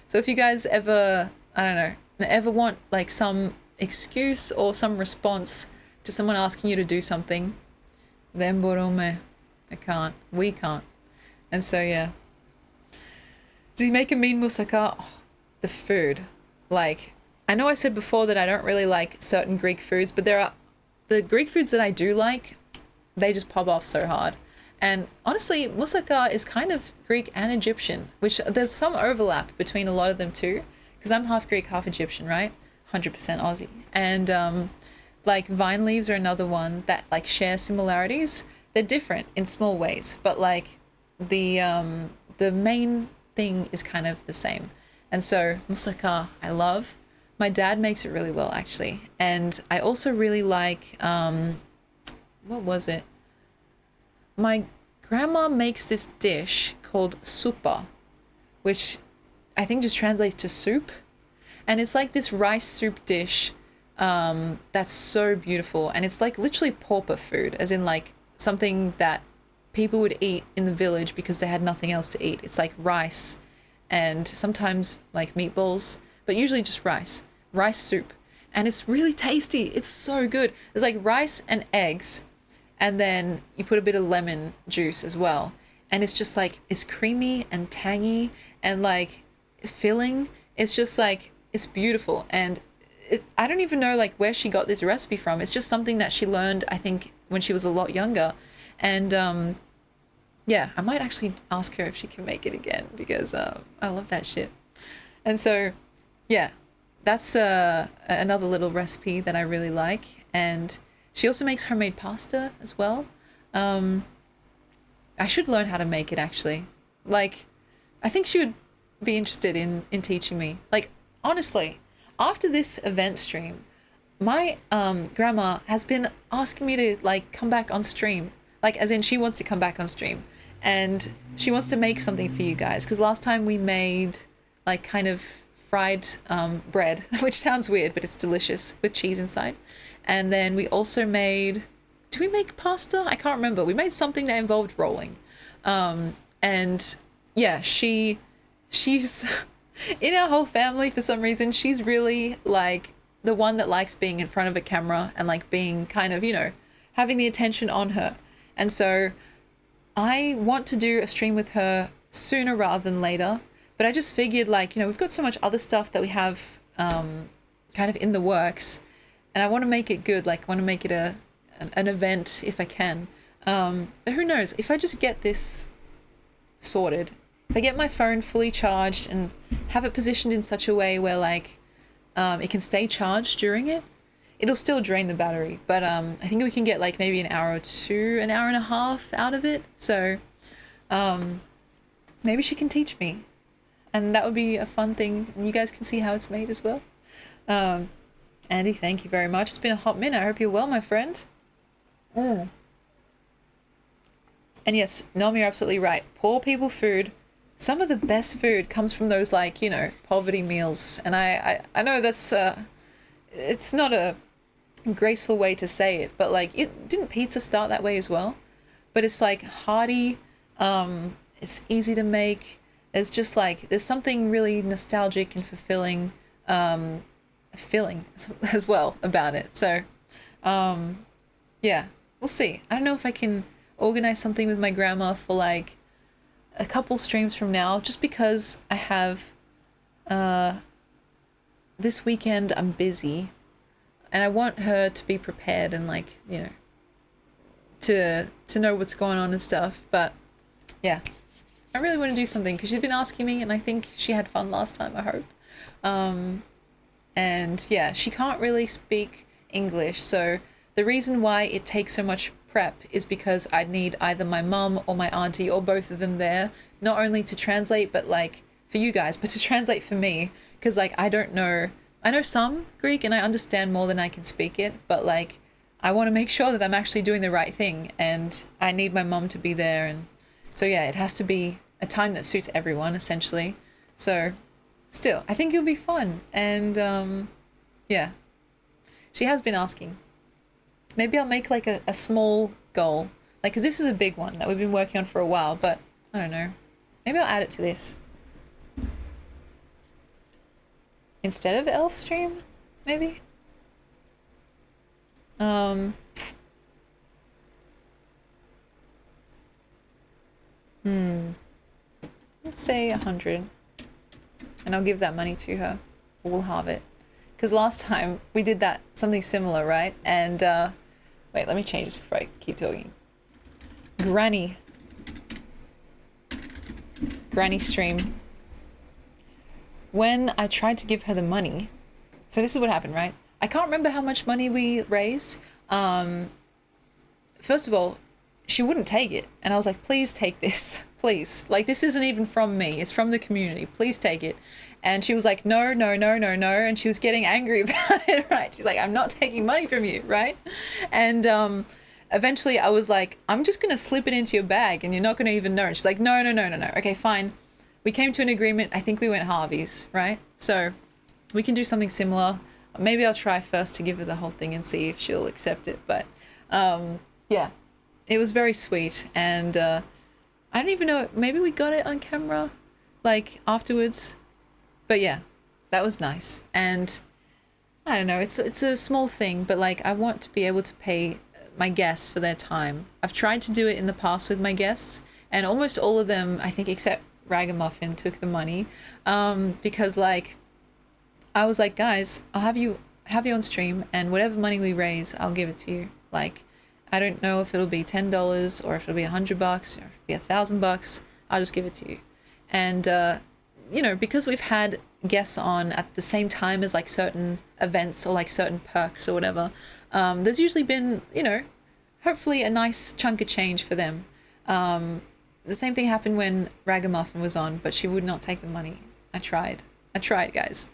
A: So if you guys ever, I don't know, ever want like some excuse or some response to someone asking you to do something, then borome. I can't. We can't. And so, yeah. Does he make a mean moussaka? Oh, the food. Like, I know I said before that I don't really like certain Greek foods, but there are the Greek foods that I do like, they just pop off so hard. And honestly, moussaka is kind of Greek and Egyptian, which there's some overlap between a lot of them too, because I'm half Greek, half Egyptian, right? 100% Aussie. And like vine leaves are another one that like share similarities. They're different in small ways, but like the main thing is kind of the same. And so moussaka, I love. My dad makes it really well actually, and I also really like what was it? My grandma makes this dish called supa, which I think just translates to soup, and it's like this rice soup dish that's so beautiful, and it's like literally pauper food, as in like something that people would eat in the village because they had nothing else to eat. It's like rice and sometimes like meatballs, but usually just rice soup. And it's really tasty. It's so good. There's like rice and eggs, and then you put a bit of lemon juice as well. And it's just like, it's creamy and tangy and like filling. It's just like, it's beautiful. And I don't even know like where she got this recipe from. It's just something that she learned, I think, when she was a lot younger. And yeah, I might actually ask her if she can make it again because I love that shit. And so, yeah, that's another little recipe that I really like. And she also makes homemade pasta as well. I should learn how to make it actually. Like, I think she would be interested in teaching me. Like, honestly, after this event stream, my grandma has been asking me to like come back on stream. Like, as in she wants to come back on stream. And she wants to make something for you guys. Because last time we made like kind of fried bread, which sounds weird, but it's delicious with cheese inside. And then we also made, did we make pasta? I can't remember. We made something that involved rolling. And yeah, she's in our whole family for some reason. She's really like the one that likes being in front of a camera and like being kind of, you know, having the attention on her. And so I want to do a stream with her sooner rather than later. But I just figured like, you know, we've got so much other stuff that we have kind of in the works. And I want to make it good. Like, I want to make it an event if I can. But who knows? If I just get this sorted, if I get my phone fully charged and have it positioned in such a way where like it can stay charged during it, it'll still drain the battery. But I think we can get like maybe an hour or two, an hour and a half out of it. So maybe she can teach me. And that would be a fun thing. And you guys can see how it's made as well. Andy, thank you very much. It's been a hot minute. I hope you're well, my friend. And yes, Nom, you're absolutely right. Poor people food. Some of the best food comes from those, like, you know, poverty meals. And I know that's, it's not a graceful way to say it, but like, didn't pizza start that way as well? But it's like hearty, it's easy to make. It's just like, there's something really nostalgic and fulfilling, feeling as well about it. So, yeah, we'll see. I don't know if I can organize something with my grandma for like a couple streams from now, just because I have, this weekend I'm busy and I want her to be prepared and like, you know, to know what's going on and stuff. But yeah, I really want to do something because she's been asking me and I think she had fun last time, I hope. And yeah, she can't really speak English. So the reason why it takes so much prep is because I'd need either my mum or my auntie or both of them there, not only to translate, but like for you guys, but to translate for me. Because like, I don't know, I know some Greek and I understand more than I can speak it, but like, I want to make sure that I'm actually doing the right thing and I need my mum to be there. And so yeah, it has to be a time that suits everyone essentially. So still, I think it'll be fun. And yeah, she has been asking. Maybe I'll make like a small goal. Like, because this is a big one that we've been working on for a while, but I don't know. Maybe I'll add it to this. Instead of elf stream, maybe? Let's say 100. And I'll give that money to her. We'll halve it. Because last time we did that, something similar, right? And, wait, let me change this before I keep talking. Granny stream. When I tried to give her the money, so this is what happened, right? I can't remember how much money we raised. First of all, she wouldn't take it. And I was like, please take this, please. Like, this isn't even from me. It's from the community. Please take it. And she was like, no, no, no, no, no. And she was getting angry about it, right? She's like, I'm not taking money from you, right? And eventually I was like, I'm just going to slip it into your bag and you're not going to even know. And she's like, no, no, no, no, no. Okay, fine. We came to an agreement. I think we went halvies, right? So we can do something similar. Maybe I'll try first to give her the whole thing and see if she'll accept it. But yeah, it was very sweet. And I don't even know, maybe we got it on camera like afterwards. But yeah, that was nice. And I don't know, it's a small thing, but like I want to be able to pay my guests for their time. I've tried to do it in the past with my guests, and almost all of them, I think except Ragamuffin, took the money, because like I was like, guys, I'll have you on stream, and whatever money we raise, I'll give it to you. Like, I don't know if it'll be $10 or if it'll be $100 or if it'll be $1,000. I'll just give it to you. And you know, because we've had guests on at the same time as like certain events or like certain perks or whatever, there's usually been, you know, hopefully a nice chunk of change for them. The same thing happened when Ragamuffin was on, but she would not take the money. I tried, guys.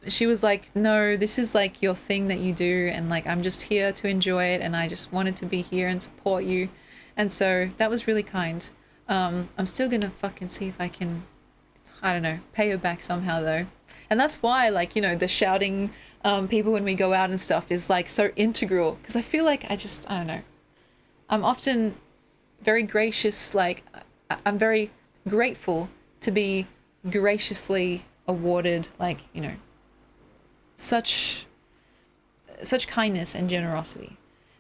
A: She was like, no, this is like your thing that you do, and like I'm just here to enjoy it, and I just wanted to be here and support you. And so that was really kind. I'm still gonna fucking see if I can, I don't know, pay her back somehow though. And that's why, like, you know, the shouting people when we go out and stuff is like so integral, because I feel like I don't know, I'm often very gracious, like I'm very grateful to be graciously awarded, like, you know, such kindness and generosity.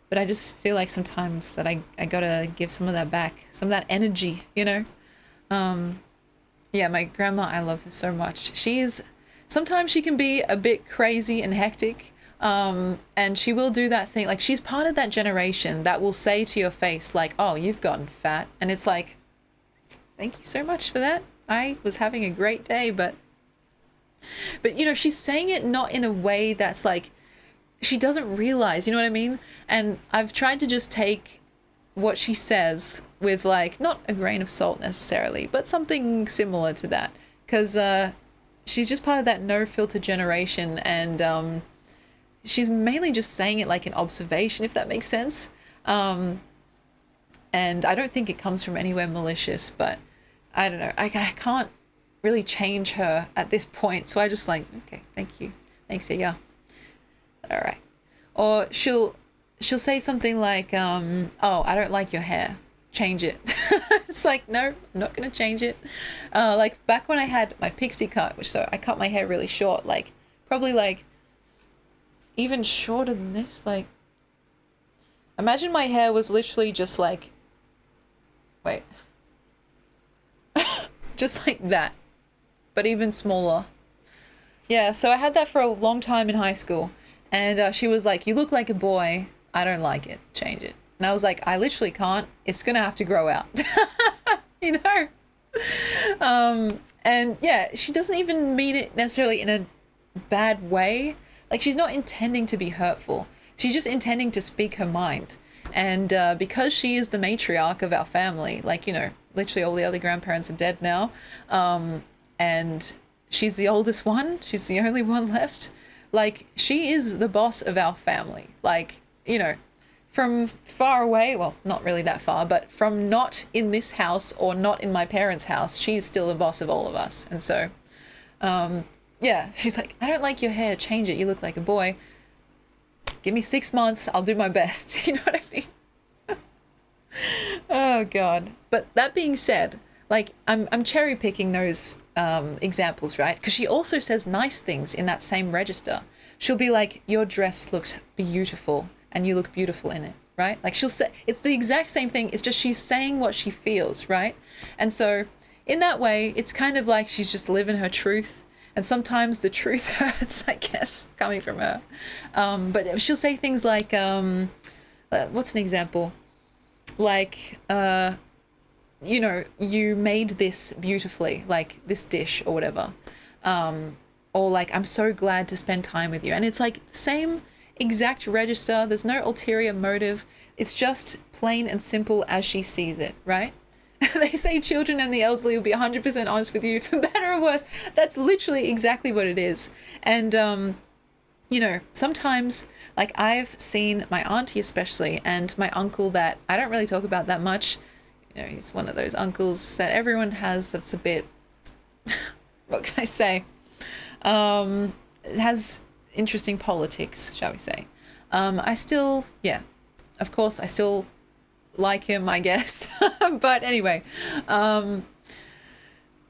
A: But I just feel like sometimes that I gotta give some of that back, some of that energy, you know. Yeah, my grandma, I love her so much. Sometimes she can be a bit crazy and hectic, and she will do that thing, like she's part of that generation that will say to your face like, oh, you've gotten fat, and it's like, thank you so much for that. I was having a great day, but you know, she's saying it not in a way that's like, she doesn't realize, you know what I mean? And I've tried to just take what she says with like, not a grain of salt necessarily, but something similar to that, because she's just part of that no filter generation, and she's mainly just saying it like an observation, if that makes sense. And I don't think it comes from anywhere malicious, but I don't know, I can't really change her at this point, so I just like, okay, thank you, thanks, yeah, all right. Or she'll say something like, oh, I don't like your hair, change it. It's like, no, I'm not gonna change it. Like back when I had my pixie cut, so I cut my hair really short, like probably like even shorter than this, like imagine my hair was literally just like, wait, just like that, but even smaller. Yeah, so I had that for a long time in high school, and she was like, you look like a boy, I don't like it, change it. And I was like, I literally can't, it's gonna have to grow out. You know? And yeah, she doesn't even mean it necessarily in a bad way. Like, she's not intending to be hurtful, she's just intending to speak her mind. And because she is the matriarch of our family, like, you know, literally all the other grandparents are dead now, and she's the oldest one, she's the only one left, like, she is the boss of our family. Like, you know, from far away, well, not really that far, but from not in this house or not in my parents' house, she's still the boss of all of us. And so, yeah, she's like, I don't like your hair, change it, you look like a boy. Give me 6 months, I'll do my best. You know what I mean? Oh God. But that being said, like, I'm cherry picking those examples, right? Because she also says nice things in that same register. She'll be like, your dress looks beautiful and you look beautiful in it, right? Like, she'll say, it's the exact same thing, it's just she's saying what she feels, right? And so in that way, it's kind of like she's just living her truth. And sometimes the truth hurts, I guess, coming from her. But she'll say things like, what's an example? Like, you know, you made this beautifully, like this dish or whatever. Or like, I'm so glad to spend time with you. And it's like same exact register. There's no ulterior motive. It's just plain and simple as she sees it, right? They say children and the elderly will be 100% honest with you, for better or worse. That's literally exactly what it is. And, you know, sometimes, like, I've seen my auntie especially, and my uncle that I don't really talk about that much. You know, he's one of those uncles that everyone has that's a bit, what can I say? Has interesting politics, shall we say. I still, yeah, of course, I still like him, I guess. But anyway, what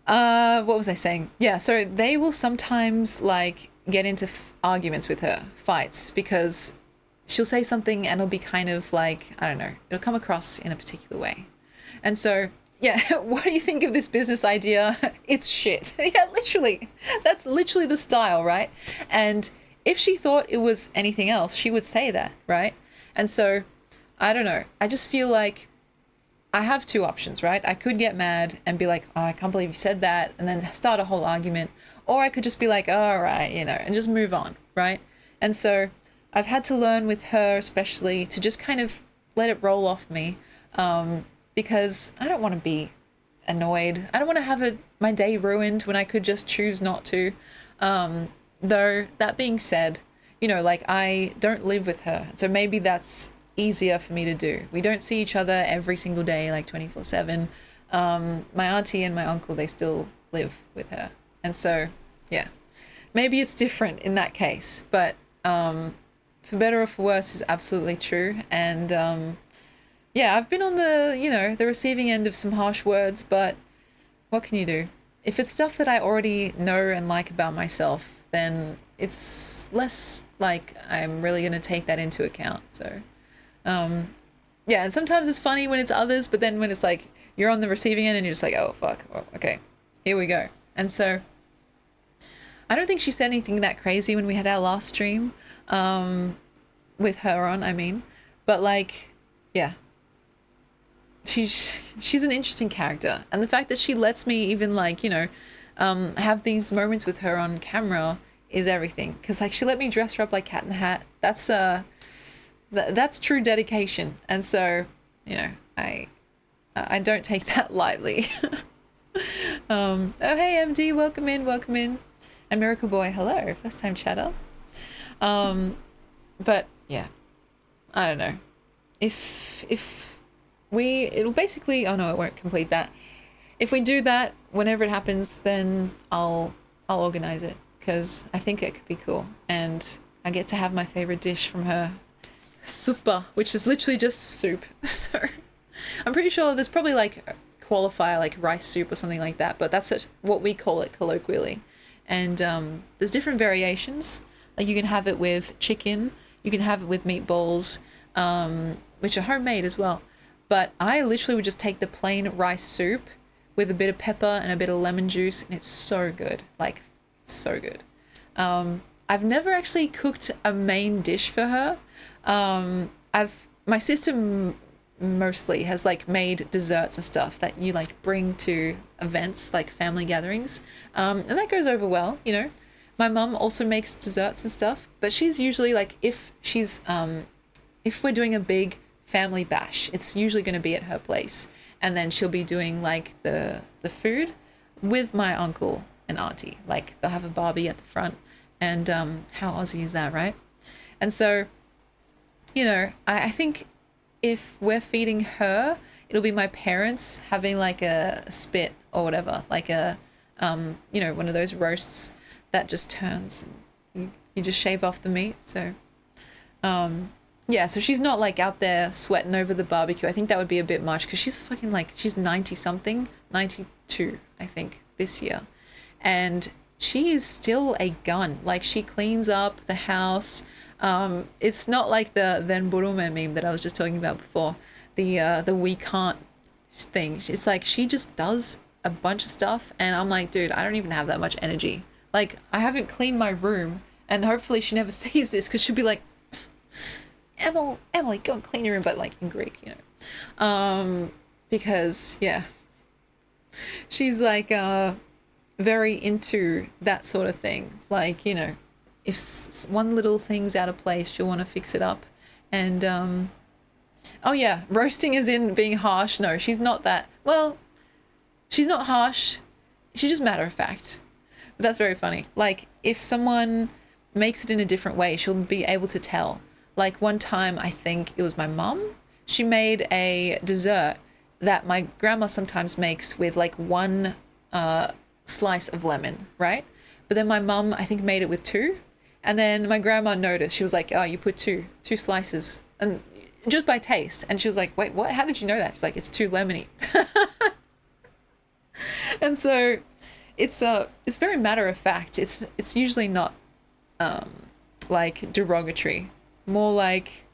A: was I saying? Yeah, so they will sometimes like get into arguments with her, fights, because she'll say something and it'll be kind of like, I don't know, it'll come across in a particular way. And so, yeah, what do you think of this business idea? It's shit. Yeah, literally. That's literally the style, right? And if she thought it was anything else, she would say that, right? And so, I don't know. I just feel like I have two options, right? I could get mad and be like, oh, I can't believe you said that, and then start a whole argument. Or I could just be like, oh, all right, you know, and just move on, right? And so I've had to learn with her especially to just kind of let it roll off me, because I don't want to be annoyed. I don't want to have my day ruined when I could just choose not to. Though, that being said, you know, like, I don't live with her, so maybe that's easier for me to do. We don't see each other every single day, like 24/7. My auntie and my uncle, they still live with her. And so, yeah, maybe it's different in that case, but for better or for worse is absolutely true. And yeah, I've been on the, you know, the receiving end of some harsh words, but what can you do? If it's stuff that I already know and like about myself, then it's less like I'm really going to take that into account. So, yeah, and sometimes it's funny when it's others, but then when it's like you're on the receiving end and you're just like, oh, fuck, well, okay, here we go. And so I don't think she said anything that crazy when we had our last stream, with her on, I mean, but like, yeah. She's an interesting character, and the fact that she lets me even like, you know, have these moments with her on camera is everything. Because like she let me dress her up like Cat in the Hat. That's true dedication, and so, you know, I don't take that lightly. Oh hey MD, welcome in, and Miracle Boy, hello, first time chatter. But yeah, I don't know if it'll basically, oh no, it won't complete that. If we do that, whenever it happens, then I'll organize it, because I think it could be cool. And I get to have my favorite dish from her, supper, which is literally just soup. So I'm pretty sure there's probably like a qualifier, like rice soup or something like that, but that's what we call it colloquially. And there's different variations. Like you can have it with chicken, you can have it with meatballs, which are homemade as well. But I literally would just take the plain rice soup with a bit of pepper and a bit of lemon juice, and it's so good. Like, it's so good. I've never actually cooked a main dish for her. My sister mostly has like made desserts and stuff that you like bring to events, like family gatherings. And that goes over well, you know. My mum also makes desserts and stuff, but she's usually like, if we're doing a big family bash, it's usually going to be at her place, and then she'll be doing like the food with my uncle and auntie. Like they'll have a barbie at the front, and how Aussie is that, right? And so, you know, I think if we're feeding her, it'll be my parents having like a spit or whatever, like a you know, one of those roasts that just turns and you just shave off the meat. So yeah, so she's not like out there sweating over the barbecue. I think that would be a bit much, because she's fucking like, she's 90 something, 92, I think, this year. And she is still a gun. Like, she cleans up the house. It's not like the Then Burume meme that I was just talking about before. The we can't thing. It's like she just does a bunch of stuff, and I'm like, dude, I don't even have that much energy. Like, I haven't cleaned my room, and hopefully she never sees this, because she'll be like, Emily, go and clean your room, but like in Greek, you know. Because, yeah, she's like very into that sort of thing. Like, you know, if one little thing's out of place, she'll want to fix it up. And, oh yeah, roasting is in being harsh. No, she's not that. Well, she's not harsh. She's just matter of fact. But that's very funny. Like, if someone makes it in a different way, she'll be able to tell. Like, one time, I think it was my mum, she made a dessert that my grandma sometimes makes with like one slice of lemon, right? But then my mum, I think, made it with two. And then my grandma noticed. She was like, oh, you put two slices. And just by taste. And she was like, wait, what? How did you know that? She's like, it's too lemony. And so it's very matter of fact. It's usually not like derogatory. More like,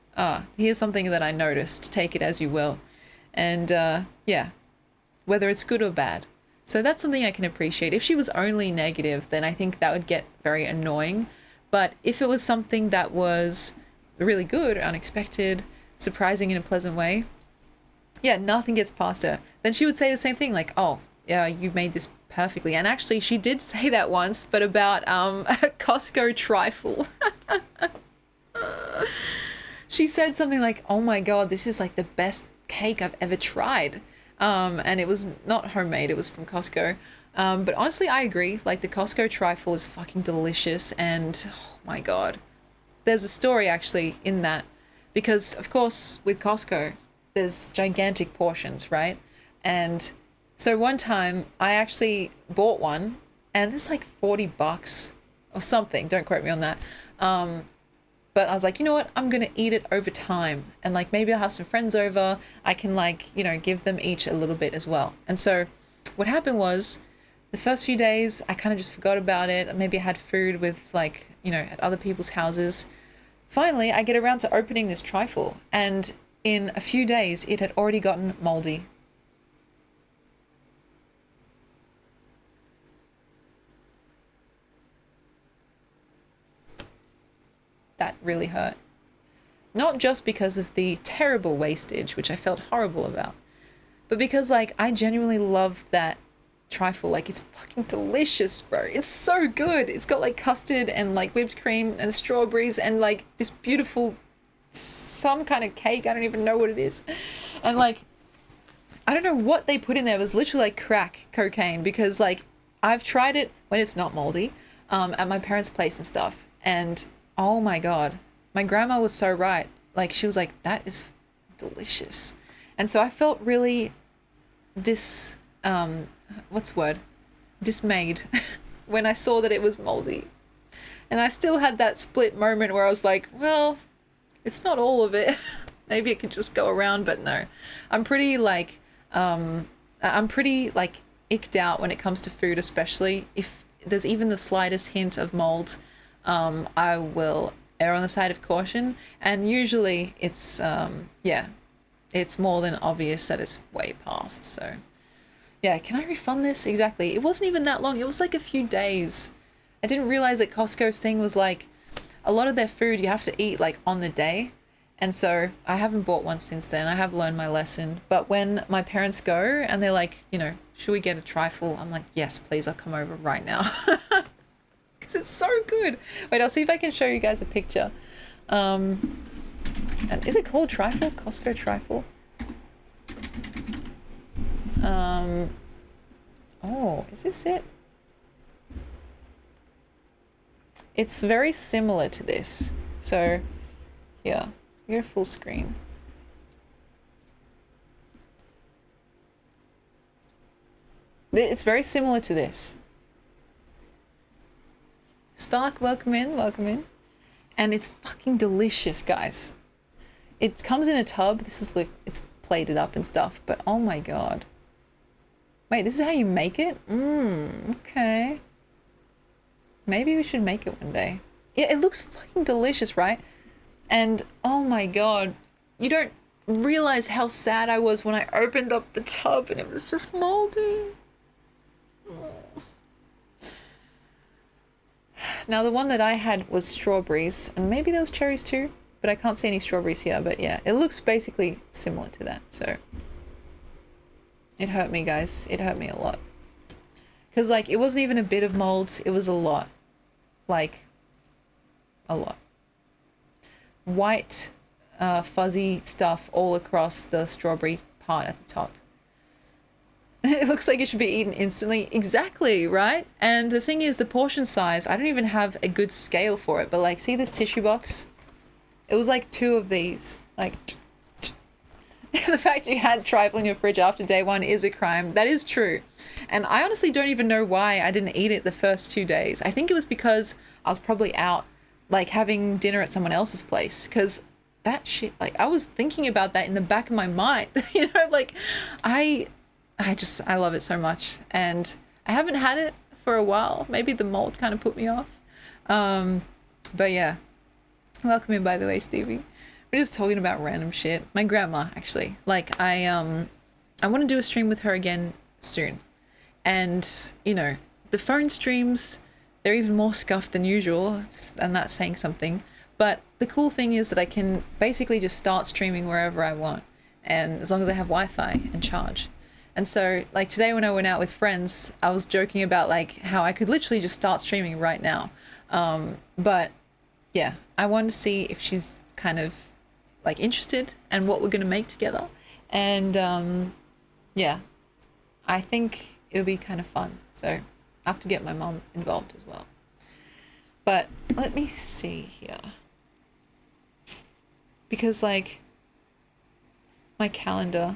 A: here's something that I noticed. Take it as you will. And yeah, whether it's good or bad. So that's something I can appreciate. If she was only negative, then I think that would get very annoying. But if it was something that was really good, unexpected, surprising in a pleasant way, yeah, nothing gets past her. Then she would say the same thing, like, oh, yeah, you made this perfectly. And actually, she did say that once, but about Costco trifle. She said something like, oh my God, this is like the best cake I've ever tried. And it was not homemade, it was from Costco. But honestly, I agree. Like, the Costco trifle is fucking delicious. And oh my God, there's a story actually in that, because of course with Costco, there's gigantic portions, right? And so one time I actually bought one, and it's like $40 or something. Don't quote me on that. But I was like, you know what? I'm going to eat it over time. And like, maybe I'll have some friends over. I can like, you know, give them each a little bit as well. And so what happened was, the first few days, I kind of just forgot about it. Maybe I had food with like, you know, at other people's houses. Finally, I get around to opening this trifle. And in a few days, it had already gotten moldy. That really hurt. Not just because of the terrible wastage, which I felt horrible about, but because like I genuinely love that trifle. Like, it's fucking delicious, bro. It's so good. It's got like custard and like whipped cream and strawberries and like this beautiful some kind of cake. I don't even know what it is. And like, I don't know what they put in there. It was literally like crack cocaine, because like I've tried it when it's not moldy at my parents' place and stuff. And oh my God, my grandma was so right. Like, she was like, that is delicious. And so I felt really dismayed when I saw that it was moldy. And I still had that split moment where I was like, well, it's not all of it. Maybe it could just go around, but no. I'm pretty like icked out when it comes to food, especially if there's even the slightest hint of mold. I will err on the side of caution, and usually it's it's more than obvious that it's way past. So yeah, can I refund this? Exactly. It wasn't even that long. It was like a few days. I didn't realize that Costco's thing was like, a lot of their food you have to eat like on the day. And so I haven't bought one since then. I have learned my lesson. But when my parents go and they're like, you know, should we get a trifle? I'm like, yes, please, I'll come over right now. Because it's so good. Wait, I'll see if I can show you guys a picture. And is it called trifle? Costco trifle? Oh, is this it? It's very similar to this. So, yeah, you're full screen. It's very similar to this. Spark, welcome in, welcome in. And it's fucking delicious, guys. It comes in a tub. This is like, it's plated up and stuff, but oh my God. Wait, this is how you make it? Okay. Maybe we should make it one day. Yeah, it looks fucking delicious, right? And oh my God, you don't realize how sad I was when I opened up the tub and it was just moldy. Now the one that I had was strawberries, and maybe there was cherries too, but I can't see any strawberries here. But yeah, it looks basically similar to that. So it hurt me, guys. It hurt me a lot. Because like it wasn't even a bit of mold, it was a lot. Like a lot. White fuzzy stuff all across the strawberry part at the top. It looks like it should be eaten instantly. Exactly, right? And the thing is, the portion size, I don't even have a good scale for it, but like, see this tissue box? It was like 2 of these. Like, the fact you had trifle in your fridge after day 1 is a crime. That is true. And I honestly don't even know why I didn't eat it the first 2 days. I think it was because I was probably out, like, having dinner at someone else's place. Because that shit, like, I was thinking about that in the back of my mind. You know, like, I love it so much, and I haven't had it for a while. Maybe the mold kind of put me off. But yeah, welcome in, by the way, Stevie. We're just talking about random shit. My grandma, actually, like I want to do a stream with her again soon, and you know, the phone streams, they're even more scuffed than usual, and that's saying something. But the cool thing is that I can basically just start streaming wherever I want, and as long as I have Wi-Fi and charge. And so, like, today when I went out with friends, I was joking about, like, how I could literally just start streaming right now. But, yeah, I wanted to see if she's kind of, like, interested and what we're going to make together. And, yeah, I think it'll be kind of fun. So, I have to get my mom involved as well. But let me see here. Because, like, my calendar...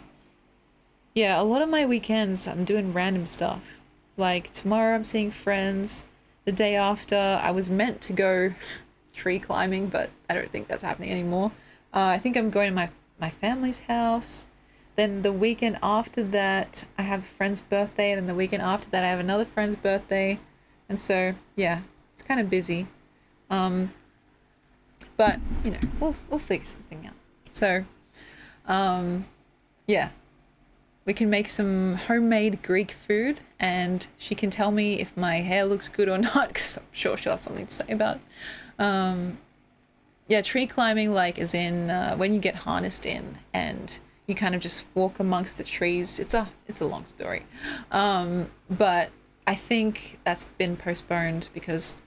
A: Yeah, a lot of my weekends I'm doing random stuff. Like tomorrow I'm seeing friends. The day after I was meant to go tree climbing, but I don't think that's happening anymore. I think I'm going to my family's house. Then the weekend after that I have a friend's birthday, and then the weekend after that I have another friend's birthday. And so, yeah, it's kind of busy. But, you know, we'll figure something out. So, yeah. We can make some homemade Greek food, and she can tell me if my hair looks good or not, because I'm sure she'll have something to say about it. Yeah, tree climbing, like, as in when you get harnessed in and you kind of just walk amongst the trees. It's a long story. But I think that's been postponed because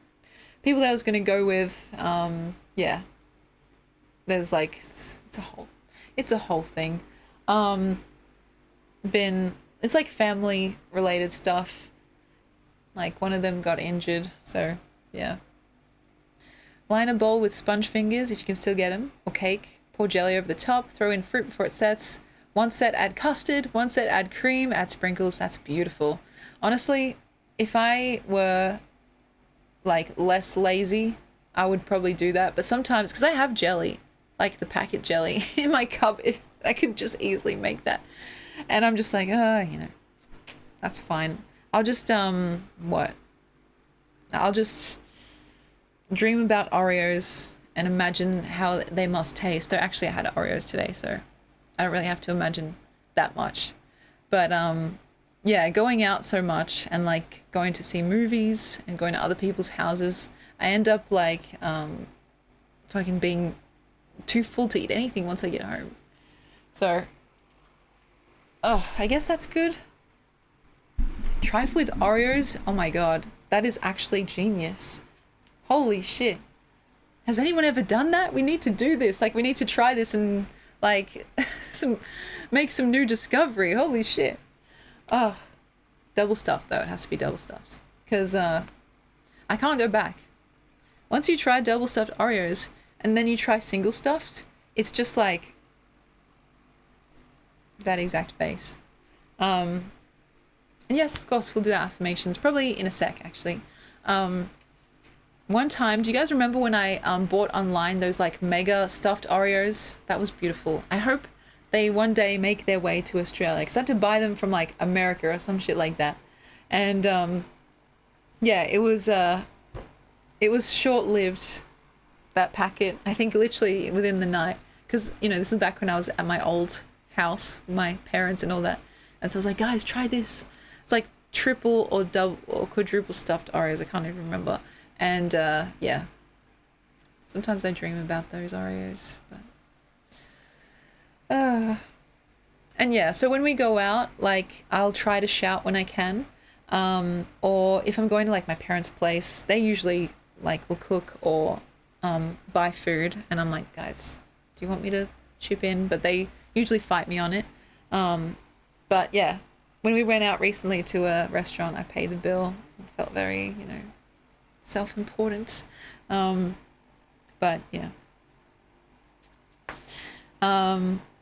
A: people that I was going to go with, yeah, there's like, it's a whole thing. It's like family related stuff. Like one of them got injured, so yeah. Line a bowl with sponge fingers if you can still get them, or cake. Pour jelly over the top, throw in fruit before it sets. One set add custard, one set add cream, add sprinkles. That's beautiful. Honestly, if I were like less lazy, I would probably do that. But sometimes, because I have jelly, like the packet jelly in my cupboard, I could just easily make that. And I'm just like, you know, that's fine. I'll just, I'll just dream about Oreos and imagine how they must taste. Though actually I had Oreos today, so I don't really have to imagine that much. But, yeah, going out so much and like going to see movies and going to other people's houses, I end up like, fucking being too full to eat anything once I get home. So, I guess that's good. Trifle with Oreos? Oh my god, that is actually genius. Holy shit. Has anyone ever done that? We need to do this. Like, we need to try this and, like, make some new discovery. Holy shit. Oh, double stuffed, though. It has to be double stuffed. Because, I can't go back. Once you try double stuffed Oreos, and then you try single stuffed, it's just like that exact face. And yes, of course, we'll do affirmations, probably in a sec, actually. One time, do you guys remember when I bought online those like mega stuffed Oreos? That was beautiful. I hope they one day make their way to Australia, because I had to buy them from like America or some shit like that. And yeah, it was short-lived, that packet. I think literally within the night, because, you know, this is back when I was at my old house, my parents and all that. And so I was like, guys, try this. It's like triple or double or quadruple stuffed Oreos. I can't even remember. And yeah, sometimes I dream about those Oreos. But and yeah, so when we go out, like I'll try to shout when I can. Or if I'm going to like my parents' place, they usually like will cook or buy food, and I'm like, guys, do you want me to chip in? But they usually fight me on it. But yeah, when we went out recently to a restaurant, I paid the bill. It felt very, self-important. But yeah.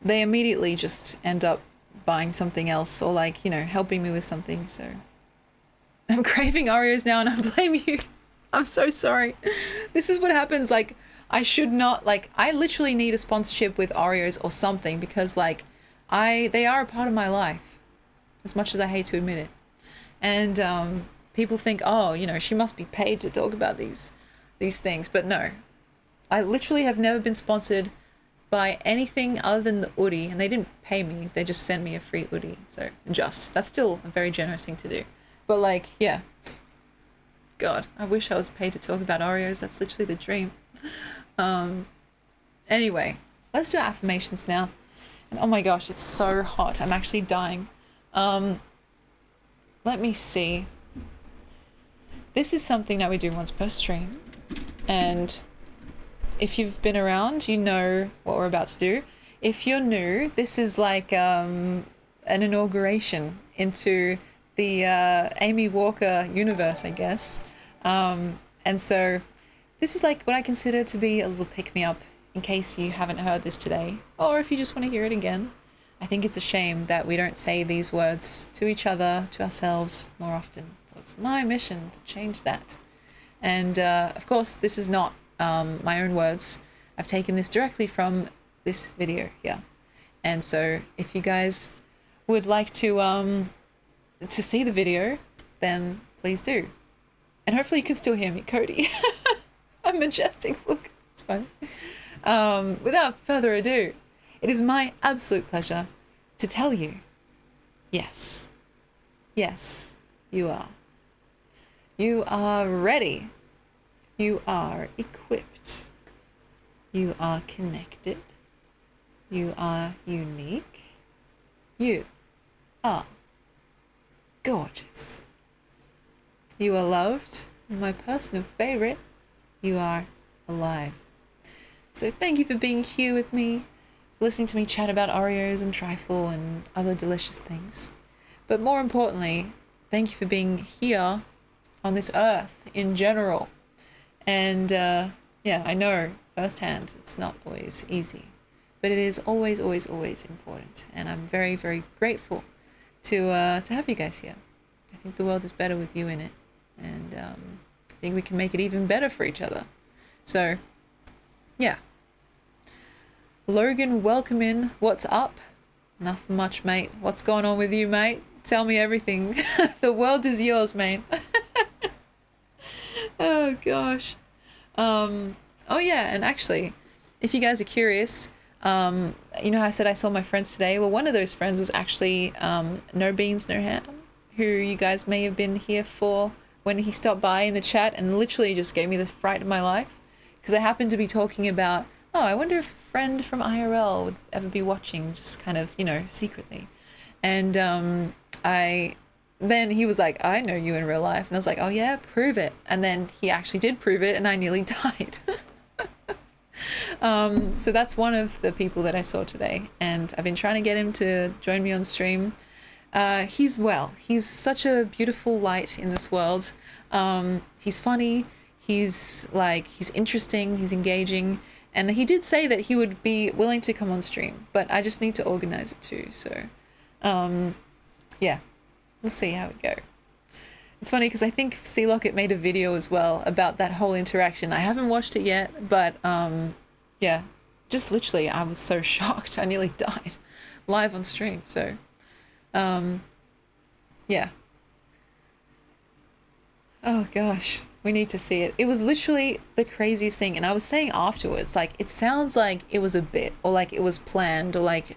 A: They immediately just end up buying something else or like, helping me with something. So I'm craving Oreos now and I blame you. I'm so sorry. This is what happens. Like, I should not, like, I literally need a sponsorship with Oreos or something because like they are a part of my life, as much as I hate to admit it. And people think, oh, she must be paid to talk about these things. But no, I literally have never been sponsored by anything other than the Oodie, and they didn't pay me. They just sent me a free Oodie. So that's still a very generous thing to do. But like, yeah. God, I wish I was paid to talk about Oreos. That's literally the dream. Anyway, let's do affirmations now. And oh my gosh, it's so hot. I'm actually dying. Let me see. This is something that we do once per stream. And if you've been around, you know what we're about to do. If you're new, this is like an inauguration into the Amy Walker universe, I guess. And so this is like what I consider to be a little pick-me-up in case you haven't heard this today, or if you just want to hear it again. I think it's a shame that we don't say these words to each other, to ourselves more often. So it's my mission to change that. And of course, this is not my own words. I've taken this directly from this video here. And so if you guys would like to see the video, then please do. And hopefully you can still hear me, Cody. I'm majestic. Look, it's fine. Without further ado, it is my absolute pleasure to tell you, yes, you are. You are ready. You are equipped. You are connected. You are unique. You are gorgeous. You are loved. And my personal favorite, you are alive. So thank you for being here with me, for listening to me chat about Oreos and trifle and other delicious things. But more importantly, thank you for being here on this earth in general. And yeah, I know firsthand it's not always easy, but it is always, always, always important. And I'm very, very grateful to have you guys here. I think the world is better with you in it. And I think we can make it even better for each other. So, yeah. Logan, welcome in. What's up? Nothing much, mate. What's going on with you, mate? Tell me everything. The world is yours, mate. Oh, gosh. Oh, yeah, and actually, if you guys are curious, how I said I saw my friends today? Well, one of those friends was actually No Beans, No Ham, who you guys may have been here for when he stopped by in the chat and literally just gave me the fright of my life. Because I happened to be talking about, oh, I wonder if a friend from IRL would ever be watching, just kind of, secretly. And then he was like, I know you in real life. And I was like, oh yeah, prove it. And then he actually did prove it and I nearly died. So that's one of the people that I saw today. And I've been trying to get him to join me on stream. He's such a beautiful light in this world. He's funny. He's interesting. He's engaging. And he did say that he would be willing to come on stream, but I just need to organize it too. So, yeah, we'll see how it goes. It's funny because I think C Locket made a video as well about that whole interaction. I haven't watched it yet, but yeah, just literally I was so shocked. I nearly died live on stream. So, yeah. Oh gosh, we need to see it. It was literally the craziest thing. And I was saying afterwards, like, it sounds like it was a bit or like it was planned or like,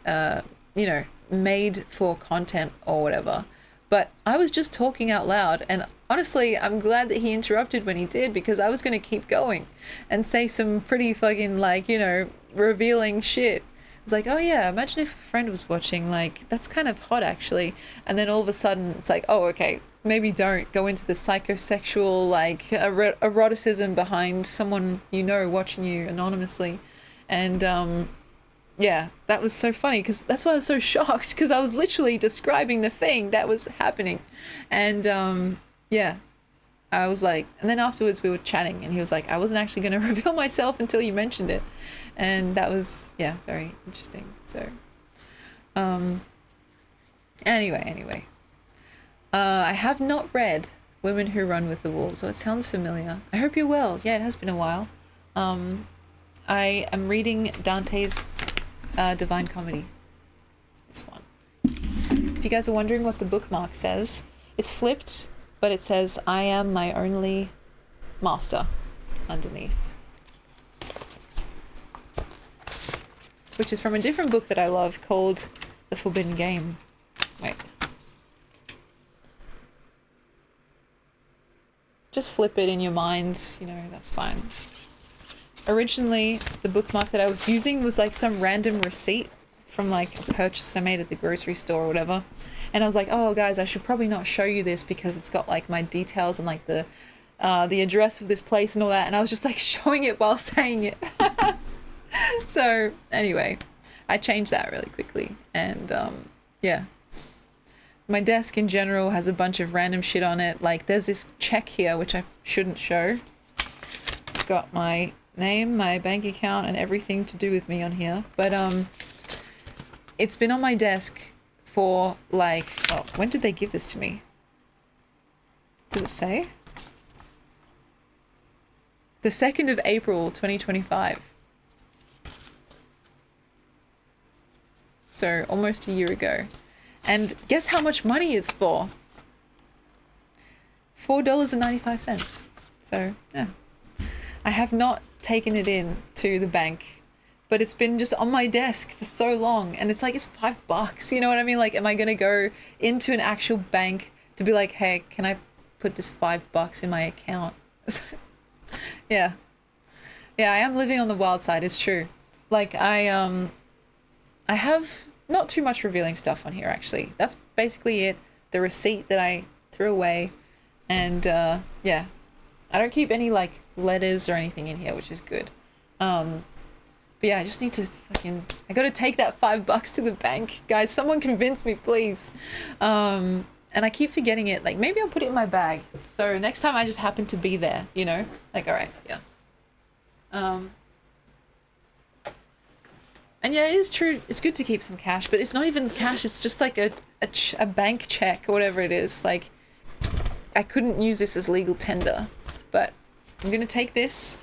A: made for content or whatever. But I was just talking out loud and honestly, I'm glad that he interrupted when he did, because I was going to keep going and say some pretty fucking, like, you know, revealing shit. It's like, oh yeah, imagine if a friend was watching, like, that's kind of hot actually. And then all of a sudden it's like, oh, okay, maybe don't go into the psychosexual, like, eroticism behind someone you know watching you anonymously. And, yeah, that was so funny, because that's why I was so shocked, because I was literally describing the thing that was happening. And, yeah, I was like, and then afterwards we were chatting and he was like, I wasn't actually going to reveal myself until you mentioned it. And that was, yeah, very interesting. So, anyway, I have not read Women Who Run with the Wolves, so it sounds familiar. I hope you're well. Yeah, it has been a while. I am reading Dante's Divine Comedy. This one. If you guys are wondering what the bookmark says, it's flipped, but it says, I am my only master underneath. Which is from a different book that I love called The Forbidden Game. Wait. Just flip it in your mind, you know, that's fine. Originally, the bookmark that I was using was like some random receipt from like a purchase that I made at the grocery store or whatever. And I was like, oh guys, I should probably not show you this because it's got like my details and like the address of this place and all that. And I was just like showing it while saying it. So anyway, I changed that really quickly. And yeah. My desk in general has a bunch of random shit on it. Like there's this check here, which I shouldn't show. It's got my name, my bank account, and everything to do with me on here. But it's been on my desk for like, oh, when did they give this to me? Does it say? The 2nd of April, 2025. So almost a year ago. And guess how much money it's for? $4.95. So, yeah. I have not taken it in to the bank, but it's been just on my desk for so long, and it's like, it's $5, you know what I mean? Like, am I gonna go into an actual bank to be like, hey, can I put this $5 in my account? Yeah. Yeah, I am living on the wild side, it's true. Like, I have not too much revealing stuff on here, actually. That's basically it. The receipt that I threw away, and yeah. I don't keep any, like, letters or anything in here, which is good. But yeah, I just need to fucking... I gotta take that $5 to the bank. Guys, someone convince me, please. And I keep forgetting it. Like, maybe I'll put it in my bag. So next time I just happen to be there, you know? Like, alright, yeah. And yeah, it is true. It's good to keep some cash, but it's not even cash. It's just like a bank check or whatever it is. Like, I couldn't use this as legal tender. But I'm going to take this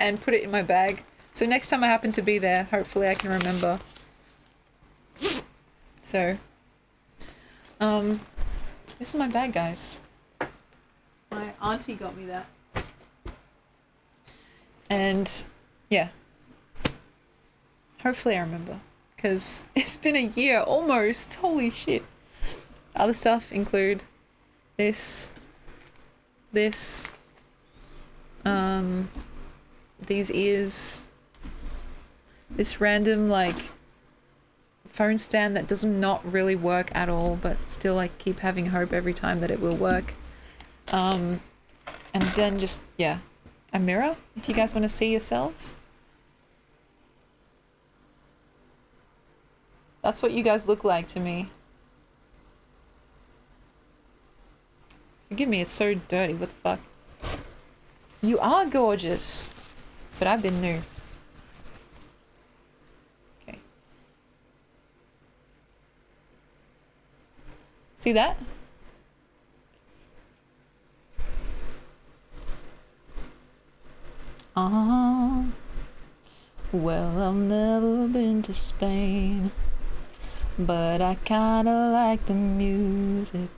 A: and put it in my bag. So next time I happen to be there, hopefully I can remember. So, this is my bag, guys. My auntie got me that. And, yeah. Hopefully I remember. Because it's been a year, almost. Holy shit. Other stuff include this... these ears, this random like phone stand that does not really work at all, but still like keep having hope every time that it will work. And then just, yeah, a mirror if you guys want to see yourselves. That's what you guys look like to me. Forgive me, it's so dirty. What the fuck? You are gorgeous, but I've been new. Okay. See that? Well, I've never been to Spain, but I kinda like the music.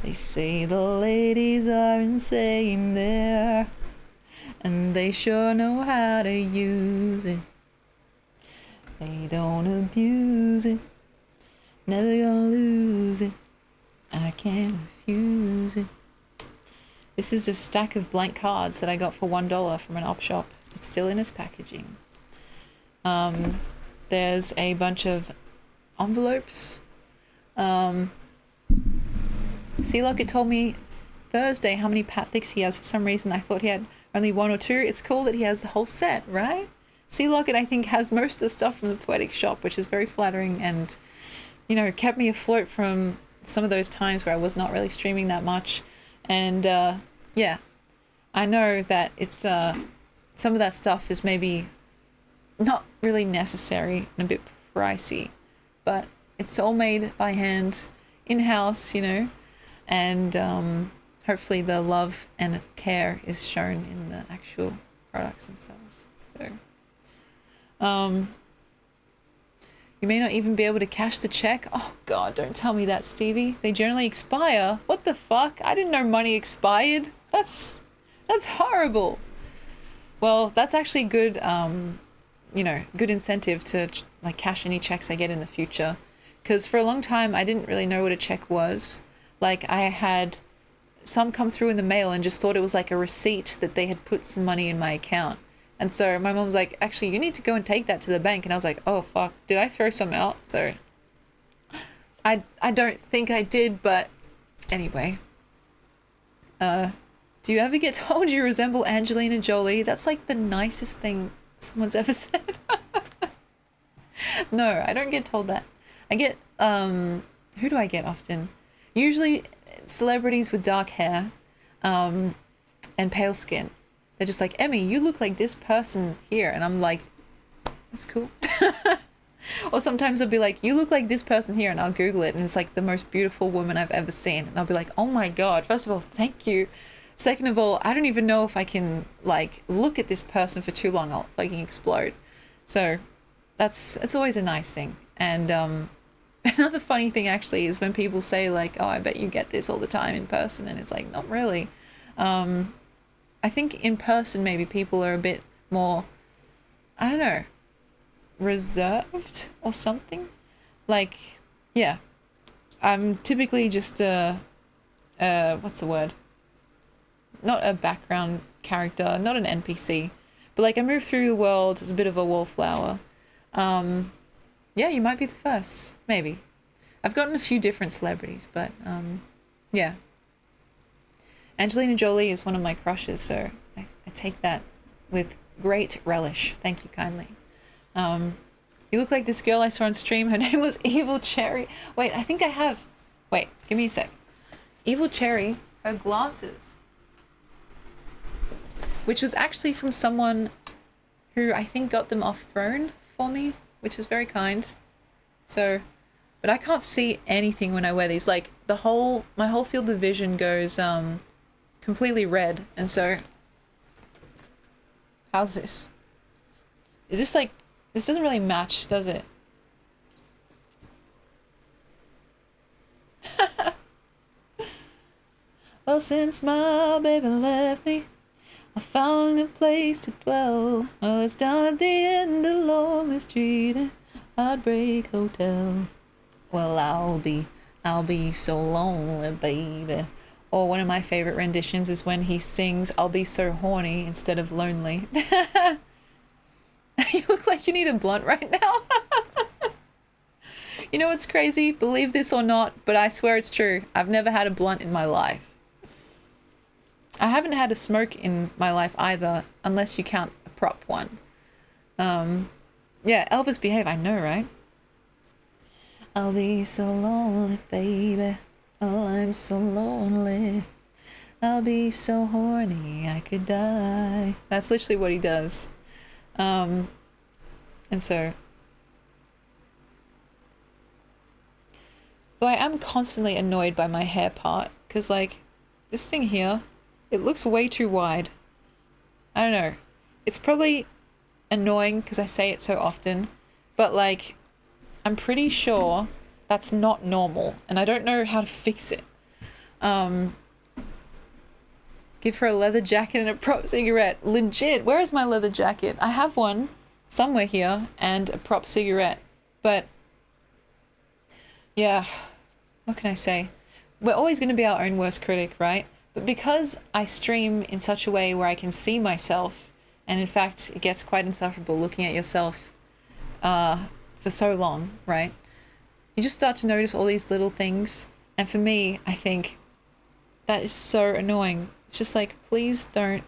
A: They say the ladies are insane there, and they sure know how to use it. They don't abuse it, never gonna lose it. I can't refuse it. This is a stack of blank cards that I got for $1 from an op shop. It's still in its packaging. There's a bunch of envelopes. Sea Locket told me Thursday how many Pathix he has. For some reason, I thought he had only 1 or 2. It's cool that he has the whole set, right? Sea Locket, I think, has most of the stuff from the Poetic Shop, which is very flattering and, you know, kept me afloat from some of those times where I was not really streaming that much. And, yeah, I know that it's, some of that stuff is maybe not really necessary and a bit pricey, but it's all made by hand, in-house, you know, and hopefully the love and care is shown in the actual products themselves. So, you may not even be able to cash the check. Oh God, don't tell me that, Stevie. They generally expire. What the fuck? I didn't know money expired. That's horrible. Well, that's actually good, you know, good incentive to like cash any checks I get in the future. Because for a long time, I didn't really know what a check was. Like, I had some come through in the mail and just thought it was like a receipt that they had put some money in my account. And so my mom was like, actually, you need to go and take that to the bank. And I was like, oh, fuck, did I throw some out? So I don't think I did, but anyway. Do you ever get told you resemble Angelina Jolie? That's like the nicest thing someone's ever said. No, I don't get told that. I get, who do I get often? Usually celebrities with dark hair, and pale skin. They're just like, Emmy, you look like this person here. And I'm like, that's cool. Or sometimes they'll be like, you look like this person here. And I'll Google it. And it's like the most beautiful woman I've ever seen. And I'll be like, oh my God. First of all, thank you. Second of all, I don't even know if I can like look at this person for too long. I'll fucking explode. So it's always a nice thing. And another funny thing actually is when people say like, oh, I bet you get this all the time in person. And it's like, not really. I think in person maybe people are a bit more, I don't know, reserved or something. Like, yeah, I'm typically just what's the word? Not a background character, not an NPC, but like I move through the world as a bit of a wallflower. Yeah, you might be the first, maybe. I've gotten a few different celebrities, but yeah. Angelina Jolie is one of my crushes, so I take that with great relish. Thank you kindly. You look like this girl I saw on stream. Her name was Evil Cherry. Wait, I think I have. Wait, give me a sec. Evil Cherry, her glasses. Which was actually from someone who I think got them off Throne for me, which is very kind. So, but I can't see anything when I wear these. Like, my whole field of vision goes, completely red. And so, how's this? Is this like, this doesn't really match, does it? Well, since my baby left me, I found a place to dwell. Oh, it's down at the end of Lonely Street, Heartbreak Hotel. Well, I'll be so lonely, baby. Or one of my favorite renditions is when he sings, I'll be so horny instead of lonely. You look like you need a blunt right now. You know what's crazy? Believe this or not, but I swear it's true. I've never had a blunt in my life. I haven't had a smoke in my life either, unless you count a prop one. Yeah, Elvis Behave, I know, right? I'll be so lonely, baby. Oh, I'm so lonely. I'll be so horny, I could die. That's literally what he does. And so... Though I am constantly annoyed by my hair part, because, like, this thing here, it looks way too wide. I don't know. It's probably annoying because I say it so often, but, like, I'm pretty sure that's not normal, and I don't know how to fix it. Give her a leather jacket and a prop cigarette. Legit, where is my leather jacket? I have one somewhere here, and a prop cigarette. But, yeah, what can I say? we're always going to be our own worst critic, right? But because I stream in such a way where I can see myself, and in fact, it gets quite insufferable looking at yourself for so long, right? You just start to notice all these little things. And for me, I think that is so annoying. It's just like, please don't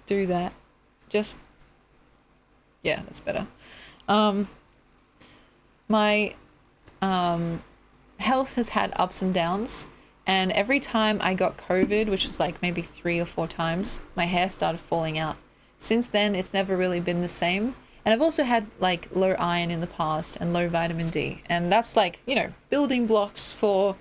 A: do that. Just, yeah, that's better. My health has had ups and downs. And every time I got COVID, which was like maybe 3 or 4 times, my hair started falling out. Since then, it's never really been the same. And I've also had like low iron in the past and low vitamin D. And that's like, you know, building blocks for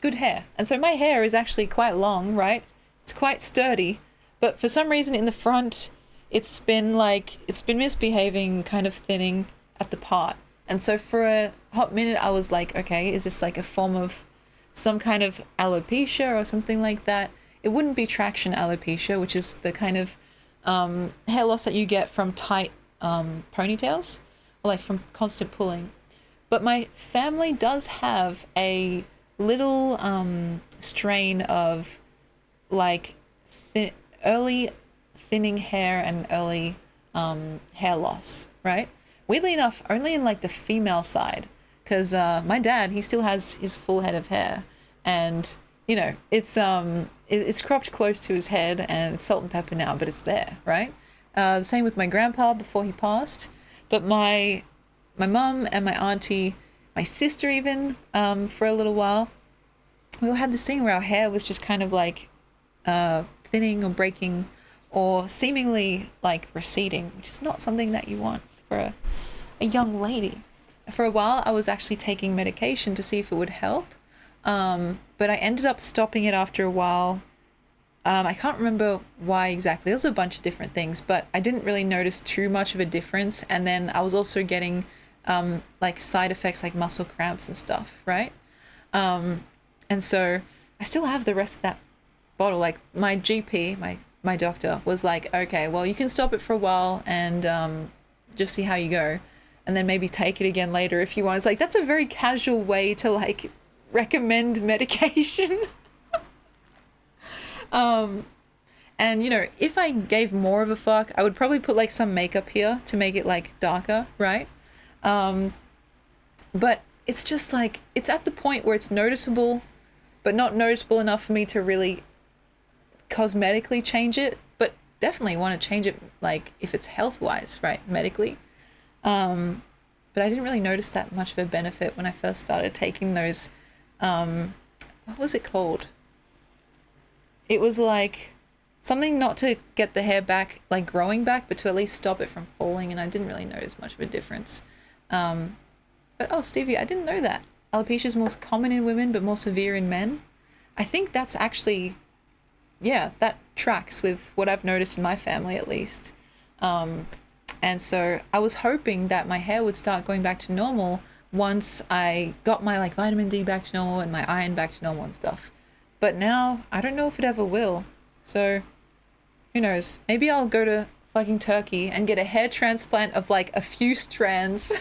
A: good hair. And so my hair is actually quite long, right? It's quite sturdy. But for some reason in the front, it's been misbehaving, kind of thinning at the part. And so for a hot minute, I was like, okay, is this like a form of some kind of alopecia or something like that? It wouldn't be traction alopecia, which is the kind of hair loss that you get from tight ponytails, or like from constant pulling. But my family does have a little strain of like early thinning hair and early hair loss, right? Weirdly enough, only in like the female side, because my dad, he still has his full head of hair, and you know, it's cropped close to his head and it's salt and pepper now, but it's there, right? The same with my grandpa before he passed. But my mum and my auntie, my sister even, for a little while, we all had this thing where our hair was just kind of like thinning or breaking or seemingly like receding, which is not something that you want for a young lady. For a while, I was actually taking medication to see if it would help. But I ended up stopping it after a while. I can't remember why exactly. There's a bunch of different things, but I didn't really notice too much of a difference. And then I was also getting like side effects like muscle cramps and stuff, right? And so I still have the rest of that bottle. Like my GP, my doctor was like, okay, well, you can stop it for a while and just see how you go. And then maybe take it again later if you want. It's like, that's a very casual way to like recommend medication. And you know, if I gave more of a fuck, I would probably put like some makeup here to make it like darker, right? But it's just like, it's at the point where it's noticeable, but not noticeable enough for me to really cosmetically change it, but definitely want to change it like if it's health-wise, right, medically. But I didn't really notice that much of a benefit when I first started taking those, what was it called? It was like something not to get the hair back, like growing back, but to at least stop it from falling, and I didn't really notice much of a difference. But oh, Stevie, I didn't know that. Alopecia is more common in women, but more severe in men. I think that's actually, yeah, that tracks with what I've noticed in my family at least. And so I was hoping that my hair would start going back to normal once I got my like vitamin D back to normal and my iron back to normal and stuff. But now I don't know if it ever will. So who knows? Maybe I'll go to fucking Turkey and get a hair transplant of like a few strands.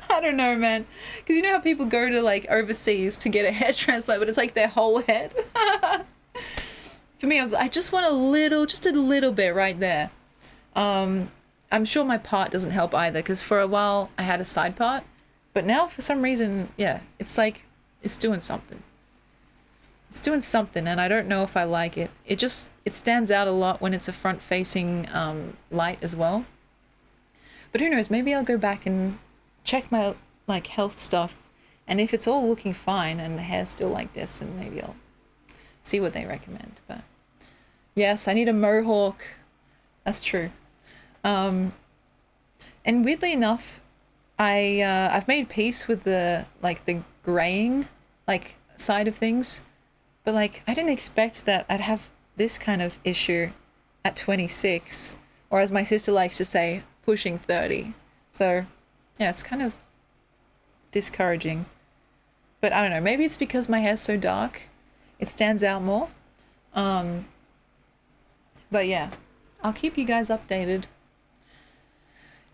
A: I don't know, man. Because you know how people go to like overseas to get a hair transplant, but it's like their whole head. For me, I just want just a little bit right there. I'm sure my part doesn't help either, because for a while I had a side part, but now for some reason, yeah, it's like, it's doing something. It's doing something, and I don't know if I like it. It stands out a lot when it's a front-facing light as well. But who knows, maybe I'll go back and check my like health stuff, and if it's all looking fine and the hair's still like this, then maybe I'll see what they recommend. But yes, I need a mohawk. That's true. And weirdly enough, I've made peace with the graying like side of things, but like I didn't expect that I'd have this kind of issue at 26, or as my sister likes to say, pushing 30. So yeah, it's kind of discouraging. But I don't know, maybe it's because my hair's so dark, it stands out more. But yeah, I'll keep you guys updated.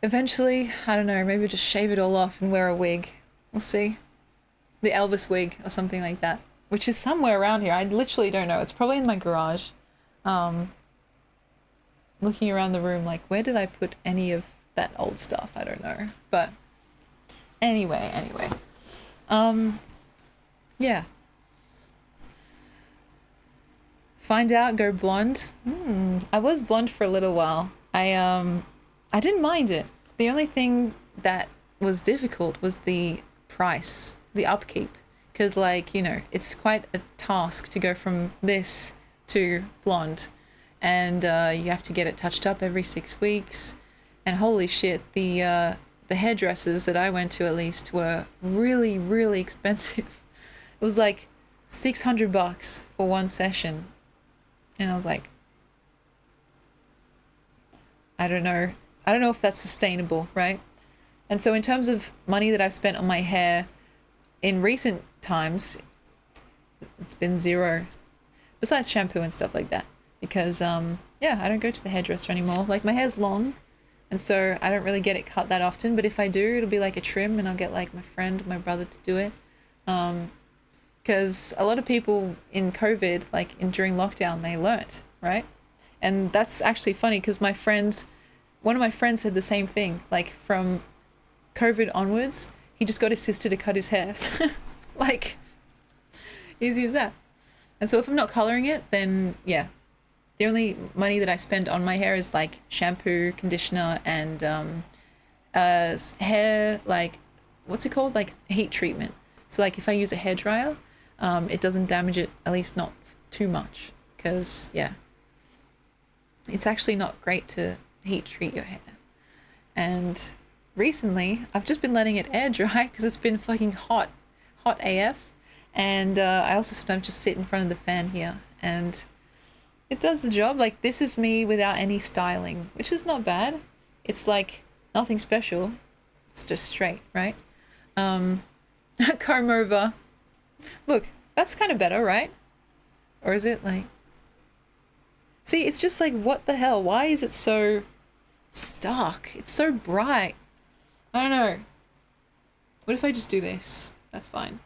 A: Eventually, I don't know, maybe just shave it all off and wear a wig. We'll see. The Elvis wig or something like that, which is somewhere around here. I literally don't know. It's probably in my garage. Um, Looking around the room, like, where did I put any of that old stuff? I don't know. But anyway. Um, yeah. Find out, go blonde. I was blonde for a little while. I didn't mind it. The only thing that was difficult was the price, the upkeep. Because, like, you know, it's quite a task to go from this to blonde. And you have to get it touched up every 6 weeks. And holy shit, the hairdressers that I went to at least were really, really expensive. It was like $600 for one session. And I was like, I don't know. I don't know if that's sustainable, right? And so in terms of money that I've spent on my hair in recent times, it's been zero. Besides shampoo and stuff like that. Because, yeah, I don't go to the hairdresser anymore. Like, my hair's long, and so I don't really get it cut that often. But if I do, it'll be like a trim, and I'll get, like, my friend, my brother to do it. Because a lot of people in COVID, like, during lockdown, they learnt, right? And that's actually funny, because one of my friends said the same thing. Like, from COVID onwards, he just got his sister to cut his hair. Like, easy as that. And so if I'm not coloring it, then, yeah. The only money that I spend on my hair is like shampoo, conditioner, and hair, like, what's it called? Like heat treatment. So like if I use a hairdryer, it doesn't damage it, at least not too much. Because, yeah, it's actually not great to heat treat your hair. And recently, I've just been letting it air dry because it's been fucking hot AF. And I also sometimes just sit in front of the fan here and it does the job. Like, this is me without any styling, which is not bad. It's like nothing special. It's just straight, right? Comb over. Look, that's kind of better, right? Or is it like... See, it's just like, what the hell? Why is it so stark? It's so bright. I don't know. What if I just do this? That's fine.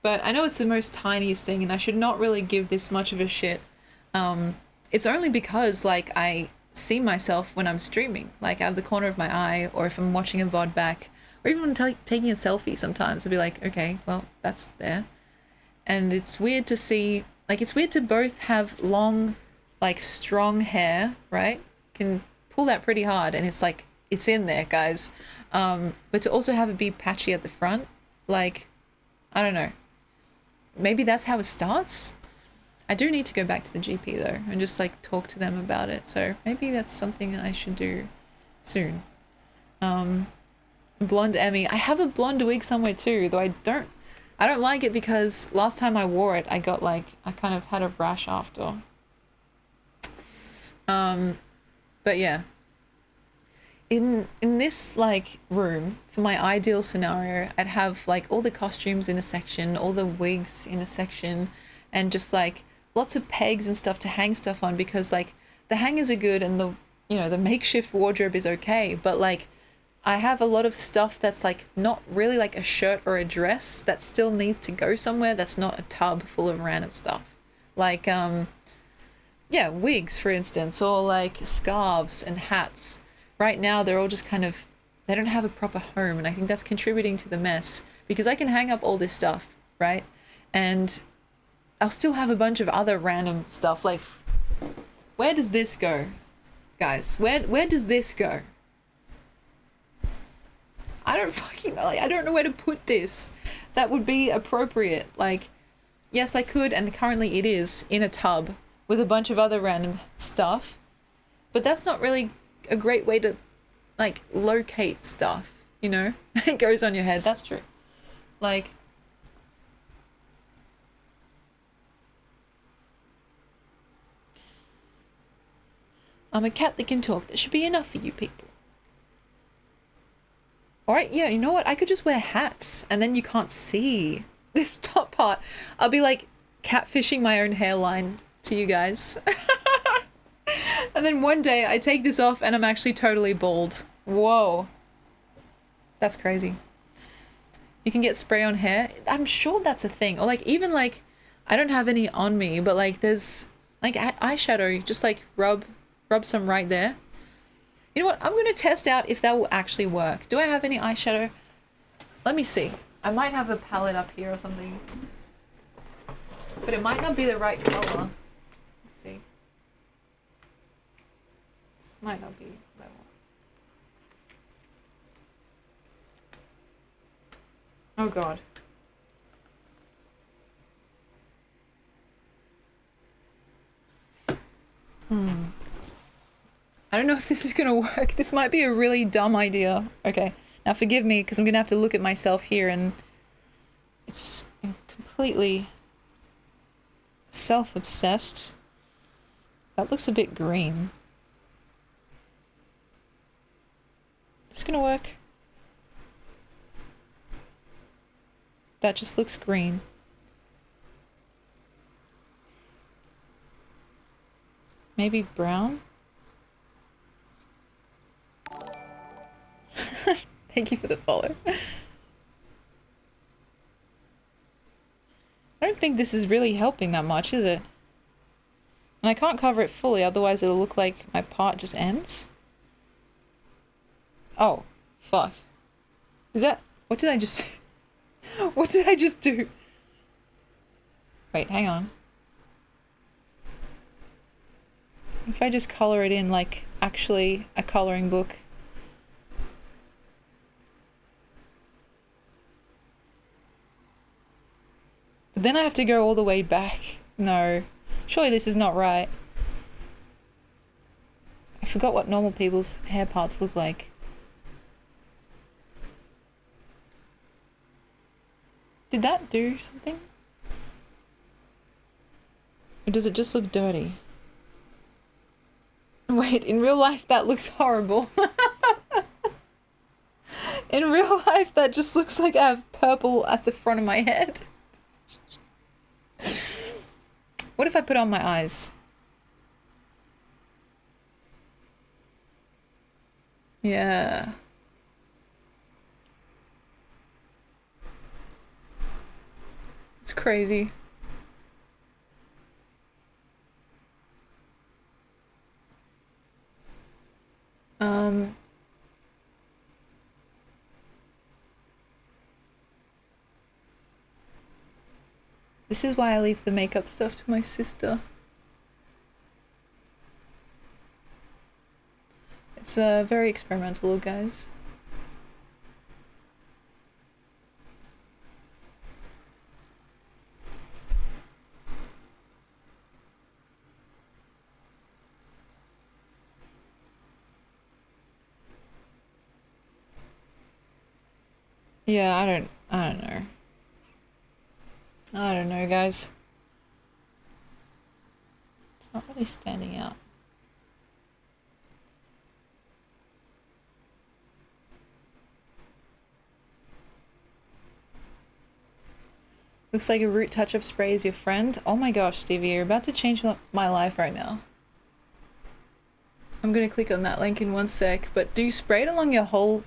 A: But I know it's the most tiniest thing and I should not really give this much of a shit. It's only because, like, I see myself when I'm streaming, like out of the corner of my eye, or if I'm watching a VOD back, or even when taking a selfie sometimes, I'll be like, okay, well, that's there. And it's weird to see, like, it's weird to both have long, like, strong hair, right? Can pull that pretty hard and it's like, it's in there, guys. But to also have it be patchy at the front, like, I don't know. Maybe that's how it starts. I do need to go back to the GP though and just like talk to them about it. So maybe that's something I should do soon. Blonde Emmy. I have a blonde wig somewhere too, though I don't like it because last time I wore it, I got like, I kind of had a rash after. But yeah. In this like room, for my ideal scenario, I'd have like all the costumes in a section, all the wigs in a section, and just like lots of pegs and stuff to hang stuff on, because like the hangers are good and the, you know, the makeshift wardrobe is okay, but like I have a lot of stuff that's like not really like a shirt or a dress that still needs to go somewhere, that's not a tub full of random stuff. Like yeah, wigs for instance, or like scarves and hats. Right now, they're all just kind of, they don't have a proper home, and I think that's contributing to the mess, because I can hang up all this stuff, right? And I'll still have a bunch of other random stuff, like, where does this go, guys? Where does this go? I don't fucking know, like, I don't know where to put this. That would be appropriate. Like, yes, I could, and currently it is, in a tub, with a bunch of other random stuff, but that's not really a great way to like locate stuff, you know? It goes on your head. That's true. Like, I'm a cat that can talk. That should be enough for you people. All right, yeah, you know what? I could just wear hats and then you can't see this top part. I'll be like catfishing my own hairline to you guys. And then one day I take this off and I'm actually totally bald. Whoa. That's crazy. You can get spray on hair. I'm sure that's a thing. Or like even like I don't have any on me, but like there's like eyeshadow, just like rub some right there. You know what? I'm gonna test out if that will actually work. Do I have any eyeshadow? Let me see. I might have a palette up here or something. But it might not be the right color. Let's see. This might not be that one. Oh god. I don't know if this is gonna work. This might be a really dumb idea. Okay, now forgive me because I'm gonna have to look at myself here and it's completely self-obsessed. That looks a bit green. Is this gonna work? That just looks green. Maybe brown? Thank you for the follow. I don't think this is really helping that much, is it? And I can't cover it fully, otherwise it'll look like my part just ends. Oh, fuck. Is that... What did I just do? What did I just do? Wait, hang on. If I just color it in like actually a coloring book. But then I have to go all the way back. No. Surely this is not right. I forgot what normal people's hair parts look like. Did that do something? Or does it just look dirty? Wait, in real life that looks horrible. In real life that just looks like I have purple at the front of my head. What if I put on my eyes? Yeah. It's crazy. This is why I leave the makeup stuff to my sister. It's very experimental, guys. Yeah, I don't know. I don't know, guys. It's not really standing out. Looks like a root touch-up spray is your friend. Oh my gosh, Stevie, you're about to change my life right now. I'm gonna click on that link in 1 sec, but do you spray it along your whole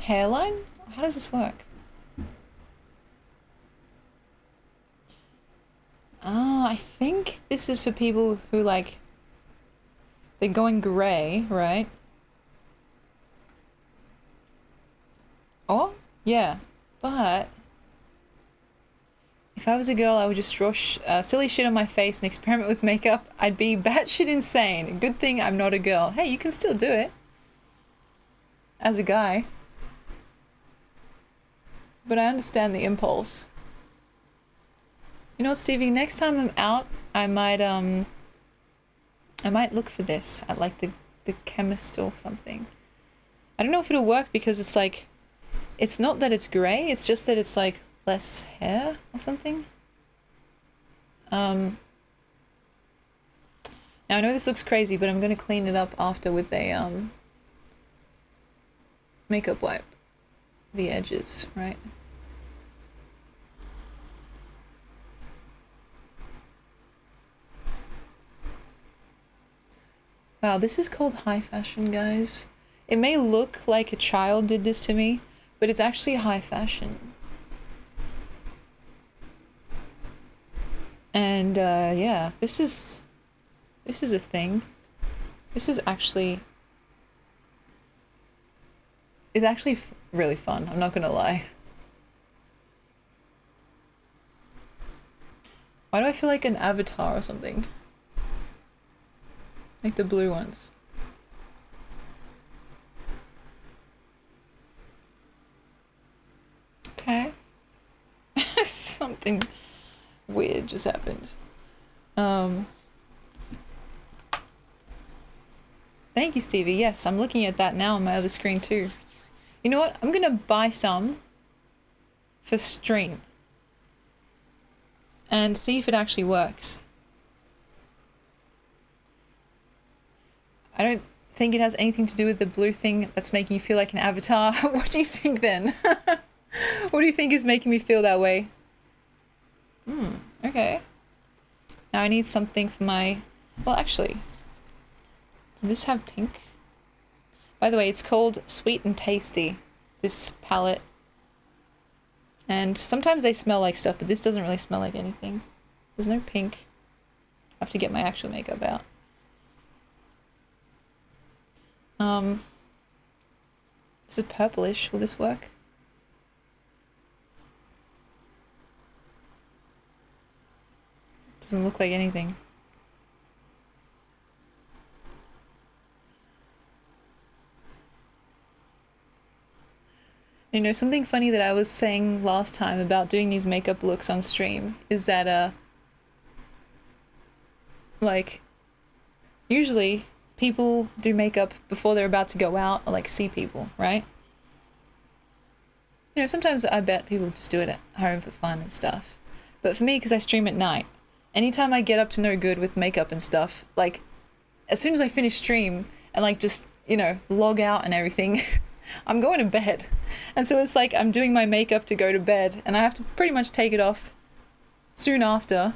A: hairline? How does this work? Oh, I think this is for people who like, they're going grey, right? Oh, yeah, but if I was a girl, I would just draw silly shit on my face and experiment with makeup. I'd be batshit insane. Good thing I'm not a girl. Hey, you can still do it. As a guy. But I understand the impulse. You know what, Stevie? Next time I'm out, I might look for this at like the chemist or something. I don't know if it'll work because it's like, it's not that it's grey, it's just that it's like less hair or something. Now I know this looks crazy, but I'm gonna clean it up after with a makeup wipe. The edges, right? Wow, this is called high fashion, guys. It may look like a child did this to me, but it's actually high fashion. And yeah, this is a thing. This is actually really fun. I'm not gonna lie. Why do I feel like an avatar or something? Like the blue ones. Okay. Something weird just happened. Thank you, Stevie. Yes, I'm looking at that now on my other screen too. You know what? I'm gonna buy some for stream and see if it actually works. I don't think it has anything to do with the blue thing that's making you feel like an avatar. What do you think then? What do you think is making me feel that way? Okay. Now I need something for my... Well, actually, does this have pink? By the way, it's called Sweet and Tasty, this palette. And sometimes they smell like stuff, but this doesn't really smell like anything. There's no pink. I have to get my actual makeup out. This is purplish. Will this work? Doesn't look like anything. You know, something funny that I was saying last time about doing these makeup looks on stream is that, like, usually people do makeup before they're about to go out or, like, see people, right? You know, sometimes I bet people just do it at home for fun and stuff. But for me, because I stream at night, anytime I get up to no good with makeup and stuff, like, as soon as I finish stream and, like, just, you know, log out and everything, I'm going to bed. And so it's like I'm doing my makeup to go to bed and I have to pretty much take it off soon after.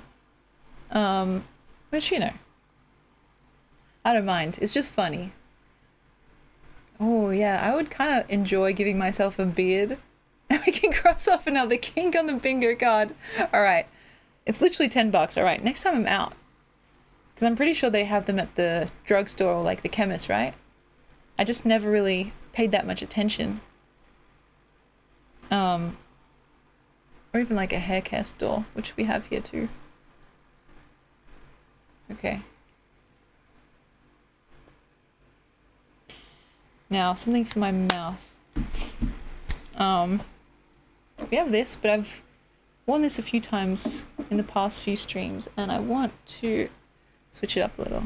A: Which, you know, I don't mind. It's just funny. Oh, yeah, I would kind of enjoy giving myself a beard. And we can cross off another kink on the bingo card. All right. It's literally $10. All right, next time I'm out. Because I'm pretty sure they have them at the drugstore or, like, the chemist, right? I just never really paid that much attention. Or even, like, a hair care store, which we have here, too. Okay. Now, something for my mouth. We have this, but I've worn this a few times in the past few streams, and I want to switch it up a little.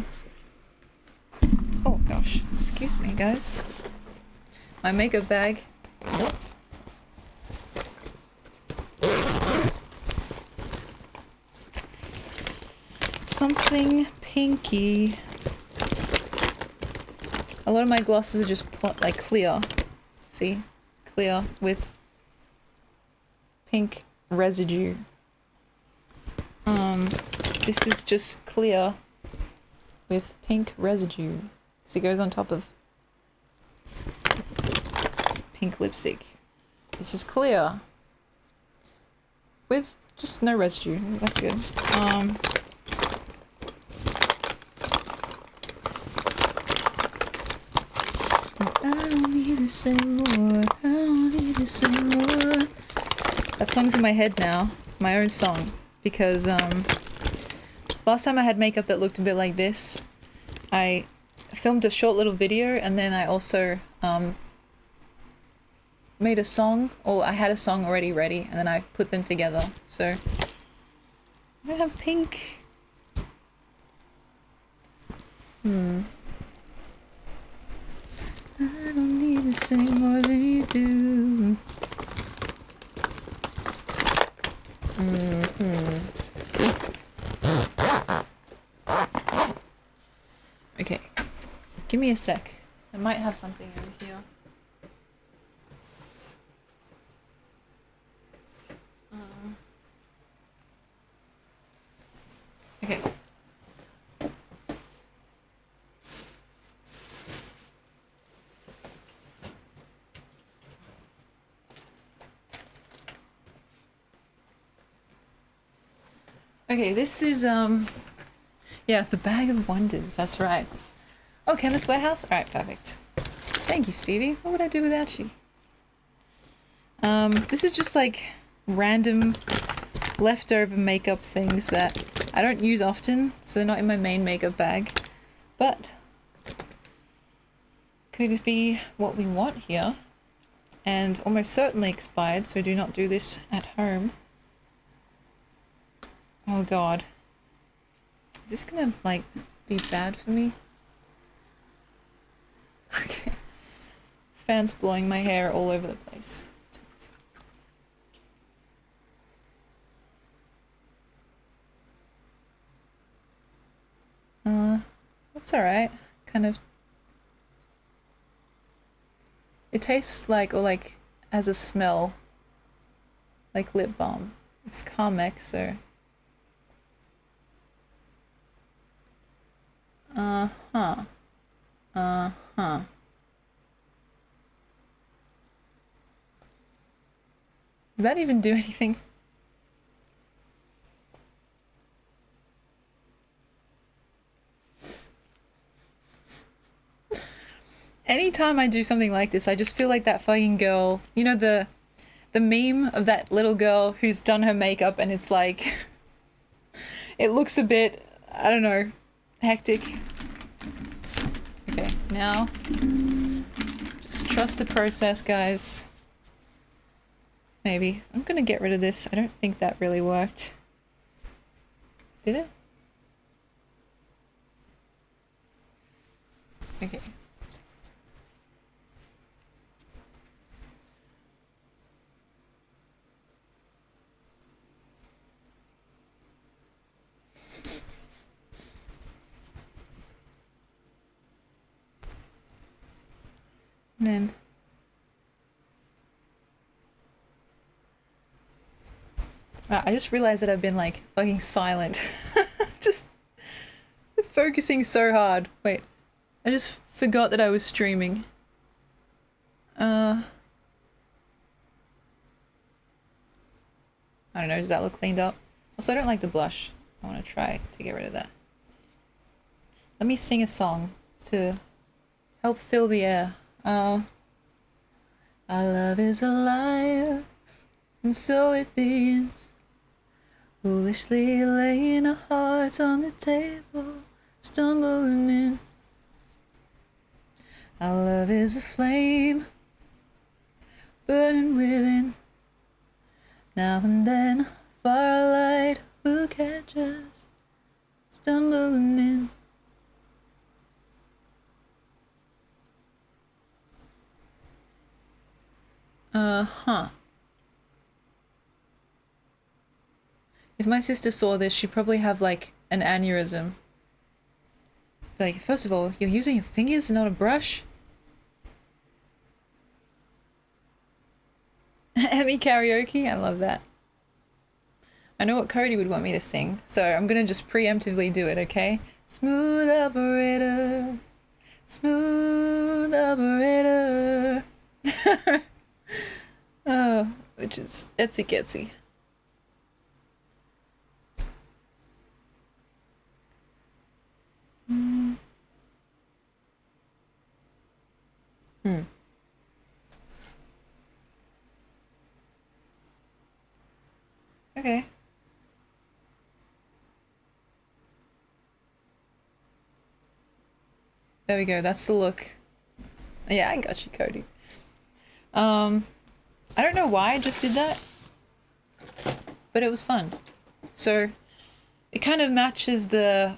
A: Oh gosh, excuse me, guys. My makeup bag. Something pinky. A lot of my glosses are just like clear. See? Clear with pink residue. This is just clear with pink residue. Because it goes on top of pink lipstick. This is clear with just no residue. That's good. I don't need to say more. I don't need to say more. That song's in my head now. My own song. Because, last time I had makeup that looked a bit like this, I filmed a short little video and then I also, made a song, or I had a song already ready and then I put them together. So, I don't have pink. I don't need to say more than you do. Okay, give me a sec. I might have something over here. Okay. Okay, this is, yeah, the bag of wonders, that's right. Oh, Chemist Warehouse? Alright, perfect. Thank you, Stevie. What would I do without you? This is just like random leftover makeup things that I don't use often, so they're not in my main makeup bag. But could be what we want here. And almost certainly expired, so do not do this at home. Oh god. Is this gonna, like, be bad for me? Okay. Fans blowing my hair all over the place. That's alright. Kind of. It tastes like, or like, has a smell. Like lip balm. It's Carmex, so. Uh-huh. Uh-huh. Did that even do anything? Anytime I do something like this, I just feel like that fucking girl. You know the meme of that little girl who's done her makeup and it's like it looks a bit, I don't know, hectic. Okay, now just trust the process, guys. Maybe. I'm gonna get rid of this. I don't think that really worked. Did it? Okay. And then wow, I just realized that I've been like fucking silent. Just focusing so hard. Wait, I just forgot that I was streaming. I don't know, does that look cleaned up? Also, I don't like the blush. I want to try to get rid of that. Let me sing a song to help fill the air. Our love is alive, and so it begins. Foolishly laying our hearts on the table, stumbling in. Our love is a flame, burning within. Now and then, firelight will catch us, stumbling in. Uh-huh. If my sister saw this, she'd probably have, like, an aneurysm. Like, first of all, you're using your fingers and not a brush? Emmy karaoke? I love that. I know what Cody would want me to sing, so I'm gonna just preemptively do it, okay? Smooth operator. Smooth operator. Oh, which is etsy getsy. Okay. There we go, that's the look. Yeah, I got you, Cody. I don't know why I just did that, but it was fun. So, it kind of matches the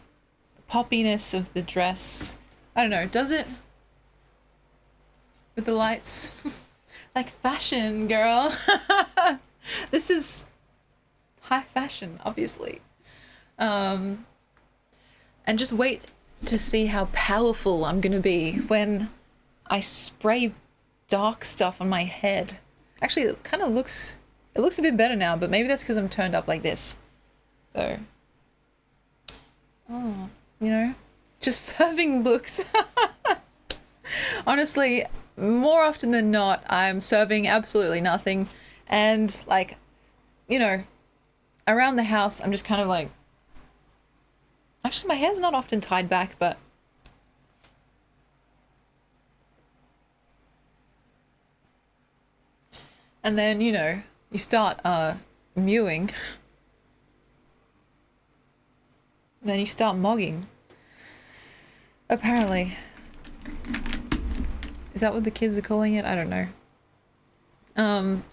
A: poppiness of the dress. I don't know, does it? With the lights? Like fashion, girl. This is high fashion, obviously. And just wait to see how powerful I'm gonna be when I spray dark stuff on my head. Actually, it kind of looks, it looks a bit better now, but maybe that's because I'm turned up like this. So, oh, you know, just serving looks. Honestly, more often than not, I'm serving absolutely nothing. And like, you know, around the house, I'm just kind of like Actually, my hair's not often tied back, but and then, you know, you start mewing, and then you start mogging. Apparently. Is that what the kids are calling it? I don't know.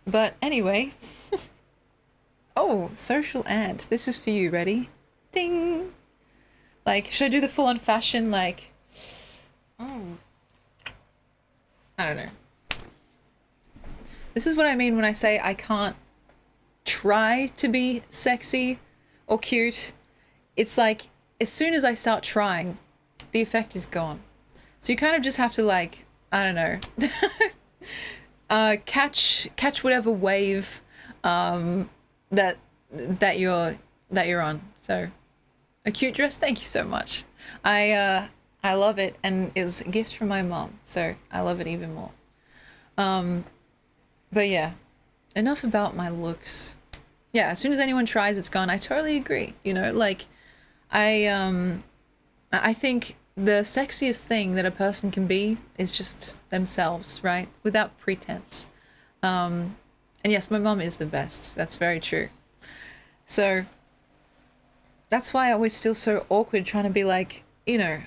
A: But anyway. Oh, social ant. This is for you. Ready? Ding! Like, should I do the full-on fashion, like... Oh. I don't know. This is what I mean when I say I can't try to be sexy or cute. It's like, as soon as I start trying, the effect is gone. So you kind of just have to, like, I don't know, catch whatever wave that you're on. So a cute dress, thank you so much. I love it, and it was a gift from my mom, so I love it even more. But yeah, enough about my looks. Yeah, as soon as anyone tries, it's gone. I totally agree. You know, like I think the sexiest thing that a person can be is just themselves, right? Without pretense. And yes, my mom is the best. That's very true. So that's why I always feel so awkward trying to be like, you know,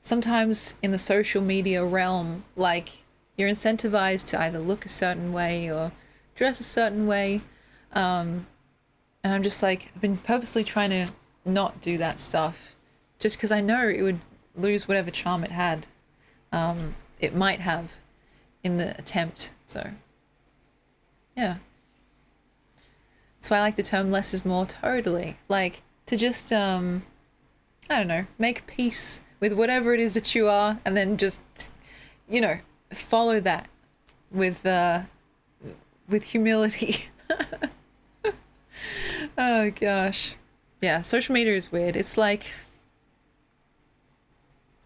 A: sometimes in the social media realm, like you're incentivized to either look a certain way or dress a certain way. And I'm just like, I've been purposely trying to not do that stuff just because I know it would lose whatever charm it had. It might have in the attempt. So, yeah. That's why I like the term less is more, totally. Like, to just, I don't know, make peace with whatever it is that you are, and then just, you know, follow that with humility. Oh gosh. Yeah, social media is weird. It's like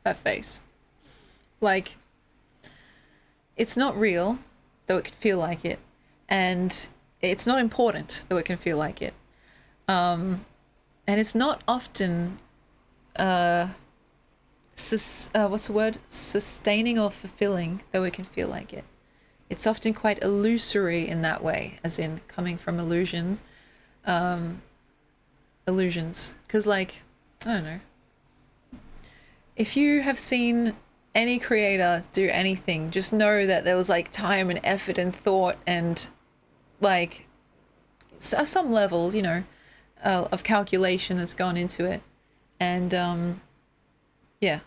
A: that face. Like, it's not real, though it can feel like it, and it's not important, though it can feel like it. And it's not often what's the word? Sustaining or fulfilling, though it can feel like it. It's often quite illusory in that way, as in coming from illusions. Because, like, I don't know. If you have seen any creator do anything, just know that there was, like, time and effort and thought and, like, some level, you know, of calculation that's gone into it. And, yeah,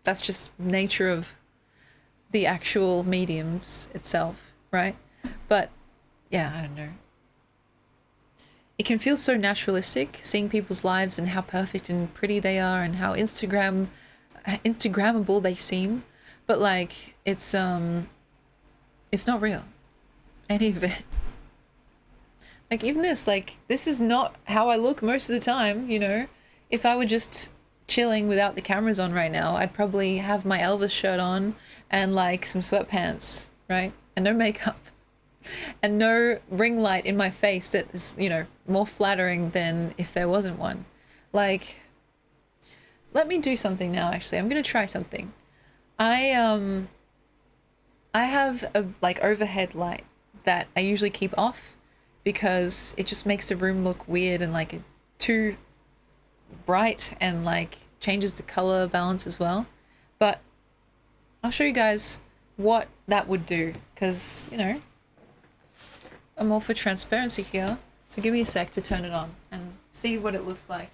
A: that's just nature of the actual mediums itself, right? But, yeah, I don't know. It can feel so naturalistic, seeing people's lives and how perfect and pretty they are and how Instagrammable they seem. But, like, it's not real. Any of it. Like, even this, like, this is not how I look most of the time, you know? If I were just chilling without the cameras on right now, I'd probably have my Elvis shirt on and, like, some sweatpants, right? And no makeup. And no ring light in my face that is, you know, more flattering than if there wasn't one. Like, let me do something now, actually. I'm gonna try something. I have a, like, overhead light that I usually keep off because it just makes the room look weird and, like, too bright and, like, changes the color balance as well. But I'll show you guys what that would do because, you know, I'm all for transparency here. So give me a sec to turn it on and see what it looks like.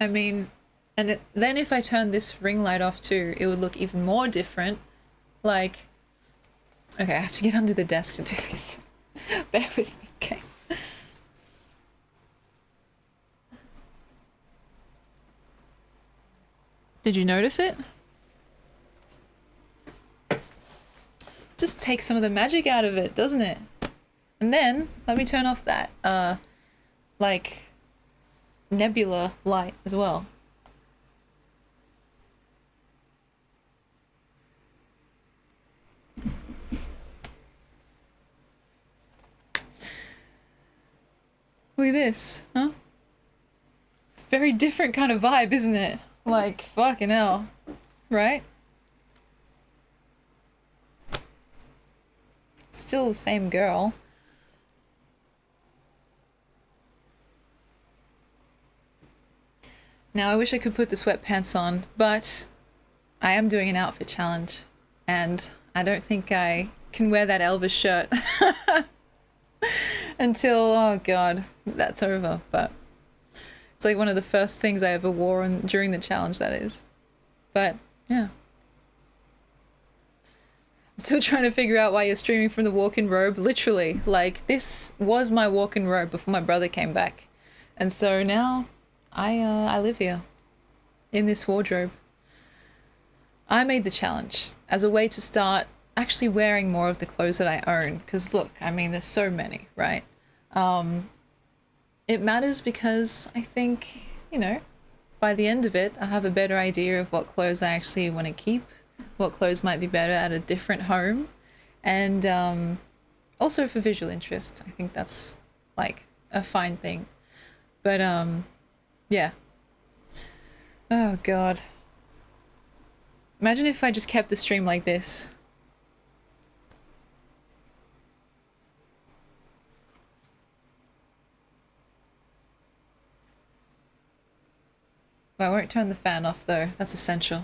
A: I mean, and then if I turn this ring light off too, it would look even more different. Like, okay, I have to get under the desk to do this. Bear with me, okay? Did you notice it? Just takes some of the magic out of it, doesn't it? And then, let me turn off that, like, nebula light as well. Look at this, huh? It's a very different kind of vibe, isn't it? Like, fucking hell. Right? It's still the same girl. Now, I wish I could put the sweatpants on, but I am doing an outfit challenge, and I don't think I can wear that Elvis shirt until, oh god, that's over. But it's like one of the first things I ever wore during the challenge, that is. But, yeah. I'm still trying to figure out why you're streaming from the walk-in robe. Literally, like, this was my walk-in robe before my brother came back. And so now I live here in this wardrobe. I made the challenge as a way to start actually wearing more of the clothes that I own. Because look, I mean, there's so many, right? It matters because I think, you know, by the end of it, I have a better idea of what clothes I actually want to keep, what clothes might be better at a different home, and also for visual interest. I think that's like a fine thing. But yeah. Oh god. Imagine if I just kept the stream like this. Well, I won't turn the fan off though, that's essential.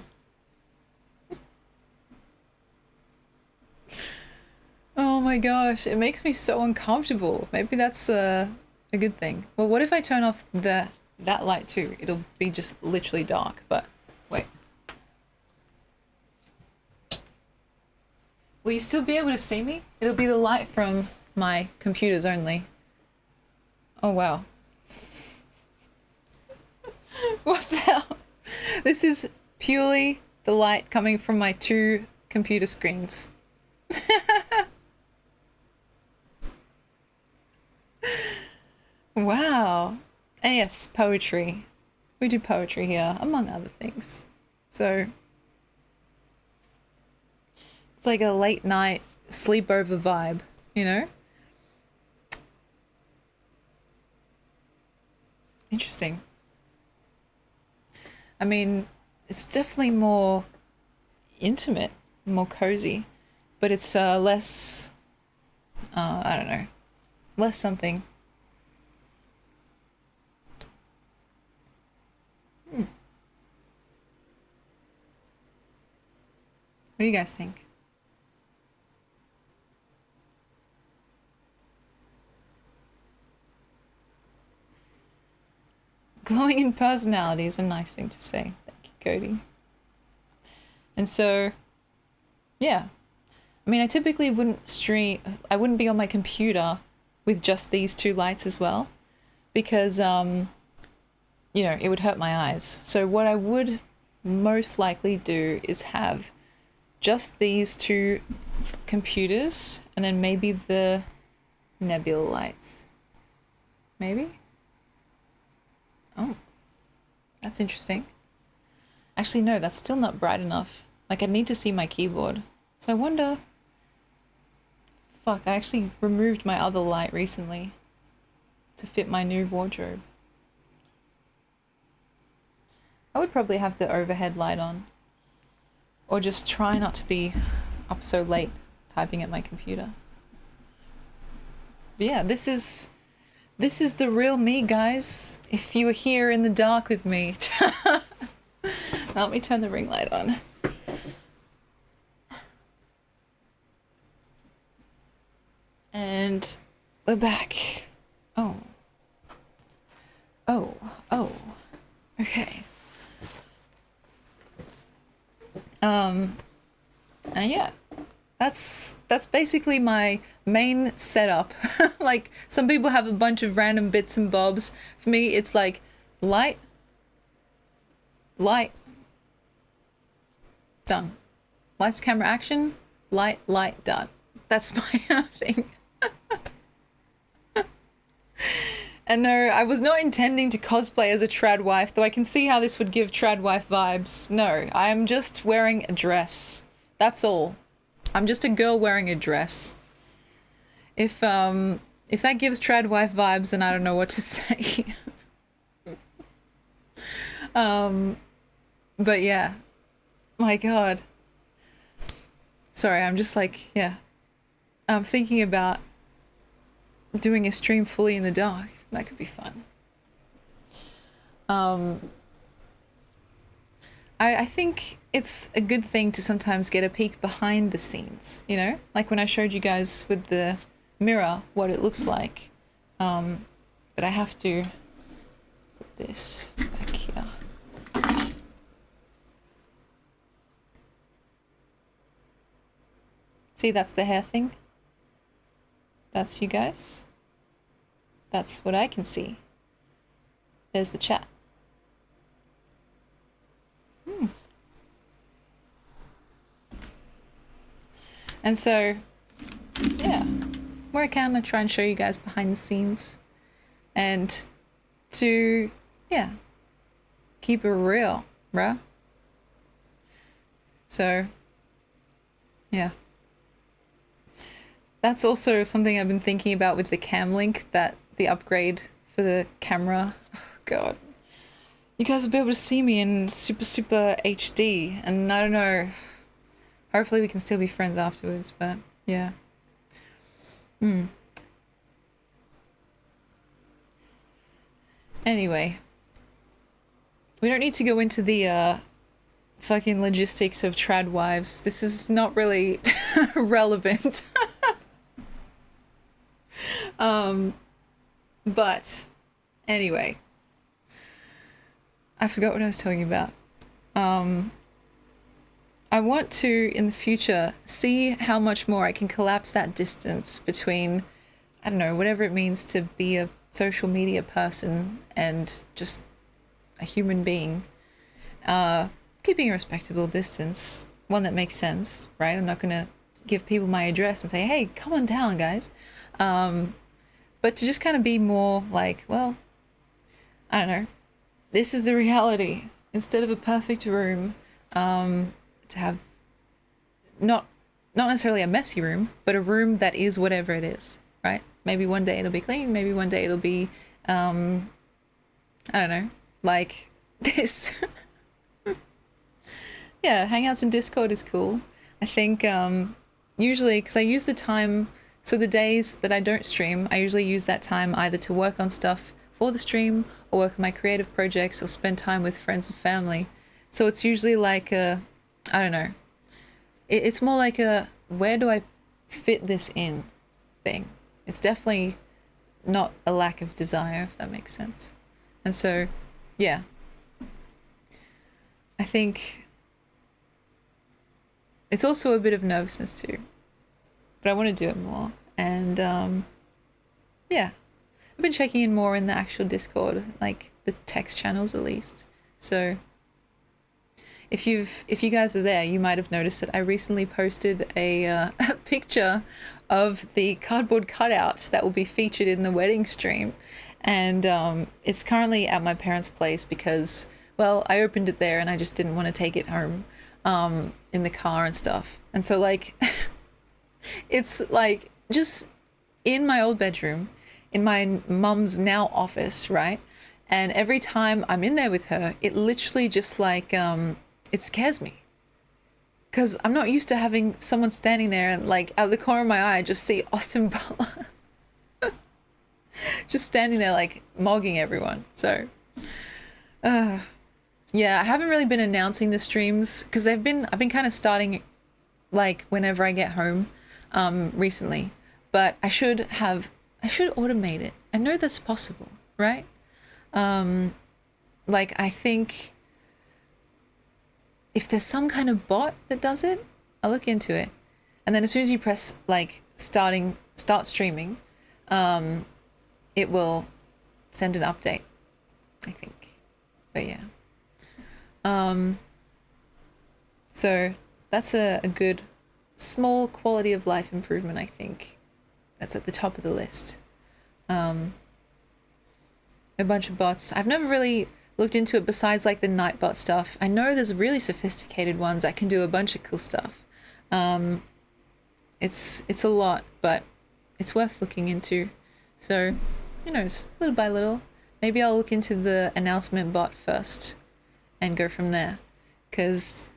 A: Oh my gosh, it makes me so uncomfortable. Maybe that's a good thing. Well, what if I turn off that light too? It'll be just literally dark, but wait. Will you still be able to see me? It'll be the light from my computers only. Oh wow. What the hell? This is purely the light coming from my 2 computer screens. Wow. And yes, poetry. We do poetry here, among other things. So it's like a late night sleepover vibe, you know? Interesting. I mean, it's definitely more intimate, more cozy, but it's less, I don't know, less something. What do you guys think? Glowing in personality is a nice thing to say. Thank you, Cody. And so, yeah. I mean, I typically wouldn't stream, I wouldn't be on my computer with just these 2 lights as well, because, you know, it would hurt my eyes. So what I would most likely do is have just these 2 computers and then maybe the nebula lights. Maybe? Oh, that's interesting. Actually, no, that's still not bright enough. Like, I need to see my keyboard. So I wonder... Fuck, I actually removed my other light recently to fit my new wardrobe. I would probably have the overhead light on. Or just try not to be up so late typing at my computer. But yeah, this is the real me, guys. If you were here in the dark with me. Let me turn the ring light on. And we're back. Oh. Oh. Oh. Okay. And yeah. That's basically my main setup. Like, some people have a bunch of random bits and bobs. For me, it's like light, light, done. Lights, camera, action, light, light, done. That's my thing. And no, I was not intending to cosplay as a trad wife, though I can see how this would give trad wife vibes. No, I am just wearing a dress. That's all. I'm just a girl wearing a dress. If if that gives trad wife vibes, then I don't know what to say. But yeah, my God. Sorry, I'm just like, yeah. I'm thinking about doing a stream fully in the dark. That could be fun. I think it's a good thing to sometimes get a peek behind the scenes, you know? Like when I showed you guys with the mirror what it looks like. But I have to put this back here. See, that's the hair thing. That's you guys. That's what I can see. There's the chat. And so, yeah, where I can, I try and show you guys behind the scenes. And to, yeah, keep it real, bruh. So, yeah. That's also something I've been thinking about with the cam link, that the upgrade for the camera. Oh, God. You guys will be able to see me in super HD, and I don't know, hopefully we can still be friends afterwards, but yeah. Anyway, we don't need to go into the fucking logistics of trad wives. This is not really relevant. But anyway, I forgot what I was talking about. I want to, in the future, see how much more I can collapse that distance between, I don't know, whatever it means to be a social media person and just a human being. Keeping a respectable distance, one that makes sense, right? I'm not gonna give people my address and say, hey, come on down, guys. But to just kind of be more like, well, I don't know, this is a reality. Instead of a perfect room, to have not necessarily a messy room, but a room that is whatever it is, right? Maybe one day it'll be clean, maybe one day it'll be, I don't know, like this. Yeah, Hangouts in Discord is cool. I think usually, because I use the time, so the days that I don't stream, I usually use that time either to work on stuff for the stream or work on my creative projects or spend time with friends and family. So it's usually like a, I don't know, it's more like a, where do I fit this in thing. It's definitely not a lack of desire, if that makes sense. And so, yeah, I think it's also a bit of nervousness too, but I want to do it more. And yeah, I've been checking in more in the actual Discord, like the text channels at least. So if you guys are there, you might have noticed that I recently posted a picture of the cardboard cutout that will be featured in the wedding stream, and it's currently at my parents' place because, well, I opened it there and I just didn't want to take it home in the car and stuff. And so like it's like just in my old bedroom, in my mum's now office, right? And every time I'm in there with her, it literally just like it scares me, because I'm not used to having someone standing there and like out of the corner of my eye I just see Austin Butler just standing there like mogging everyone. So yeah, I haven't really been announcing the streams because I've been kind of starting like whenever I get home recently, but I should automate it. I know that's possible, right? Like I think if there's some kind of bot that does it, I'll look into it. And then as soon as you press like start streaming, it will send an update, I think. But yeah. So that's a good small quality of life improvement, I think. That's at the top of the list. A bunch of bots. I've never really looked into it besides like the Nightbot stuff. I know there's really sophisticated ones that can do a bunch of cool stuff. It's a lot, but it's worth looking into. So, who knows? Little by little. Maybe I'll look into the announcement bot first and go from there. Because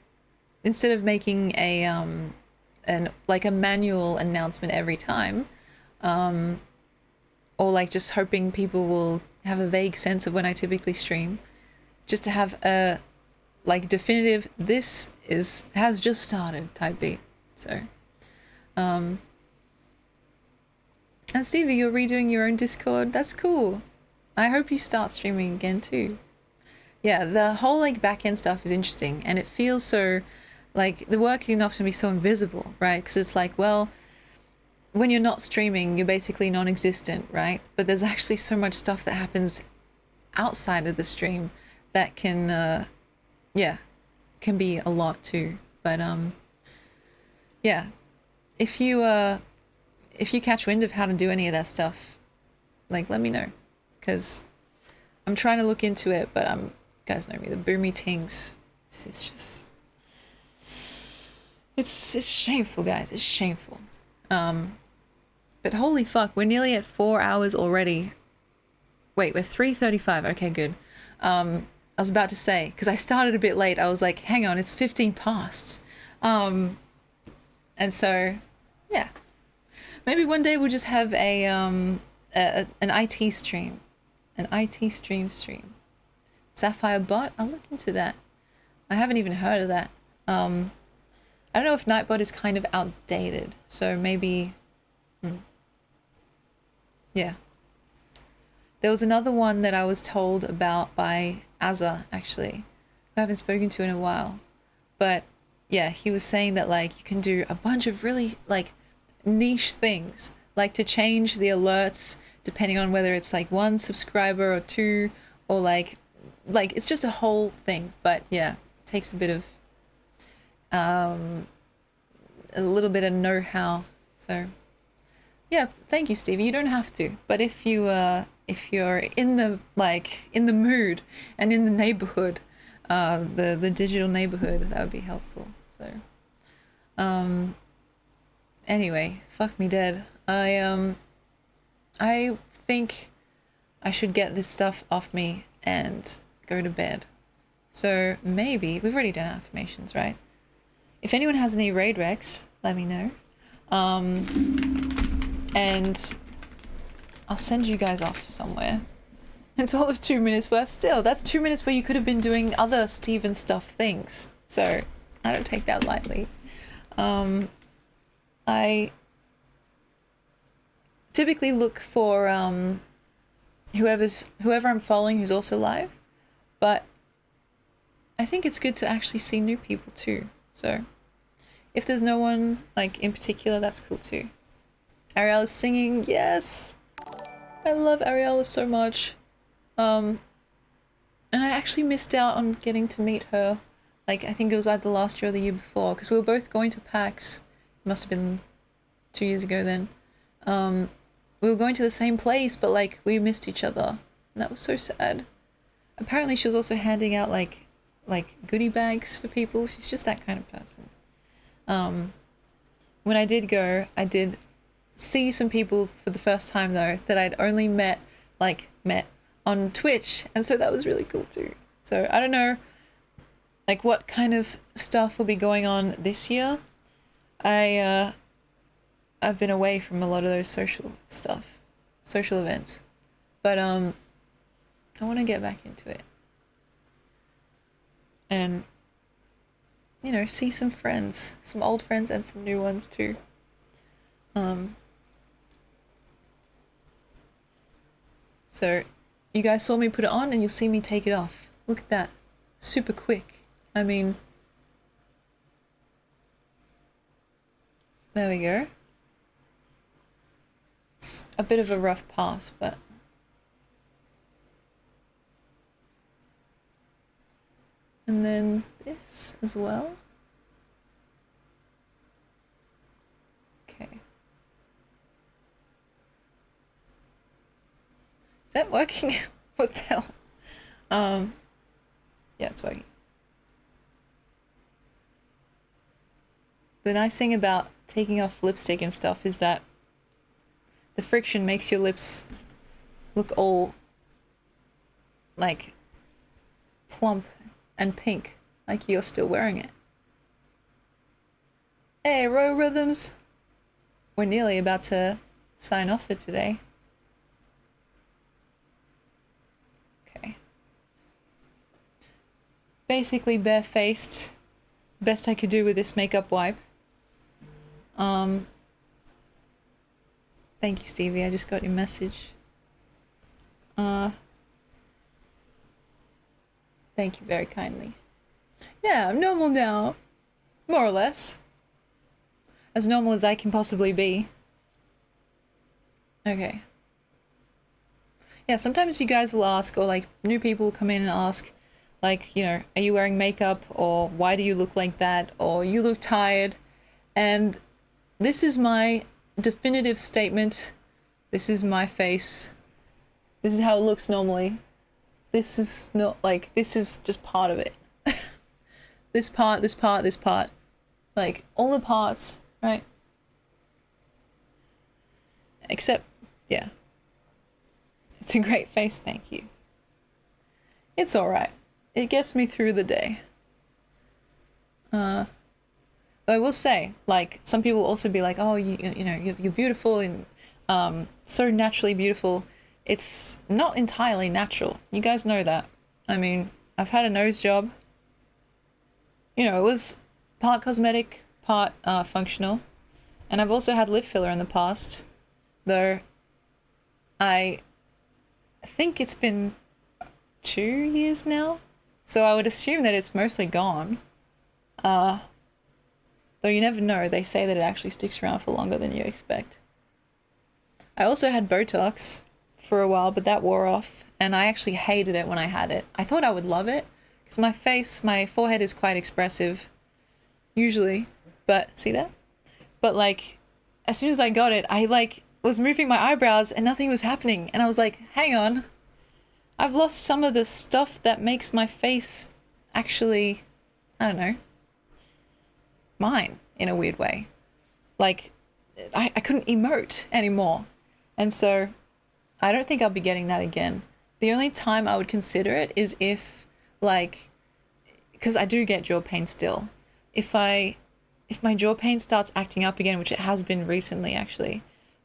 A: instead of making a manual announcement every time, or like just hoping people will have a vague sense of when I typically stream, just to have a like definitive this has just started type beat. So and Stevie, you're redoing your own Discord. That's cool. I hope you start streaming again too. Yeah, the whole like back end stuff is interesting, and it feels so like the work can often be so invisible, right? Because it's like, well, when you're not streaming, you're basically non-existent, right? But there's actually so much stuff that happens outside of the stream that can, can be a lot too. But yeah, if you catch wind of how to do any of that stuff, like let me know, because I'm trying to look into it. But you guys know me, the boomy tings. It's just, it's shameful, guys. It's shameful. But holy fuck, we're nearly at 4 hours already. Wait, we're 3:35. Okay, good. I was about to say, because I started a bit late, I was like, hang on, it's 15 past. And so, yeah. Maybe one day we'll just have an IT stream. An IT stream. Sapphire bot? I'll look into that. I haven't even heard of that. I don't know if Nightbot is kind of outdated, so maybe... Yeah. There was another one that I was told about by Azza, actually, who I haven't spoken to in a while. But yeah, he was saying that like you can do a bunch of really like niche things, like to change the alerts depending on whether it's like 1 subscriber or 2, or like it's just a whole thing. But yeah, it takes a bit of a little bit of know-how. So yeah, thank you, Stevie. You don't have to, but if you're in the mood and in the neighborhood, the digital neighborhood, that would be helpful. So, anyway, fuck me dead. I think I should get this stuff off me and go to bed. So maybe we've already done affirmations, right? If anyone has any raid recs, let me know. And I'll send you guys off somewhere. It's all of 2 minutes worth. Still, that's 2 minutes where you could have been doing other Steven stuff things. So I don't take that lightly. I typically look for whoever I'm following who's also live, but I think it's good to actually see new people too. So if there's no one like in particular, that's cool too. Ariel is singing, yes! I love Ariella so much. And I actually missed out on getting to meet her. Like, I think it was either last year or the year before, because we were both going to PAX. It must have been 2 years ago then. We were going to the same place, but like, we missed each other. And that was so sad. Apparently she was also handing out like goodie bags for people. She's just that kind of person. When I did go, I did see some people for the first time though that I'd only met on Twitch, and so that was really cool too. So I don't know like what kind of stuff will be going on this year. I've been away from a lot of those social events, but I want to get back into it and see some friends, some old friends and some new ones too. So you guys saw me put it on and you'll see me take it off. Look at that. Super quick. I mean, there we go. It's a bit of a rough pass, but and then this as well. Okay. Is that working? What the hell? Yeah, it's working. The nice thing about taking off lipstick and stuff is that the friction makes your lips look all like plump and pink, like you're still wearing it. Hey, Row Rhythms! We're nearly about to sign off for today. Okay. Basically barefaced. Best I could do with this makeup wipe. Thank you, Stevie. I just got your message. Thank you very kindly. Yeah, I'm normal now. More or less. As normal as I can possibly be. Okay. Yeah, sometimes you guys will ask, or like new people will come in and ask, like, you know, are you wearing makeup? Or why do you look like that? Or you look tired. And this is my definitive statement. This is my face. This is how it looks normally. This is not like, this is just part of it. This part, this part, this part. Like, all the parts, right? Except, yeah. It's a great face, thank you. It's alright. It gets me through the day. I will say, like, some people also be like, oh, you know, you're beautiful and so naturally beautiful. It's not entirely natural. You guys know that. I mean, I've had a nose job. You know, it was part cosmetic, part functional. And I've also had lip filler in the past. Though, I think it's been 2 years now. So I would assume that it's mostly gone. Though you never know. They say that it actually sticks around for longer than you expect. I also had Botox for a while, but that wore off. And I actually hated it when I had it. I thought I would love it. Because my forehead is quite expressive. Usually. But, see that? But like, as soon as I got it, I like was moving my eyebrows and nothing was happening. And I was like, hang on. I've lost some of the stuff that makes my face actually, I don't know, mine in a weird way. Like, I couldn't emote anymore. And so, I don't think I'll be getting that again. The only time I would consider it is if, like, because I do get jaw pain still. If my jaw pain starts acting up again, which it has been recently actually,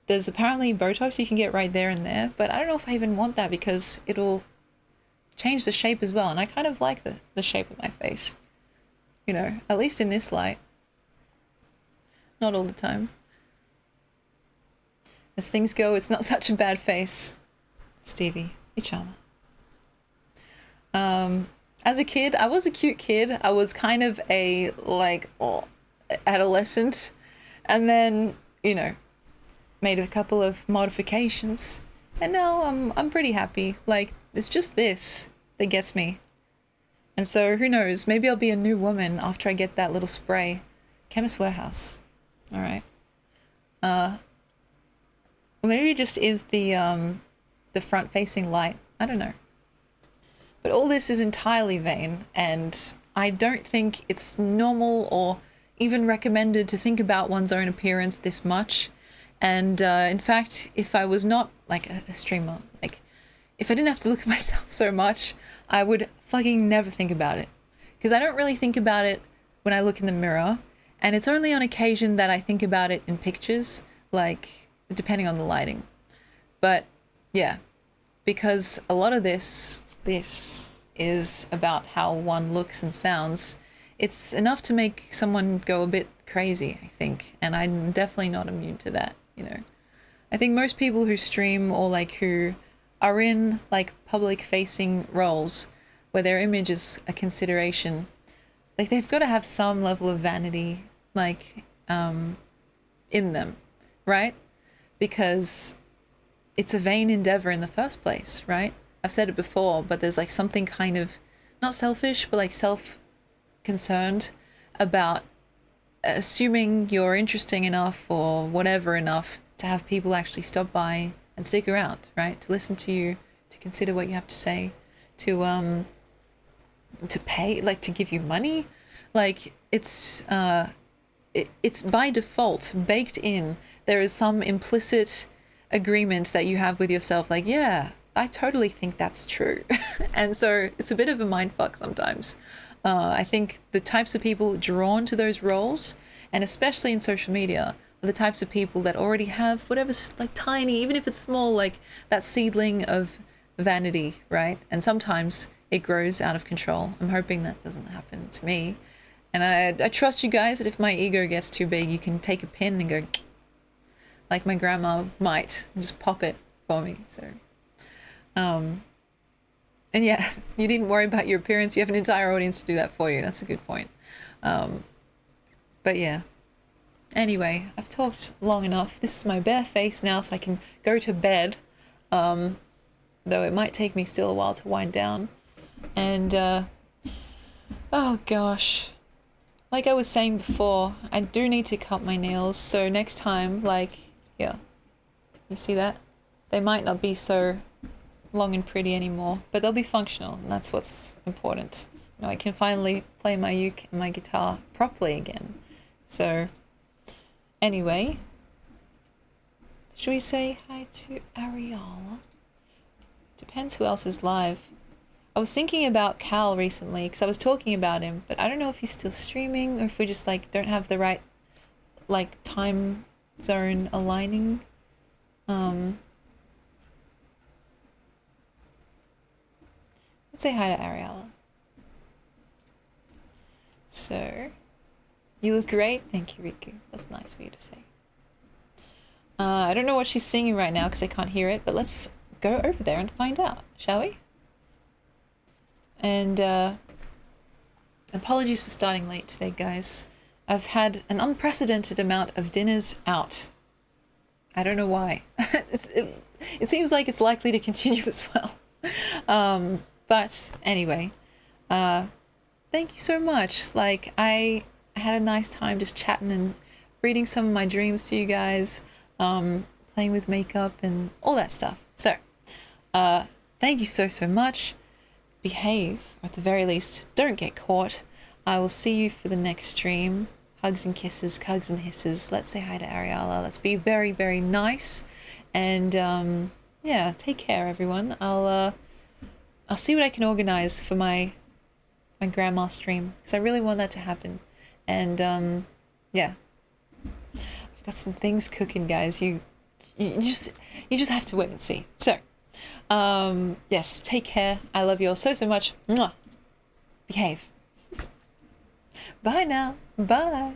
A: there's apparently Botox you can get right there and there, but I don't know if I even want that because it'll change the shape as well, and I kind of like the shape of my face. You know, at least in this light. Not all the time. As things go, it's not such a bad face. Stevie, you charmer. As a kid, I was a cute kid. I was kind of a, like, adolescent. And then, you know, made a couple of modifications. And now I'm pretty happy. Like, it's just this that gets me. And so, who knows? Maybe I'll be a new woman after I get that little spray. Chemist Warehouse. Alright. Or maybe it just is the front-facing light. I don't know. But all this is entirely vain, and I don't think it's normal or even recommended to think about one's own appearance this much. And in fact, if I was not like a streamer, like if I didn't have to look at myself so much, I would fucking never think about it. Because I don't really think about it when I look in the mirror, and it's only on occasion that I think about it in pictures, like depending on the lighting. But yeah, because a lot of this is about how one looks and sounds. It's enough to make someone go a bit crazy, I think, and I'm definitely not immune to that, you know. I think most people who stream or like who are in like public facing roles where their image is a consideration, like they've got to have some level of vanity like in them, right? Because it's a vain endeavor in the first place, right? I've said it before, but there's like something kind of not selfish, but like self-concerned about assuming you're interesting enough or whatever enough to have people actually stop by and stick around, right? To listen to you, to consider what you have to say, to pay, like to give you money. Like it's by default baked in. There is some implicit agreement that you have with yourself, like, yeah, I totally think that's true. And so it's a bit of a mindfuck sometimes. I think the types of people drawn to those roles, and especially in social media, are the types of people that already have whatever's like tiny, even if it's small, like that seedling of vanity, right? And sometimes it grows out of control. I'm hoping that doesn't happen to me. And I trust you guys that if my ego gets too big, you can take a pin and go, like my grandma might, and just pop it for me. So, and yeah, you needn't worry about your appearance. You have an entire audience to do that for you. That's a good point. But yeah. Anyway, I've talked long enough. This is my bare face now, so I can go to bed. Though it might take me still a while to wind down. And, oh gosh. Like I was saying before, I do need to cut my nails. So next time, like, yeah. You see that? They might not be so long and pretty anymore, but they'll be functional, and that's what's important. You know, I can finally play my uke and my guitar properly again. So, anyway, should we say hi to Ariala? Depends who else is live. I was thinking about Cal recently, because I was talking about him, but I don't know if he's still streaming, or if we just, like, don't have the right, like, time zone aligning. Let's say hi to Ariella. So, you look great. Thank you, Riku. That's nice of you to say. I don't know what she's singing right now because I can't hear it, but let's go over there and find out, shall we? And apologies for starting late today, guys. I've had an unprecedented amount of dinners out. I don't know why. It seems like it's likely to continue as well. But anyway, thank you so much. Like, I had a nice time just chatting and reading some of my dreams to you guys, playing with makeup and all that stuff. So, thank you so much. Behave, or at the very least, don't get caught. I will see you for the next stream. Hugs and kisses, hugs and hisses. Let's say hi to Ariella. Let's be very, very nice. And, yeah, take care, everyone. I'll see what I can organize for my grandma stream, because I really want that to happen. And, yeah. I've got some things cooking, guys. You just have to wait and see. So, yes, take care. I love you all so much. Mwah. Behave. Bye now. Bye.